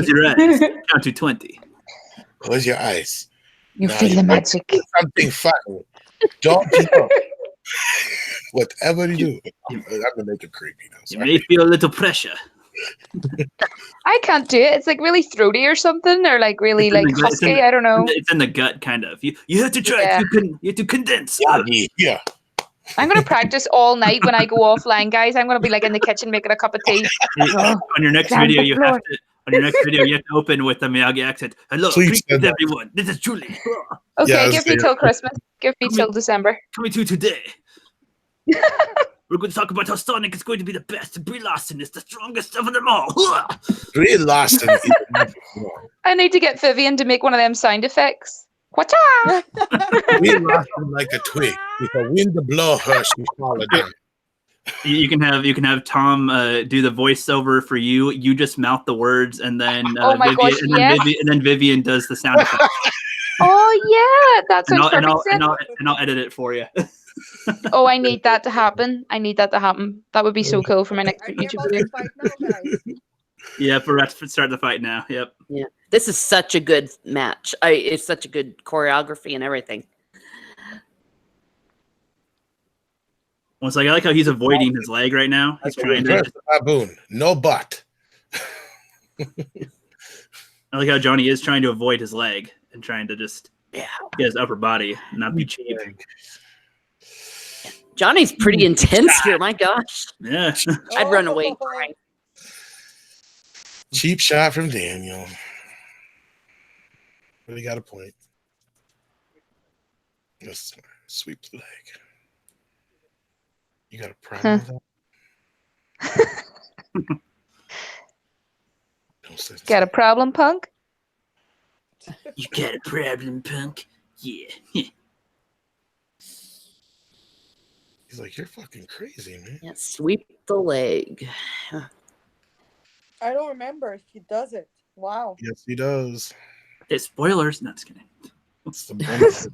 your eyes. Count to 20. Close your eyes. You Now feel you the might magic. do something fun. Don't know. Whatever you do. I'm gonna make it creepy now. You Sorry. may feel a little pressure. I can't do it. It's like really throaty or something, or like really It's in like the gut- it's in husky. the- I don't know. It's in the gut, kind of. You have to try. Yeah. You have to condense. Yeah. I'm gonna practice all night when I go offline, guys. I'm gonna be like in the kitchen making a cup of tea. On your next Down video, the you floor. have to. On your next video, you have to open with the Miyagi accent. Hello, Please greetings say that. everyone. This is Julie. Okay, Yeah, give me till Christmas. Give me till December. Coming to you today. We're going to talk about how Sonic is going to be the best. Brie Larson is the strongest of them all. Really lost in I need to get Vivian to make one of them sound effects. Whatcha? We lost him like a twig. If a wind to blow her, she fall down. You can have Tom do the voiceover for you. You just mouth the words, and then Oh my Vivian, gosh, and then yes. Vivian, and then Vivian does the sound effect. Oh yeah, that and, sounds I'll, and, I'll, perfect. and, I'll, and I'll edit it for you. Oh, I need that to happen. I need that to happen. That would be so cool for my next Are you YouTube about video. to fight now, guys? Yep, we're about to start the fight now. Yep. Yeah. This is such a good match. It's such a good choreography and everything. Well, it's like I like how he's avoiding his leg right now. He's trying to. Baboon. No butt. I like how Johnny is trying to avoid his leg and trying to just get his upper body, not be cheap. Johnny's pretty intense here. My gosh. Yeah. I'd run away crying. Cheap shot from Daniel. But he got a point. Let's sweep the leg. You got a problem with that? Don't say that. Got a problem, punk? You got a problem, punk? Yeah. He's like, you're fucking crazy, man. Yeah, sweep the leg. I don't remember if he does it. Wow. Yes, he does. Hey, spoilers. No, just kidding. What's the bonus?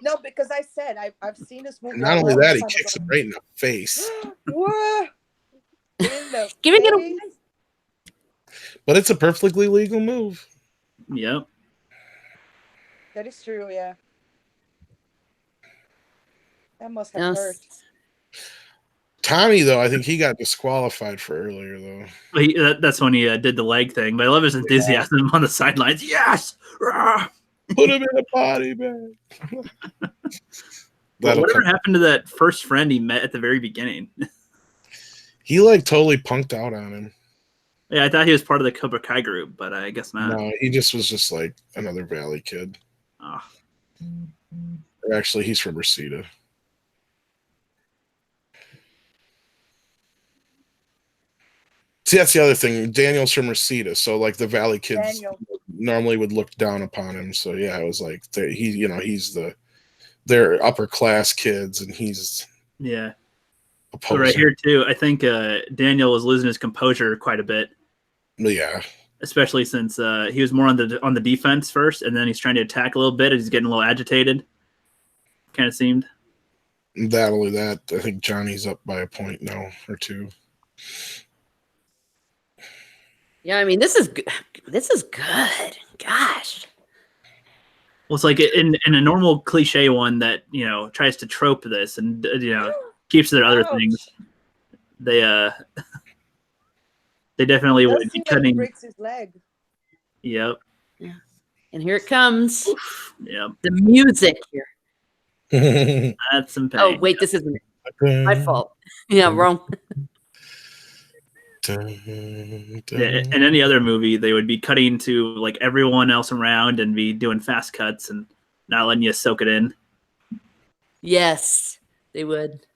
No, because I said I've seen this movie. Not a only long that, he time kicks ago. him right in the face. What? In the Giving it face? But it's a perfectly legal move. Yep. That is true, yeah. That must have hurt. Tommy, though, I think he got disqualified for earlier, though. Well, that's when he did the leg thing. But I love his enthusiasm on the sidelines. Yes! Rah! Put him in a body bag. Well, whatever happened to that first friend he met at the very beginning? He like totally punked out on him. Yeah, I thought he was part of the Cobra Kai group, but I guess not. No, he just was just like another Valley kid. Oh. Or actually, he's from Reseda. See, that's the other thing. Daniel's from Reseda, so like the Valley kids Daniel. normally would look down upon him. So yeah, it was like he's they're upper class kids, and he's Yeah. a poser. Right here too, I think Daniel was losing his composure quite a bit. Yeah. Especially since he was more on the defense first, and then he's trying to attack a little bit. And he's getting a little agitated. Kind of seemed. That only that. I think Johnny's up by a point now or two. Yeah, I mean, this is good. This is good. Gosh. Well, it's like in a normal cliche one that tries to trope this and keeps their other things. They definitely would be cutting. Breaks his leg. Yep. Yeah. And here it comes. Yep. The music here. That's some pain. Oh wait, this isn't my fault. Yeah, wrong. In any other movie, they would be cutting to like everyone else around and be doing fast cuts and not letting you soak it in. Yes, they would.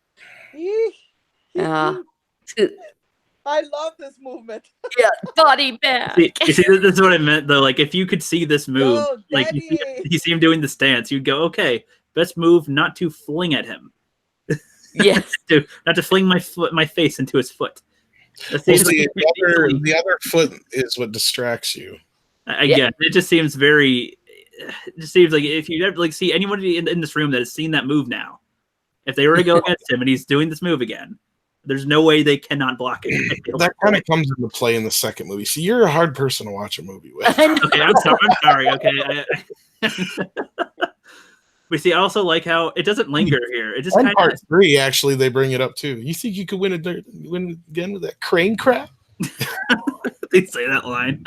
I love this movement. Yeah, body bag. You see, this is what I meant though. Like if you could see this move, Oh, like you see him doing the stance, you'd go, okay, best move not to fling at him. Yes. not to fling my face into his foot. Well, see, the other foot is what distracts you. I guess it just seems very. It just seems like if you ever see anybody in this room that has seen that move now, if they were to go against him and he's doing this move again, there's no way they cannot block it. That kind of comes into play in the second movie. See, you're a hard person to watch a movie with. Okay, I'm sorry. Okay. But see, I also like how it doesn't linger here. It just kind of part 3 actually they bring it up too. You think you could win again with that crane crap? They say that line.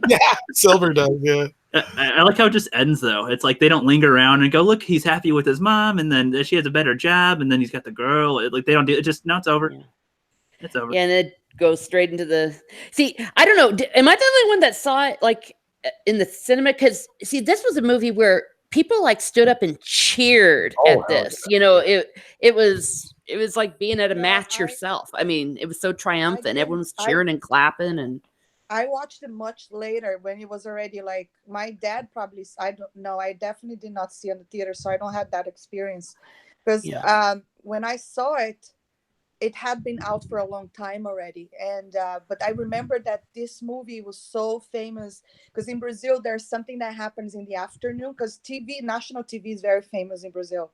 Yeah, Silver does. Yeah. I like how it just ends though. It's like they don't linger around and go, look, he's happy with his mom, and then she has a better job, and then he's got the girl. They don't do it. Just no, it's over. Yeah. It's over. Yeah, and it goes straight into the. See, I don't know. Am I the only one that saw it like in the cinema? Because see, this was a movie where people like stood up and cheered at this. Yeah. It was like being at a match yourself. I mean, it was so triumphant. Everyone was cheering and clapping. And I watched it much later when it was already like my dad probably. I don't know. I definitely did not see it in the theater, so I don't have that experience. Because when I saw it, it had been out for a long time already, and but I remember that this movie was so famous because in Brazil there's something that happens in the afternoon because national TV is very famous in Brazil,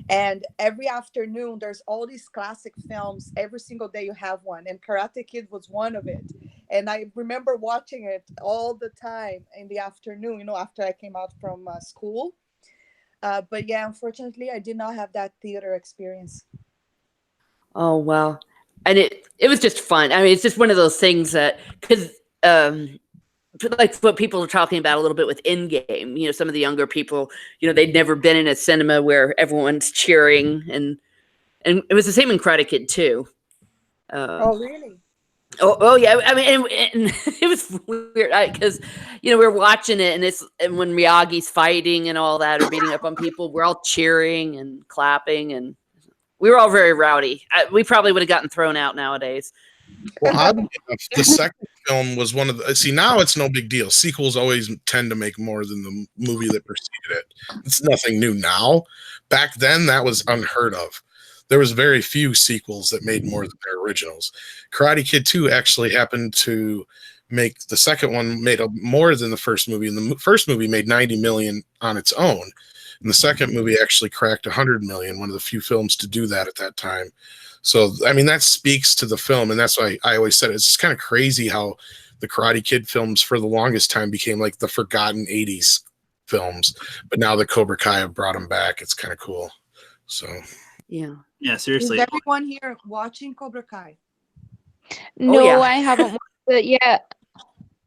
and every afternoon there's all these classic films. Every single day you have one, and Karate Kid was one of it. And I remember watching it all the time in the afternoon, after I came out from school. But yeah, unfortunately, I did not have that theater experience. Oh, well, and it was just fun. I mean, it's just one of those things that, because like what people are talking about a little bit with Endgame, some of the younger people, they'd never been in a cinema where everyone's cheering, and it was the same in Critic Kid too. Oh, really? Oh yeah. I mean, and it was weird because we're watching it, and when Miyagi's fighting and all that, or beating up on people, we're all cheering and clapping, and we were all very rowdy. We probably would have gotten thrown out nowadays. Well, oddly enough, the second film was one of the. See, now it's no big deal. Sequels always tend to make more than the movie that preceded it. It's nothing new now. Back then, that was unheard of. There was very few sequels that made more than their originals. Karate Kid 2 actually happened to make the second one made more than the first movie, and the first movie made 90 million on its own. And the second movie actually cracked 100 million, one of the few films to do that at that time. So, I mean, that speaks to the film, and that's why I always said it's kind of crazy how the Karate Kid films for the longest time became like the forgotten 80s films, but now the Cobra Kai have brought them back. It's kind of cool. So, yeah, seriously. Is everyone here watching Cobra Kai? No, I haven't watched it yet.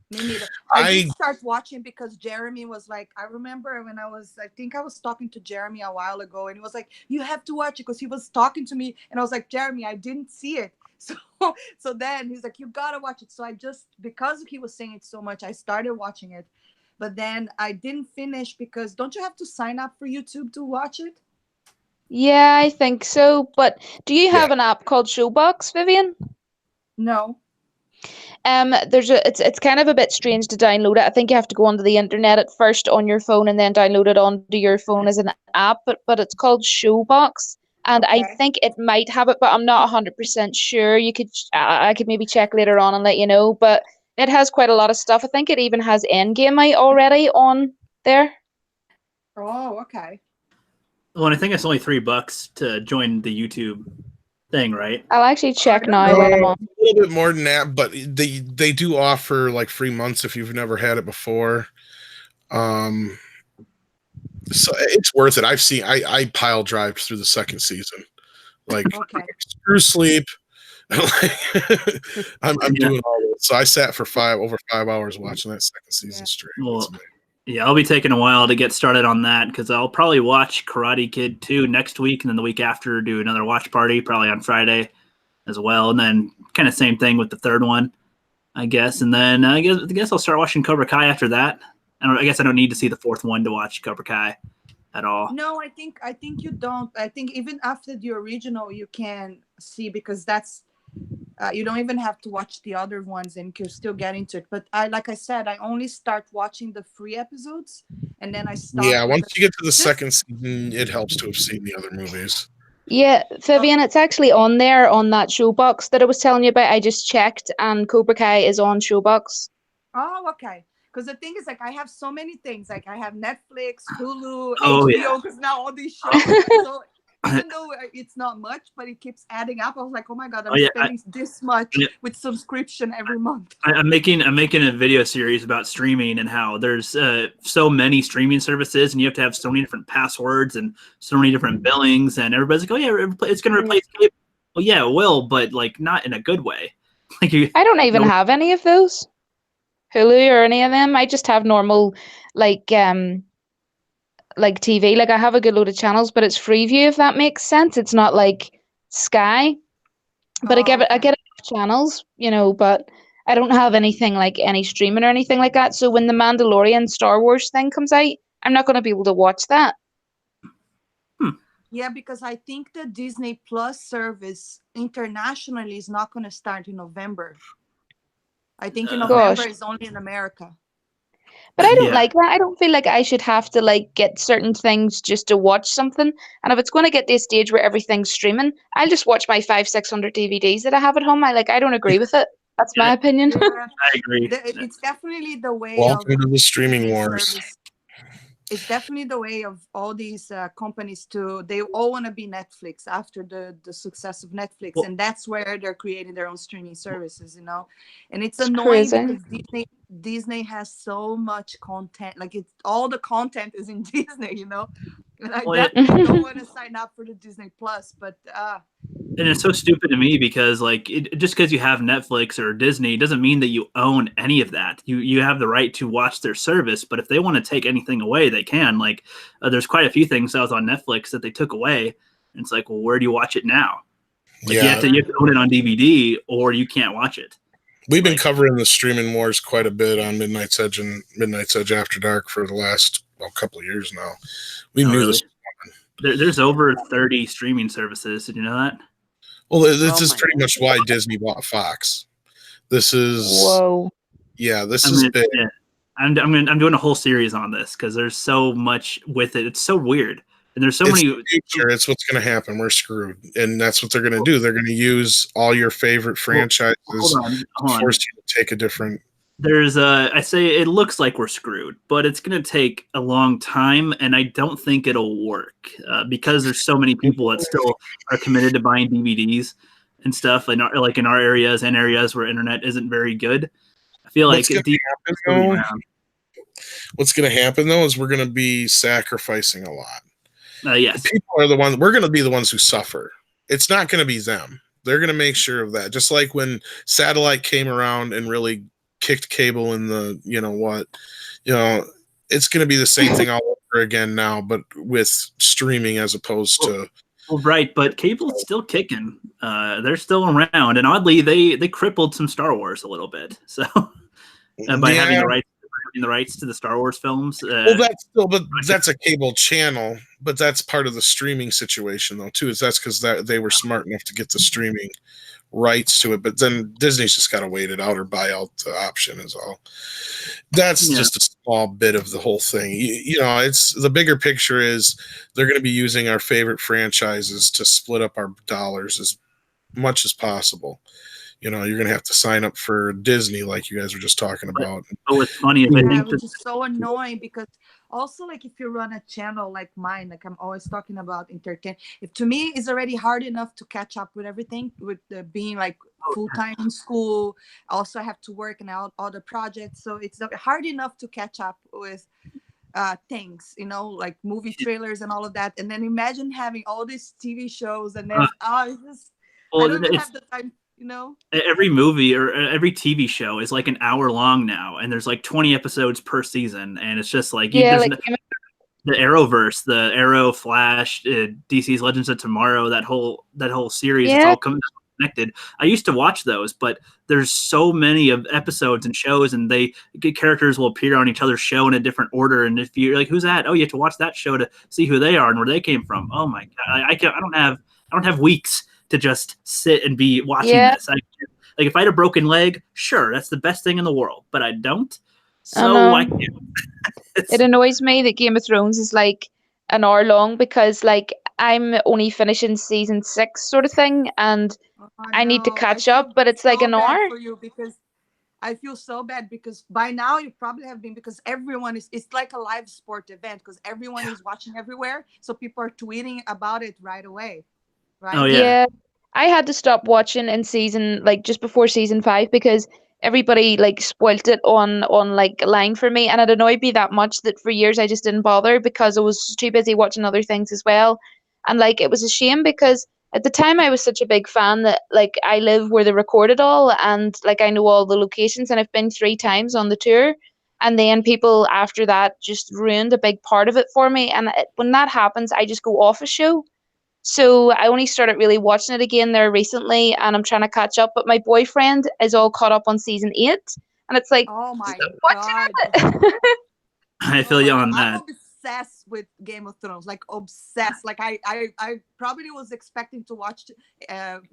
Me neither. I did start watching because Jeremy was like, I remember when I think I was talking to Jeremy a while ago, and he was like, you have to watch it, because he was talking to me, and I was like, Jeremy, I didn't see it. So then he's like, you gotta watch it. So I just, because he was saying it so much, I started watching it, but then I didn't finish because don't you have to sign up for YouTube to watch it? Yeah, I think so. But do you have an app called Showbox, Vivian? No. It's kind of a bit strange to download it. I think you have to go onto the internet at first on your phone and then download it onto your phone as an app. But it's called Showbox, and I Okay. think it might have it, but I'm not 100% sure. I could maybe check later on and let you know. But it has quite a lot of stuff. I think it even has Endgame out already on there. Oh, okay. Well, and I think it's only $3 to join the YouTube thing, right? I'll actually check don't now know. while I'm on. A little bit more than that, but they do offer like free months if you've never had it before. So it's worth it. I pile drive through the second season. Like Okay. screw sleep. I'm doing all this. So I sat for over 5 hours watching that second season straight. Well, yeah, I'll be taking a while to get started on that because I'll probably watch Karate Kid 2 next week, and then the week after do another watch party, probably on Friday as well. And then kind of same thing with the third one, I guess. And then I guess I'll start watching Cobra Kai after that. I guess I don't need to see the fourth one to watch Cobra Kai at all. No, I think you don't. I think even after the original, you can see, because that's you don't even have to watch the other ones and you'll still get into it. But like I said, I only start watching the free episodes, and then I stop. Yeah, once you get to the second season, it helps to have seen the other movies. Yeah, Vivian, it's actually on there on that Showbox that I was telling you about. I just checked, and Cobra Kai is on Showbox. Oh, okay. Because the thing is, like, I have so many things. Like, I have Netflix, Hulu, Oh, HBO, because now all these shows. So even though it's not much, but it keeps adding up. I was like, oh my god, I'm spending this much with subscription every month. I'm making a video series about streaming and how there's so many streaming services, and you have to have so many different passwords and so many different billings, and everybody's like, oh yeah, it's going to replace cable. Well, yeah, it will, but like not in a good way. Like I don't even have any of those, Hulu or any of them. I just have normal like TV. Like I have a good load of channels, but it's Freeview, if that makes sense. It's not like Sky. But I get enough channels, but I don't have anything like any streaming or anything like that. So when the Mandalorian Star Wars thing comes out, I'm not going to be able to watch that. Yeah, because I think the Disney Plus service internationally is not going to start in November. I think in November is only in America. But I don't like that. I don't feel like I should have to like get certain things just to watch something. And if it's going to get to a stage where everything's streaming, I'll just watch my 500-600 DVDs that I have at home. I don't agree with it. That's my opinion. Yeah, I agree. It's definitely the way. Welcome to the streaming wars. Service. It's definitely the way of all these companies they all want to be Netflix after the success of Netflix. Well, and that's where they're creating their own streaming services, and it's annoying because Disney has so much content. Like all the content is in Disney, and I definitely don't want to sign up for the Disney Plus, but and it's so stupid to me because just because you have Netflix or Disney doesn't mean that you own any of that. You have the right to watch their service, but if they want to take anything away, they can. Like there's quite a few things that was on Netflix that they took away. And it's like, well, where do you watch it now? Like, you have to own it on DVD or you can't watch it. We've been covering the streaming wars quite a bit on Midnight's Edge and Midnight's Edge After Dark for the last couple of years now. We knew this. There's over 30 streaming services. Did you know that? Well, this is pretty much why Disney bought Fox. This is this is big. Yeah. I'm doing a whole series on this because there's so much with it. It's so weird, and there's so many. It's what's going to happen. We're screwed, and that's what they're going to do. They're going to use all your favorite franchises to force you to take a different. There's I say it looks like we're screwed, but it's going to take a long time, and I don't think it'll work because there's so many people that still are committed to buying DVDs and stuff, and like in our areas and areas where internet isn't very good. I feel like what's going to happen though is we're going to be sacrificing a lot. Yes, people are the ones. We're going to be the ones who suffer. It's not going to be them. They're going to make sure of that. Just like when satellite came around and really kicked cable in the it's going to be the same thing all over again now, but with streaming as opposed to right. But cable's still kicking. They're still around, and oddly they crippled some Star Wars a little bit. So by having the rights to the Star Wars films. That's a cable channel, but that's part of the streaming situation though too. That's because they were smart enough to get the streaming rights to it, but then Disney's just got to wait it out or buy out the option is all. That's just a small bit of the whole thing. You know, it's the bigger picture is they're going to be using our favorite franchises to split up our dollars as much as possible. You know, you're going to have to sign up for Disney, like you guys were just talking about. But what's funny is I think which is so annoying because also like if you run a channel like mine, like I'm always talking about entertainment. If to me it's already hard enough to catch up with everything, with being like full time in school. Also I have to work and all the projects, so it's hard enough to catch up with things, you know, like movie trailers and all of that. And then imagine having all these TV shows and then it's just I don't even have the time. You know, every movie or every TV show is like an hour long now, and there's like 20 episodes per season, and it's just like the Arrowverse, the Arrow, Flash, DC's Legends of Tomorrow, that whole series. It's all connected. I used to watch those, but there's so many of episodes and shows, and characters will appear on each other's show in a different order. And if you're like, who's that? Oh, you have to watch that show to see who they are and where they came from. Oh my god, I don't have weeks to just sit and be watching this. Like if I had a broken leg, sure, that's the best thing in the world, but I don't. So I can't. It annoys me that Game of Thrones is like an hour long because like I'm only finishing season 6 sort of thing, and I need to catch up, but it's like an hour. For you because I feel so bad because by now you probably have been, because everyone it's like a live sport event because everyone is watching everywhere, so people are tweeting about it right away. Right? Oh yeah. I had to stop watching in season like just before season 5 because everybody like spoilt it on like line for me, and it annoyed me that much that for years I just didn't bother because I was too busy watching other things as well. And like it was a shame because at the time I was such a big fan that like I live where they record it all, and like I know all the locations, and I've been 3 times on the tour, and then people after that just ruined a big part of it for me, and when that happens I just go off a show. So I only started really watching it again there recently, and I'm trying to catch up. But my boyfriend is all caught up on season 8, and it's like, oh my god, I feel you on that. I'm obsessed with Game of Thrones, like obsessed. Like I probably was expecting to watch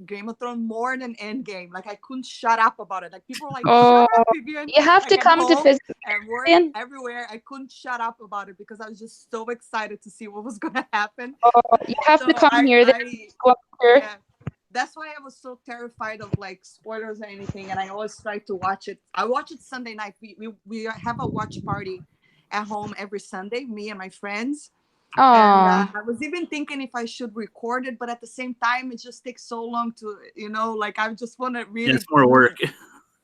Game of Thrones more than Endgame. Like I couldn't shut up about it. Like people were like, shut up, Vivian. You have to come to visit and work everywhere. I couldn't shut up about it because I was just so excited to see what was gonna happen. You have to come here. That's why I was so terrified of like spoilers or anything, and I always try to watch it. I watch it Sunday night. We have a watch party at home every Sunday, me and my friends. And I was even thinking if I should record it, but at the same time, it just takes so long to, you know, like I just want to really. It's more work.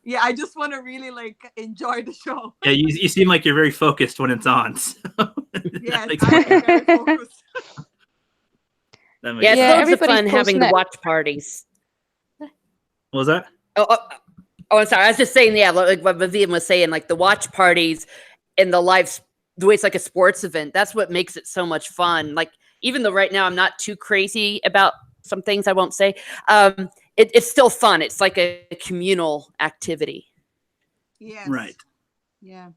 Yeah, I just want to really like enjoy the show. Yeah, you seem like you're very focused when it's on. So yes, I'm very focused. Yeah, it's loads of fun having the watch parties. What was that? Oh, I'm sorry. I was just saying, yeah, like what Vivian was saying, like the watch parties and the way it's like a sports event. That's what makes it so much fun. Like, even though right now I'm not too crazy about some things I won't say, it's still fun. It's like a communal activity. Yes. Right. Yeah.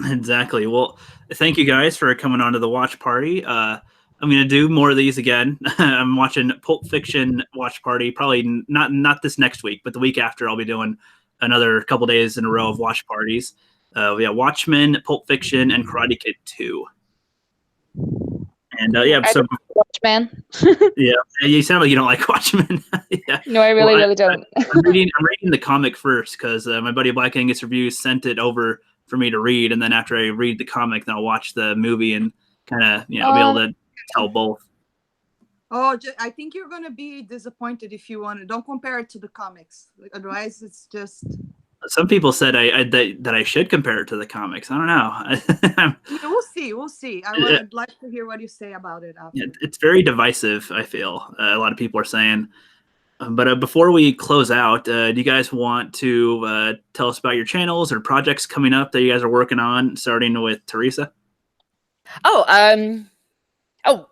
Exactly. Well, thank you guys for coming on to the watch party. I'm going to do more of these again. I'm watching Pulp Fiction watch party, probably not this next week, but the week after I'll be doing another couple days in a row of watch parties. We have Watchmen, Pulp Fiction, and Karate Kid 2. And so Watchmen. Yeah, you sound like you don't like Watchmen. Yeah. No, I really don't. I'm reading the comic first because my buddy Black Angus Reviews sent it over for me to read, and then after I read the comic, then I'll watch the movie and kind of be able to tell both. Oh, I think you're gonna be disappointed if you want to. Don't compare it to the comics. Otherwise, it's just. Some people said that I should compare it to the comics. I don't know. We'll see. I'd like to hear what you say about it after. It's very divisive, I feel. A lot of people are saying. But before we close out, do you guys want to tell us about your channels or projects coming up that you guys are working on, starting with Teresa?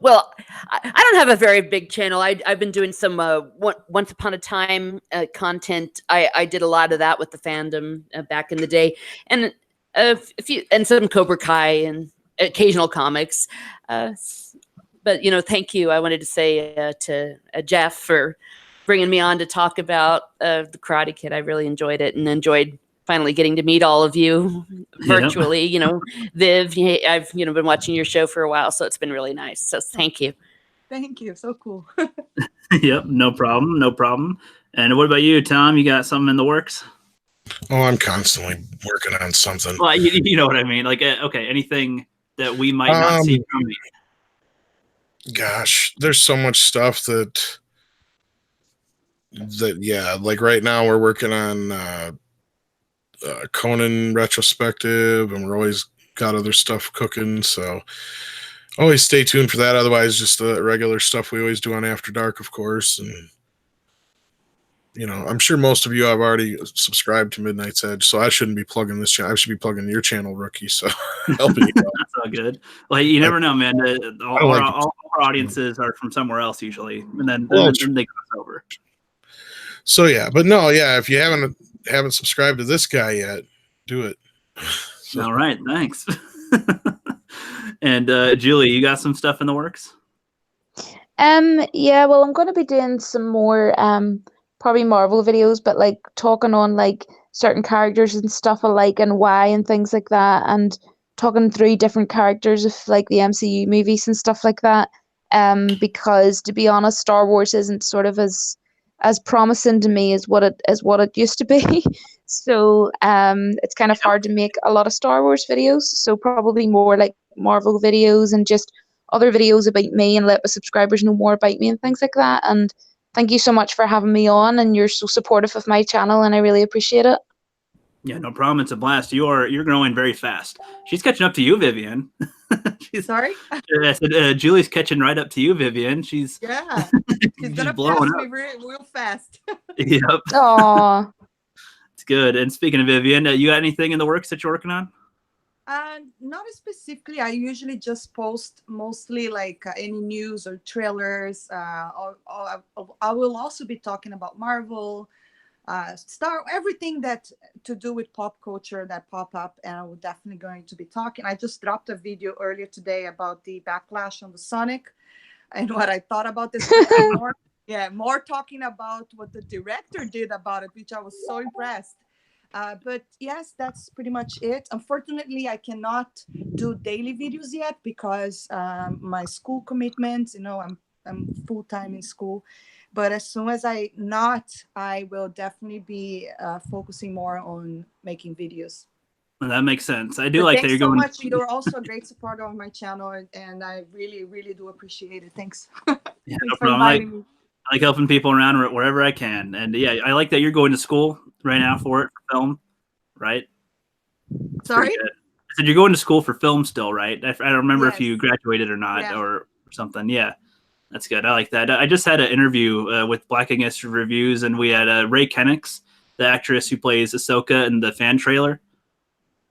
Well, I don't have a very big channel. I've been doing some Once Upon a Time content. I did a lot of that with the fandom back in the day, and some Cobra Kai and occasional comics. But thank you. I wanted to say to Geoff for bringing me on to talk about the Karate Kid. I really enjoyed it and enjoyed finally getting to meet all of you virtually. You know, Viv, I've been watching your show for a while, so it's been really nice. So thank you. Thank you. So cool. Yep, no problem, no problem. And what about you, Tom? You got something in the works? Oh, I'm constantly working on something. Well, you know what I mean. Like, okay, anything that we might not see coming. Gosh, there's so much stuff that yeah, like right now we're working on Conan retrospective, and we're always got other stuff cooking, so always stay tuned for that. Otherwise, just the regular stuff we always do on After Dark, of course. And I'm sure most of you have already subscribed to Midnight's Edge, so I shouldn't be plugging this channel. I should be plugging your channel, Rookie. So helping you out. That's all good. Well, you never know, man. All our audiences are from somewhere else usually, and then they cross over. So yeah, but no, yeah. If you haven't subscribed to this guy yet, do it. So. All right, thanks. And Julie, you got some stuff in the works? Yeah, well, I'm going to be doing some more probably Marvel videos, but like talking on like certain characters and stuff alike and why and things like that, and talking through different characters of like the MCU movies and stuff like that. Because to be honest, Star Wars isn't sort of as promising to me as what it used to be. So it's kind of hard to make a lot of Star Wars videos. So probably more like Marvel videos and just other videos about me, and let my subscribers know more about me and things like that. And thank you so much for having me on, and you're so supportive of my channel, and I really appreciate it. Yeah, no problem. It's a blast. You're growing very fast. She's catching up to you, Vivian. Sorry? I said, Julie's catching right up to you, Vivian. She's She's gonna blowing pass up. me real fast. Yep. Aww. It's good. And speaking of Vivian, you got anything in the works that you're working on? Not specifically. I usually just post mostly like any news or trailers. I will also be talking about Marvel, everything that to do with pop culture that pop up, and I'm definitely going to be talking. I just dropped a video earlier today about the backlash on the Sonic and what I thought about this. More talking about what the director did about it, which I was so impressed. But yes, that's pretty much it. Unfortunately, I cannot do daily videos yet because my school commitments, I'm full-time in school. But as soon as I will definitely be focusing more on making videos. Well, that makes sense. I do like that you're going. Thanks so much. You're also a great supporter of my channel, and I really, really do appreciate it. Thanks. Yeah, no problem. I like helping people around wherever I can. And yeah, I like that you're going to school right now for film, right? Sorry? I said you're going to school for film still, right? I don't remember if you graduated or not or something. Yeah, that's good. I like that. I just had an interview with Black Angus Reviews, and we had Ray Kennix, the actress who plays Ahsoka in the fan trailer.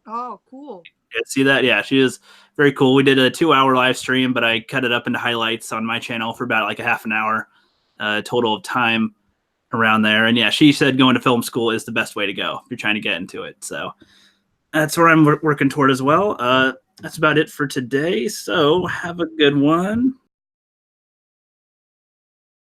Oh, cool. Yeah, see that? Yeah, she is very cool. We did a 2-hour live stream, but I cut it up into highlights on my channel for about like a half an hour total of time around there. And yeah, she said going to film school is the best way to go if you're trying to get into it. So that's where I'm working toward as well. That's about it for today. So have a good one.